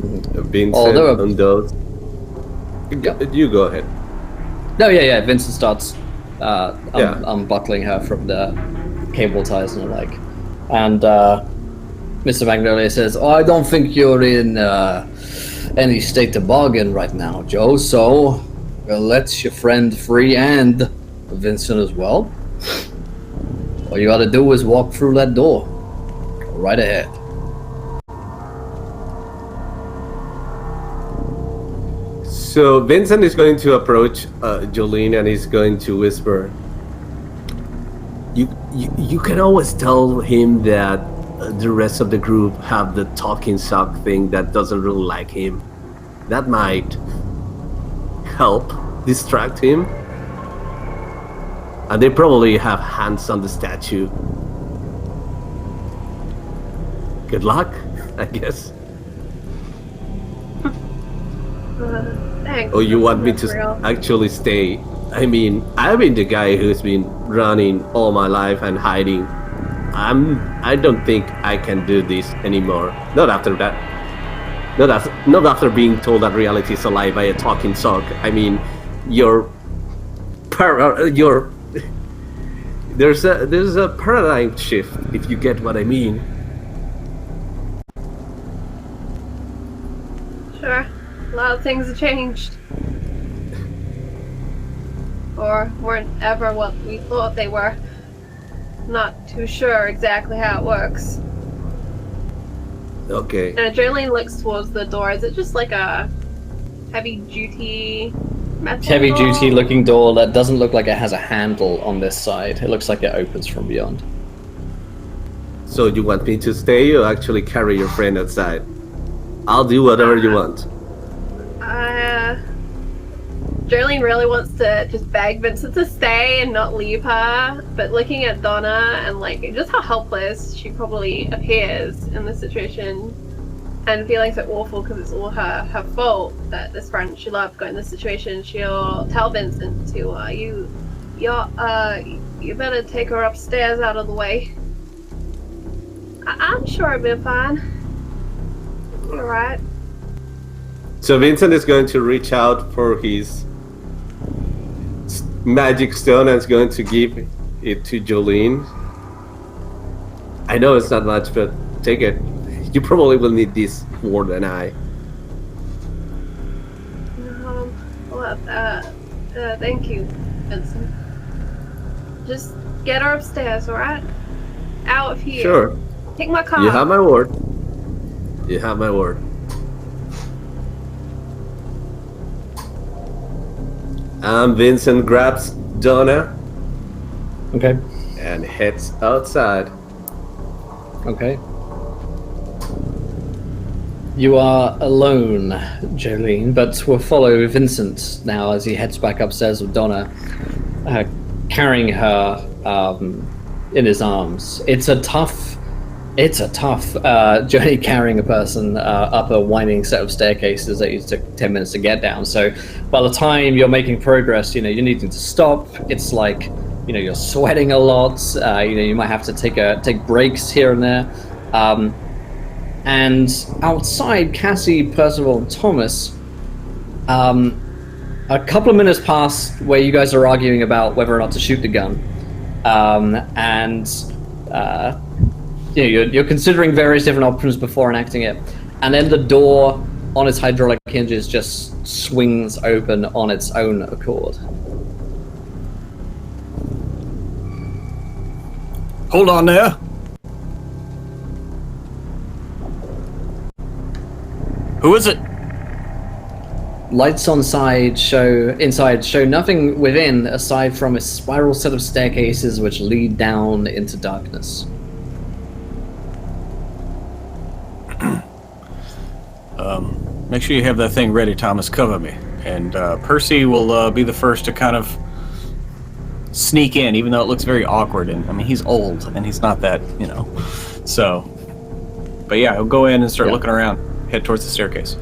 Vincent undoes. You go ahead. No, yeah. Vincent starts unbuckling her from the cable ties and the like. And Mr. Magnolia says, "Oh, I don't think you're in any state to bargain right now, Joe, so we'll let your friend free and Vincent as well. All you gotta do is walk through that door. Go right ahead." So Vincent is going to approach Jolene and he's going to whisper, You can always tell him that the rest of the group have the talking sock thing that doesn't really like him. That might help distract him. And they probably have hands on the statue. Good luck, I guess. Thanks. Oh, you want me to Real. actually stay? I mean, I've been the guy who's been running all my life and hiding. I don't think I can do this anymore. Not after that. Not after being told that reality is a lie by a talking sock. I mean, there's a paradigm shift, if you get what I mean. Sure. A lot of things have changed. Or weren't ever what we thought they were. Not too sure exactly how it works. Okay. And Jolene looks towards the door. Is it just like a heavy-duty metal Heavy-duty door? looking door that doesn't look like it has a handle on this side. It looks like it opens from beyond. So you want me to stay or actually carry your friend outside? I'll do whatever you want. Jolene really wants to just beg Vincent to stay and not leave her, but looking at Donna and like just how helpless she probably appears in this situation, and feeling so awful because it's all her fault that this friend she loved got in this situation, she'll tell Vincent to you better take her upstairs out of the way. I'm sure it'll be fine. You're right. So Vincent is going to reach out for his magic stone and is going to give it to Jolene. I know it's not much, but take it. You probably will need this more than I. Well, thank you, Vincent. Just get her upstairs, alright? Out of here. Sure. Take my car. You have my word. You have my word. Vincent grabs Donna. Okay. And heads outside. Okay. You are alone, Jolene, but we'll follow Vincent now as he heads back upstairs with Donna, carrying her in his arms. It's a tough journey carrying a person up a winding set of staircases that used to take 10 minutes to get down. So by the time you're making progress, you're needing to stop. It's like, you're sweating a lot. You might have to take breaks here and there. And outside, Cassie, Percival, and Thomas, a couple of minutes pass where you guys are arguing about whether or not to shoot the gun. You're considering various different options before enacting it. And then the door on its hydraulic hinges just swings open on its own accord. Hold on there. Who is it? Lights inside show nothing within aside from a spiral set of staircases which lead down into darkness. Make sure you have that thing ready, Thomas. Cover me. And Percy will be the first to kind of sneak in, even though it looks very awkward. And I mean, he's old, and he's not that, So, but yeah, he'll go in and start looking around, head towards the staircase.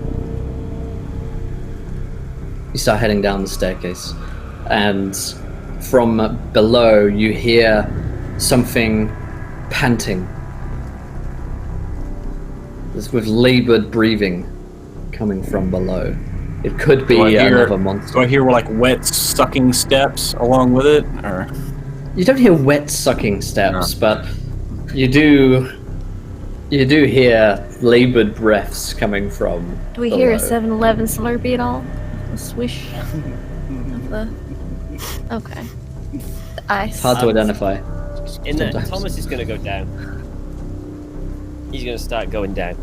You start heading down the staircase, and from below you hear something panting, with labored breathing coming from below. It could be another monster. Do I hear like wet sucking steps along with it, or? You don't hear wet sucking steps, but you do hear labored breaths coming from Do we below. hear a 7-Eleven Slurpee at all? A swish of the... Okay. The ice. Hard to identify. Thomas is going to go down. He's going to start going down.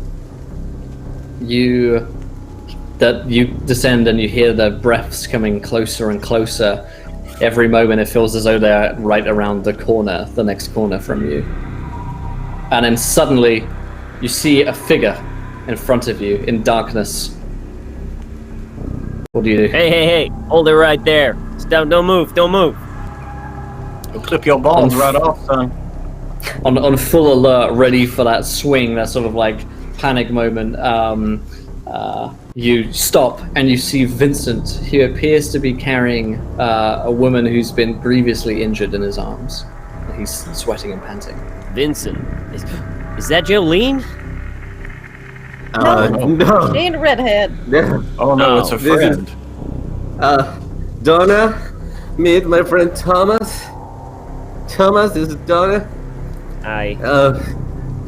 You descend and you hear the breaths coming closer and closer. Every moment it feels as though they're right around the next corner from you. And then suddenly you see a figure in front of you in darkness. What do you do? Hey, hold it right there. Don't move. You'll clip your balls right off, son. On full alert, ready for that swing, that sort of like panic moment, you stop and you see Vincent, who appears to be carrying a woman who's been grievously injured in his arms. He's sweating and panting. Vincent, is that Jolene? No. She ain't a redhead. Oh no, it's a friend. Donna, meet my friend Thomas. Thomas, this is Donna. Aye.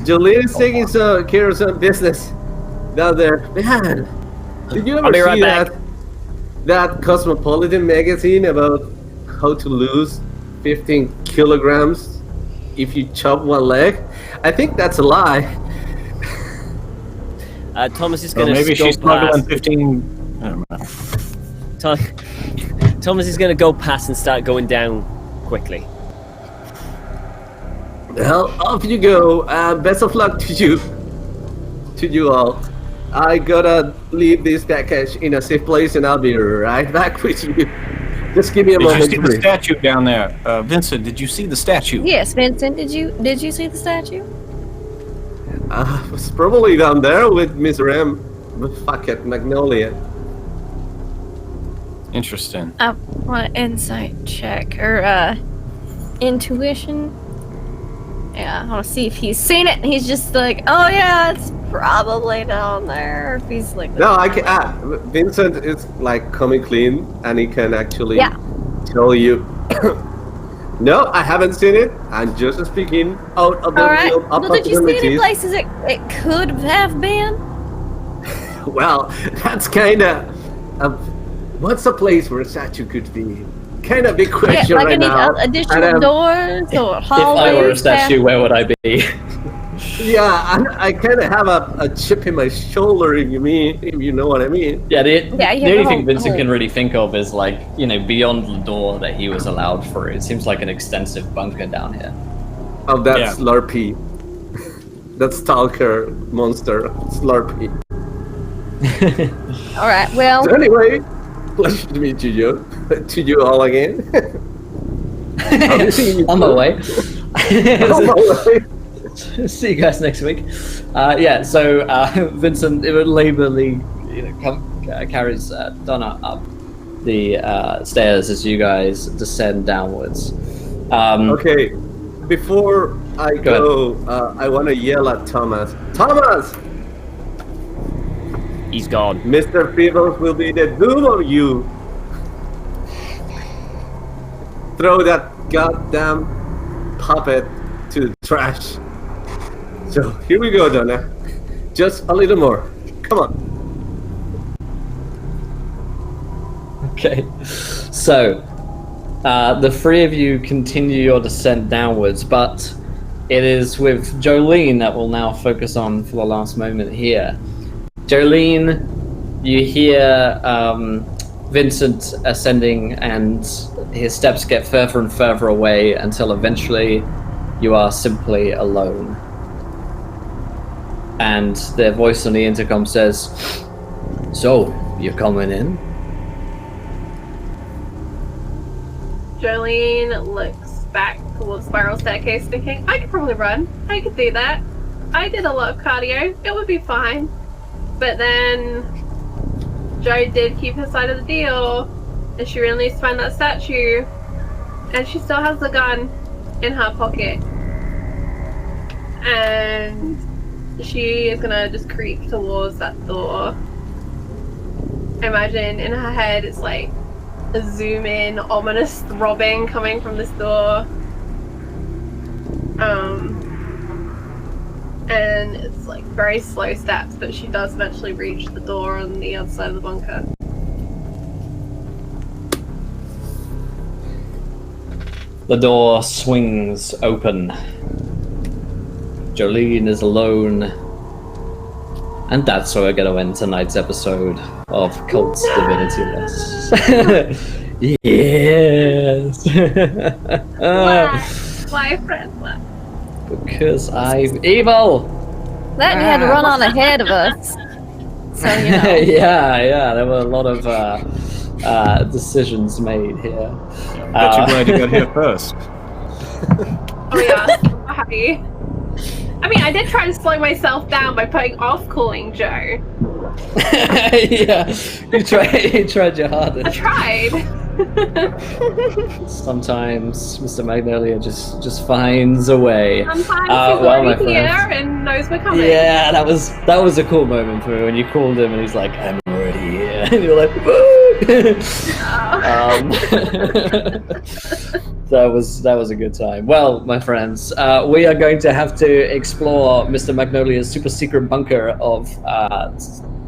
Jolene is taking care of some business down there. Man, did you ever see that Cosmopolitan magazine about how to lose 15 kilograms if you chop one leg? I think that's a lie. Thomas is going to maybe go she's smuggling past. 15. I don't know. Thomas is going to go past and start going down quickly. Well, off you go. Best of luck to you all. I gotta leave this package in a safe place, and I'll be right back with you. Just give me a moment. Did you see the statue down there, Vincent? Did you see the statue? Yes, Vincent. Did you see the statue? It's probably down there with Miss Ram. Fuck it, Magnolia. Interesting. I want an insight check or intuition. Yeah, I want to see if he's seen it. And he's just like, oh yeah, probably down there. If he's like No, I can. Vincent is like coming clean, and he can actually tell you. No, I haven't seen it. I'm just speaking out of the realm of Well, did you see any possibilities. places it could have been? Well, that's kind of. What's a place where a statue could be? Kind of big question like right any now. additional doors or If I were a hallways. statue, where would I be? Yeah, I kind of have a chip in my shoulder, if you know what I mean. Yeah, the you only have a thing whole- Vincent can really think of is like, beyond the door that he was allowed through. It seems like an extensive bunker down here. Oh, that's Slurpee. That's Stalker monster, Slurpee. All right. Well, So anyway, pleasure to meet you, to you all again. On my way. On my way. See you guys next week. So Vincent laborly carries Donna up the stairs as you guys descend downwards. Okay, before I go, I want to yell at Thomas. Thomas! He's gone. Mr. Peebles will be the doom of you. Throw that goddamn puppet to the trash. So here we go, Donna. Just a little more. Come on. Okay, so the three of you continue your descent downwards, but it is with Jolene that we'll now focus on for the last moment here. Jolene, you hear Vincent ascending, and his steps get further and further away until eventually you are simply alone. And their voice on the intercom says, "So, you're coming in?" Jolene looks back towards Spiral Staircase thinking, I could probably run. I could do that. I did a lot of cardio. It would be fine. But then Joe did keep her side of the deal, and she really needs to find that statue, and she still has the gun in her pocket. And she is gonna just creep towards that door. Imagine in her head it's like a zoom in, ominous throbbing coming from this door. And it's like very slow steps, but she does eventually reach the door on the other side of the bunker. The door swings open. Jolene is alone. And that's where we're going to end tonight's episode of Kult's Divinity Lost. Yes! Why, friend? Why? Because I'm evil! that you had to run on ahead of us. So you know. yeah, there were a lot of decisions made here. Bet you're glad you got here first. Oh yeah, I'm happy. I mean, I did try to slow myself down by putting off calling Joe. Yeah, you tried your I hardest. tried. Sometimes Mr. Magnolia just finds a way. Sometimes he's my already here friends. and knows we're coming. Yeah, that was a cool moment for me when you called him and he's like, "I'm already here," and you're like, "Woo!" That was a good time. Well, my friends, we are going to have to explore Mr. Magnolia's super secret bunker of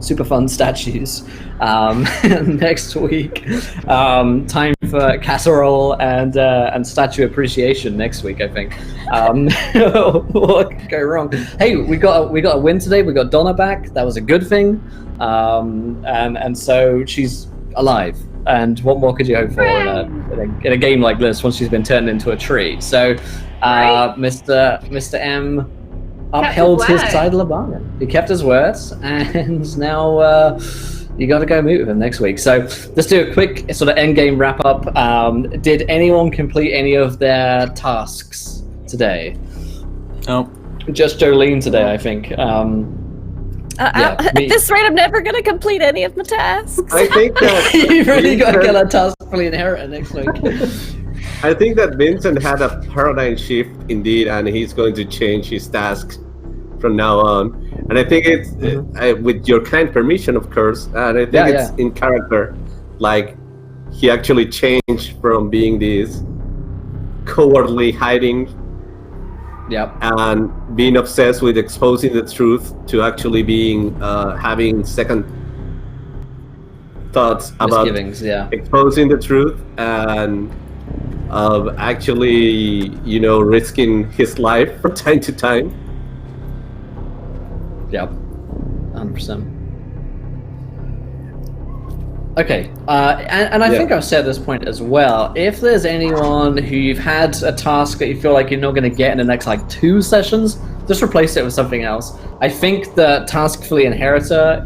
super fun statues next week. Time for casserole and statue appreciation next week, I think. What could go wrong? Hey, we got a win today. We got Donna back. That was a good thing. And so she's alive. And what more could you hope for in a game like this once she's been turned into a tree? So, Mr. M upheld his side of the bargain. He kept his words, and now you got to go meet with him next week. So let's do a quick sort of end game wrap up. Did anyone complete any of their tasks today? No. Just Jolene today, I think. At this rate, I'm never going to complete any of my tasks. I think that You've really got to get a task fully inherit next week. I think that Vincent had a paradigm shift indeed, and he's going to change his tasks from now on. And I think it's with your kind permission, of course. And I think it's in character, like he actually changed from being this cowardly hiding, and being obsessed with exposing the truth to actually being having second thoughts about exposing the truth and actually, risking his life from time to time. Yep, 100%. Okay, and I think I've said at this point as well, if there's anyone who you've had a task that you feel like you're not going to get in the next 2 sessions, just replace it with something else. I think the task for the Inheritor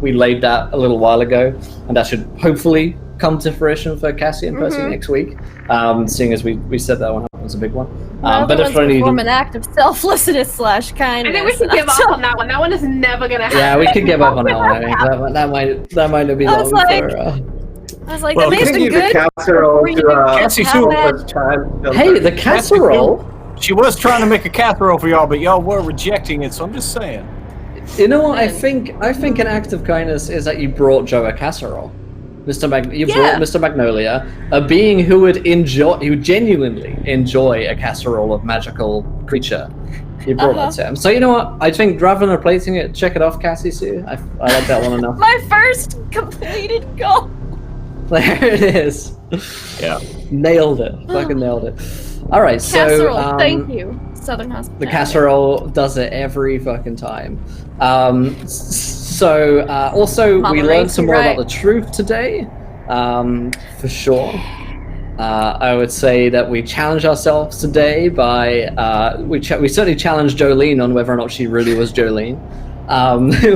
we laid that a little while ago, and that should hopefully come to fruition for Cassie and Percy next week, seeing as we said that one was a big one. But if only perform an act of selflessness / kindness. I think we should give up on that one. That one is never gonna happen. Yeah, we could give up on that one. I think that might not be long for. I was like, that may have been good. Hey, the casserole. She was trying to make a casserole for y'all, but y'all were rejecting it. So I'm just saying. You know what? I think an act of kindness is that you brought Joe a casserole. Brought Mr. Magnolia, a being who would genuinely enjoy a casserole of magical creature. You brought that to him. So you know what? I think rather than replacing it, check it off, Cassie Sue. I like that one enough. My first completed goal. There it is. Yeah. Nailed it. Fucking nailed it. All right, casserole, so thank you, Southern Hospital. The casserole does it every fucking time. Also, we learned some more about the truth today, for sure. I would say that we challenged ourselves today by we certainly challenged Jolene on whether or not she really was Jolene.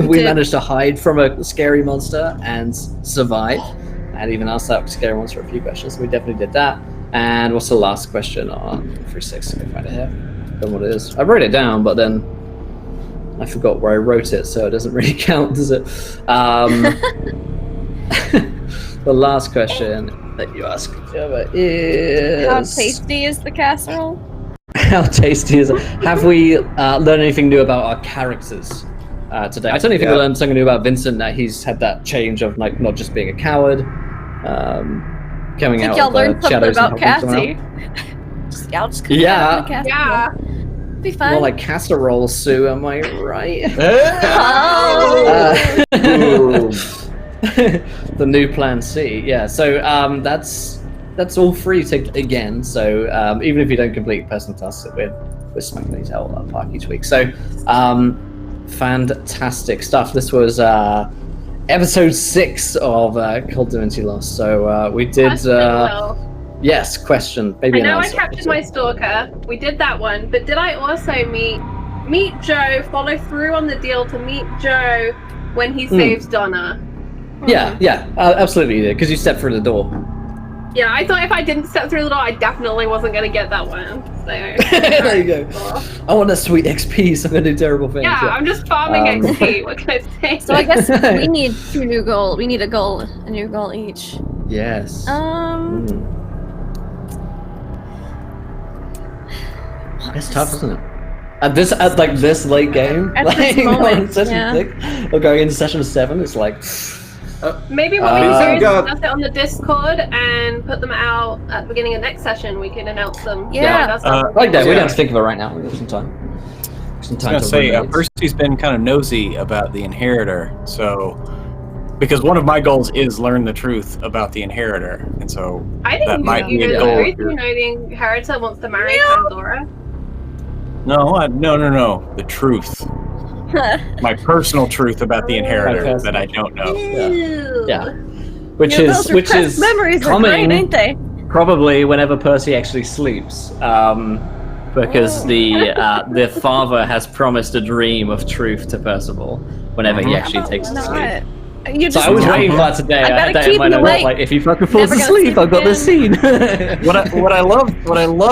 We managed to hide from a scary monster and survive, and even asked that scary monster a few questions. So we definitely did that. And what's the last question on 3-6? Let me find it here. I don't know what it is. I wrote it down, but then I forgot where I wrote it, so it doesn't really count, does it? The last question that you asked is... How tasty is the casserole? How tasty is it? Have we learned anything new about our characters today? I certainly think we learned something new about Vincent, that he's had that change of not just being a coward, coming out y'all of learned the shadows something about and Cassie. Y'all just come out of the casserole. Be fun. More like casserole, Sue, am I right? The new plan C. Yeah, so that's all free to again. So even if you don't complete personal tasks, we're smacking these out of the park each week. So fantastic stuff. This was episode 6 of Kult Divinity Lost. So we did. Yes, question. Baby I know I captured my stalker. We did that one, but did I also meet Joe? Follow through on the deal to meet Joe when he saves Donna. Yeah, absolutely you did, because you stepped through the door. Yeah, I thought if I didn't step through the door, I definitely wasn't going to get that one. So there you go. I want a sweet XP, so I'm going to do terrible things. Yeah, I'm just farming XP. What can I say? So I guess we need 2 new goals. We need a new goal each. Yes. It's tough, isn't it? At this late game, at this moment, session 6, or going into session 7, it's like. Maybe what we can do is discuss it on the Discord and put them out at the beginning of next session. We can announce them. Like that. We don't have to think of it right now. We have some time. I was gonna say, Percy's been kind of nosy about the Inheritor, so. Because one of my goals is learn the truth about the Inheritor, and so I think that might be a goal. goal. You know, the Inheritor wants to marry Pandora. No. The truth. My personal truth about the Inheritor that I don't know. Yeah. Which is memories coming, are great, ain't they? Probably whenever Percy actually sleeps. Because the father has promised a dream of truth to Percival whenever he actually takes to sleep. So I was waiting for that today. I keep you awake. Like, if he fucking falls asleep, I've got this scene. What I love,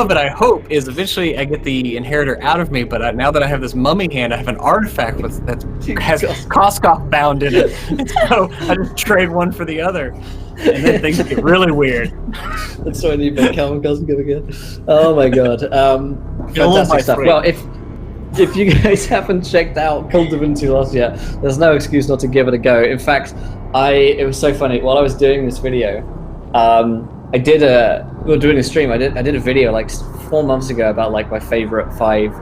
and I hope is eventually I get the Inheritor out of me. But now that I have this mummy hand, I have an artifact that has Koskov bound in it. So I just trade one for the other, and then things get really weird. That's when you become again. Oh my god! Fantastic stuff. Well, if you guys haven't checked out Kult Divinity Lost yet, there's no excuse not to give it a go. In fact, it was so funny. While I was doing this video, we were doing a stream. I did a video like 4 months ago about like my favorite 5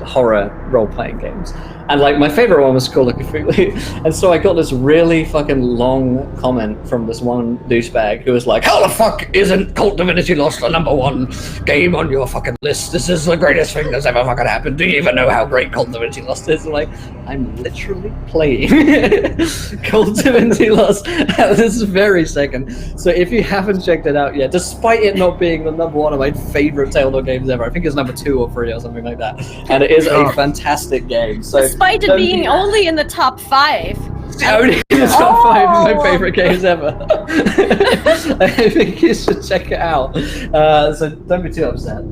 horror role-playing games, and like my favorite one was Call of Cthulhu. And so I got this really fucking long comment from this one douchebag who was like, how the fuck isn't Kult Divinity Lost the #1 game on your fucking list? This is the greatest thing that's ever fucking happened. Do you even know how great Kult Divinity Lost is? And like, I'm literally playing Kult Divinity Lost at this very second. So if you haven't checked it out yet, despite it not being the #1 of my favorite Telltale games ever, I think it's #2 or 3 or something like that, and it is a fantastic game. So despite it being only in the top 5. Only in the top 5 of my favorite games ever. I think you should check it out. So don't be too upset.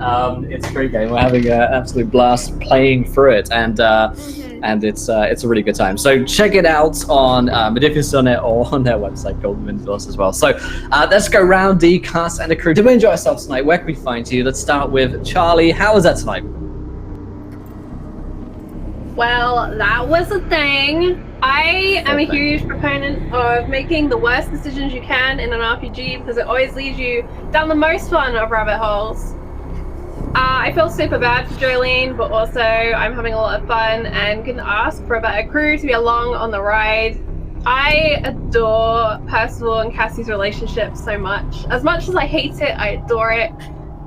It's a great game. We're having an absolute blast playing through it, and it's a really good time. So check it out on Medifus.net or on their website, Golden Windows as well. So let's go round the cast and the crew. Did we enjoy ourselves tonight? Where can we find you? Let's start with Charlie. How was that tonight? Well, that was a thing. I am a huge proponent of making the worst decisions you can in an RPG because it always leads you down the most fun of rabbit holes. I feel super bad for Jolene, but also I'm having a lot of fun and can ask for a better crew to be along on the ride. I adore Percival and Cassie's relationship so much. As much as I hate it, I adore it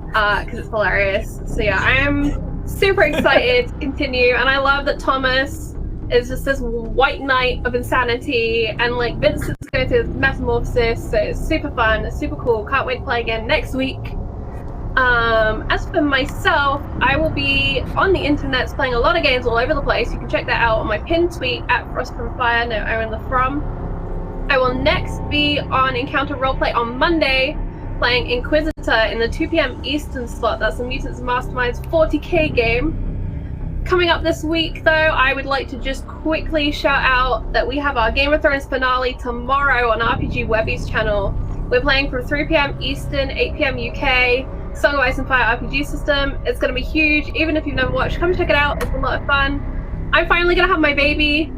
because it's hilarious. So yeah, I am super excited to continue, and I love that Thomas is just this white knight of insanity, and like Vincent's going through this metamorphosis, so it's super fun, it's super cool. Can't wait to play again next week. As for myself, I will be on the internet playing a lot of games all over the place. You can check that out on my pinned tweet at Frost from Fire, no O in the from. I will next be on Encounter Roleplay on Monday, playing Inquisitor in the 2 p.m. Eastern slot. That's the Mutants Masterminds 40k game. Coming up this week, though, I would like to just quickly shout out that we have our Game of Thrones finale tomorrow on RPG Webby's channel. We're playing from 3 p.m. Eastern, 8 p.m. UK, Song of Ice and Fire RPG system. It's going to be huge. Even if you've never watched, come check it out. It's a lot of fun. I'm finally going to have my baby,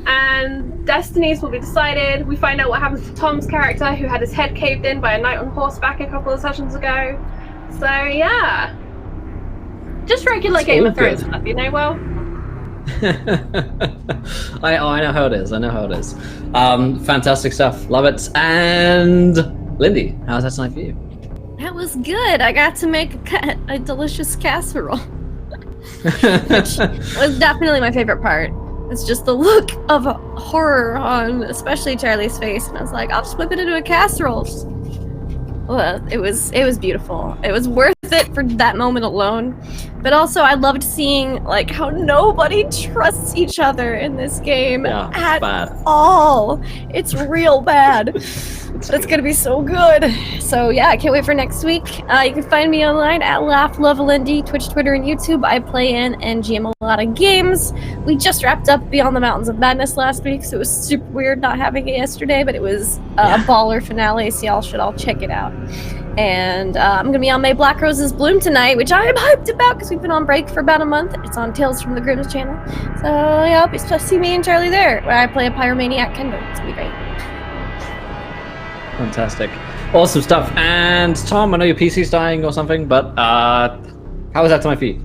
and destinies will be decided. We find out what happens to Tom's character, who had his head caved in by a knight on horseback a couple of sessions ago. So yeah, just regular Game of Thrones stuff, you know. Well, I know how it is. I know how it is. Fantastic stuff. Love it. And Lindy, how's that tonight for you? That was good. I got to make a delicious casserole, which was definitely my favorite part. It's just the look of horror on especially Charlie's face, and I was like, I'll just whip it into a casserole. Well, it was beautiful. It was worth it for that moment alone. But also I loved seeing like how nobody trusts each other in this game at all. It's real bad. But it's gonna be so good. So yeah, I can't wait for next week. You can find me online at LaughLoveLindy, Twitch, Twitter, and YouTube. I play in and GM a lot of games. We just wrapped up Beyond the Mountains of Madness last week, so it was super weird not having it yesterday, but it was a baller finale, so y'all should all check it out. And I'm gonna be on May Black Roses Bloom tonight, which I am hyped about because we've been on break for about a month. It's on Tales from the Grimm's channel. So yeah, I'll be supposed to see me and Charlie there, where I play a pyromaniac Kendo. It's gonna be great. Fantastic. Awesome stuff. And Tom, I know your PC's dying or something, but how was that tonight for you?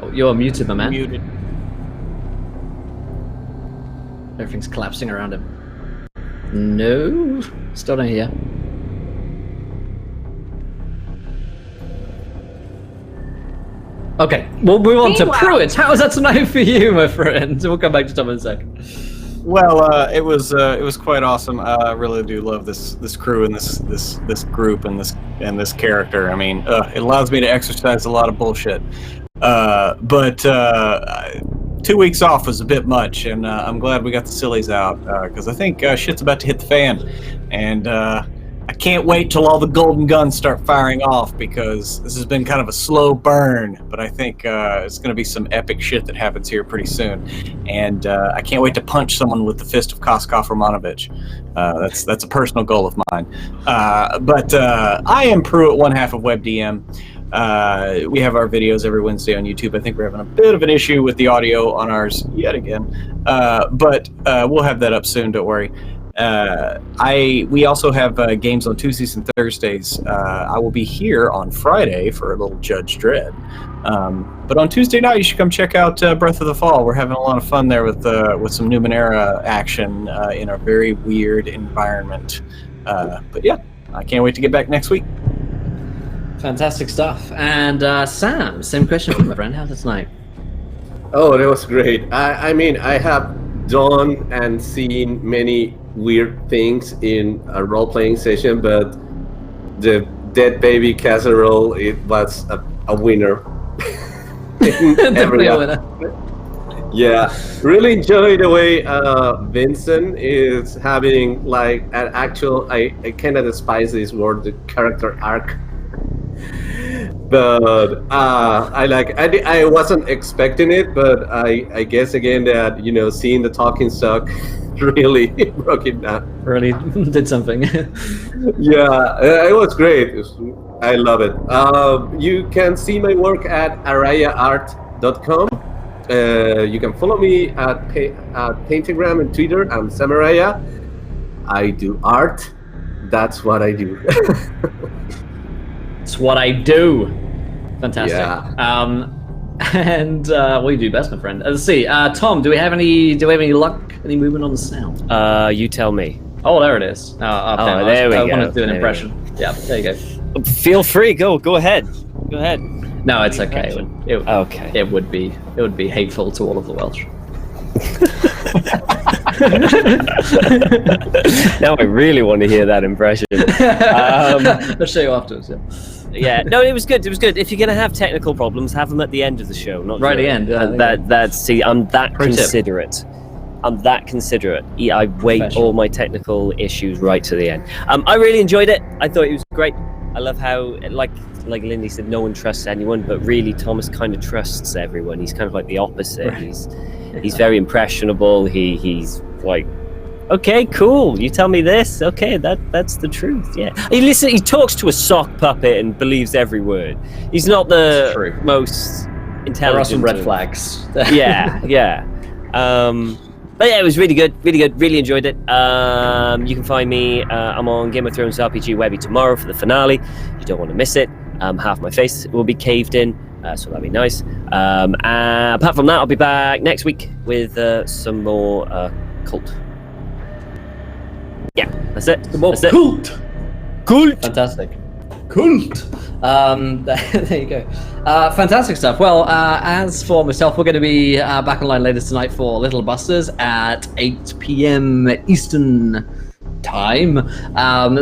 Oh, you're muted, my man. Muted. Everything's collapsing around him. No, still don't hear. Okay, we'll move on to Pruitt. How was that tonight for you, my friend? We'll come back to Tom in a second. Well, it was quite awesome. I really do love this crew and this group and this character. I mean, it allows me to exercise a lot of bullshit. But 2 weeks off was a bit much, and I'm glad we got the sillies out because I think shit's about to hit the fan, and I can't wait till all the golden guns start firing off because this has been kind of a slow burn, but I think it's going to be some epic shit that happens here pretty soon, and I can't wait to punch someone with the fist of Koskov Romanovich. That's a personal goal of mine. But I am Pruitt, one half of WebDM. We have our videos every Wednesday on YouTube. I think we're having a bit of an issue with the audio on ours yet again, but we'll have that up soon. Don't worry. We also have games on Tuesdays and Thursdays. I will be here on Friday for a little Judge Dredd. But on Tuesday night, you should come check out Breath of the Fall. We're having a lot of fun there with some Numenera action in a very weird environment. But yeah, I can't wait to get back next week. Fantastic stuff. And Sam, same question for you, my friend. How's it tonight? Oh, that was great. I mean, I have done and seen many weird things in a role-playing session, but the Dead Baby Casserole, it was a winner. Definitely a winner. Yeah, really enjoy the way Vincent is having like an actual, I kind of despise this word, the character arc. But I wasn't expecting it, but I guess again that, you know, seeing the talking stock really broke it down. Really did something. Yeah, it was great. I love it. You can see my work at arayaart.com. You can follow me at Paintagram and Twitter. I'm Samaraya. I do art. That's what I do. It's what I do. Fantastic. Yeah. And what do you do best, my friend? Let's see. Tom, do we have any luck? Any movement on the sound? You tell me. Oh, there it is. Okay, there we go. I wanted to do an impression. Yeah, there you go. Feel free. Go ahead. Go ahead. No, it's okay. Okay. It would be hateful to all of the Welsh. Now I really want to hear that impression. I'll show you afterwards. Yeah. No, it was good. It was good. If you're gonna have technical problems, have them at the end of the show, not right at the end. See, I'm that considerate. I'm that considerate. I wait all my technical issues right to the end. I really enjoyed it. I thought it was great. I love how, like Lindy said, no one trusts anyone, but really Thomas kind of trusts everyone. He's kind of like the opposite. Right. He's very impressionable. He's like, okay, cool. You tell me this. Okay, that's the truth. Yeah. He talks to a sock puppet and believes every word. He's not the most intelligent. There are some red flags. Yeah. But yeah, it was really good, really enjoyed it. You can find me, I'm on Game of Thrones RPG Webby tomorrow for the finale. You don't want to miss it. Half my face will be caved in, so that'll be nice. Apart from that, I'll be back next week with some more Kult. Yeah, that's it. Kult! Fantastic. Kult! There you go. Fantastic stuff. Well, as for myself, we're going to be back online later tonight for Little Busters at 8 p.m. Eastern time.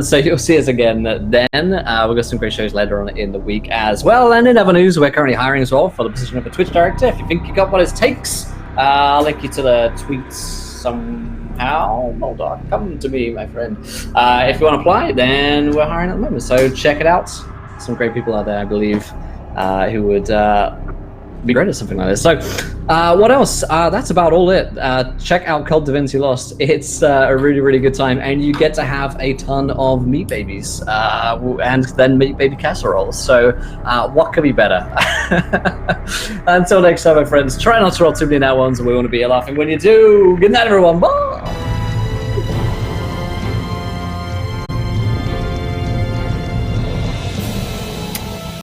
So you'll see us again then. We've got some great shows later on in the week as well. And in other news, we're currently hiring as well for the position of a Twitch director. If you think you got what it takes, I'll link you to the tweets somehow. Hold on. Come to me, my friend. If you want to apply, then we're hiring at the moment. So check it out. Some great people out there, I believe, who would be great at something like this. So what else? That's about all it. Check out Kult Divinity Lost. It's a really, really good time, and you get to have a ton of meat babies and then meat baby casseroles. So what could be better? Until next time, my friends, try not to roll too many nat ones, and we want to be laughing when you do. Good night, everyone. Bye!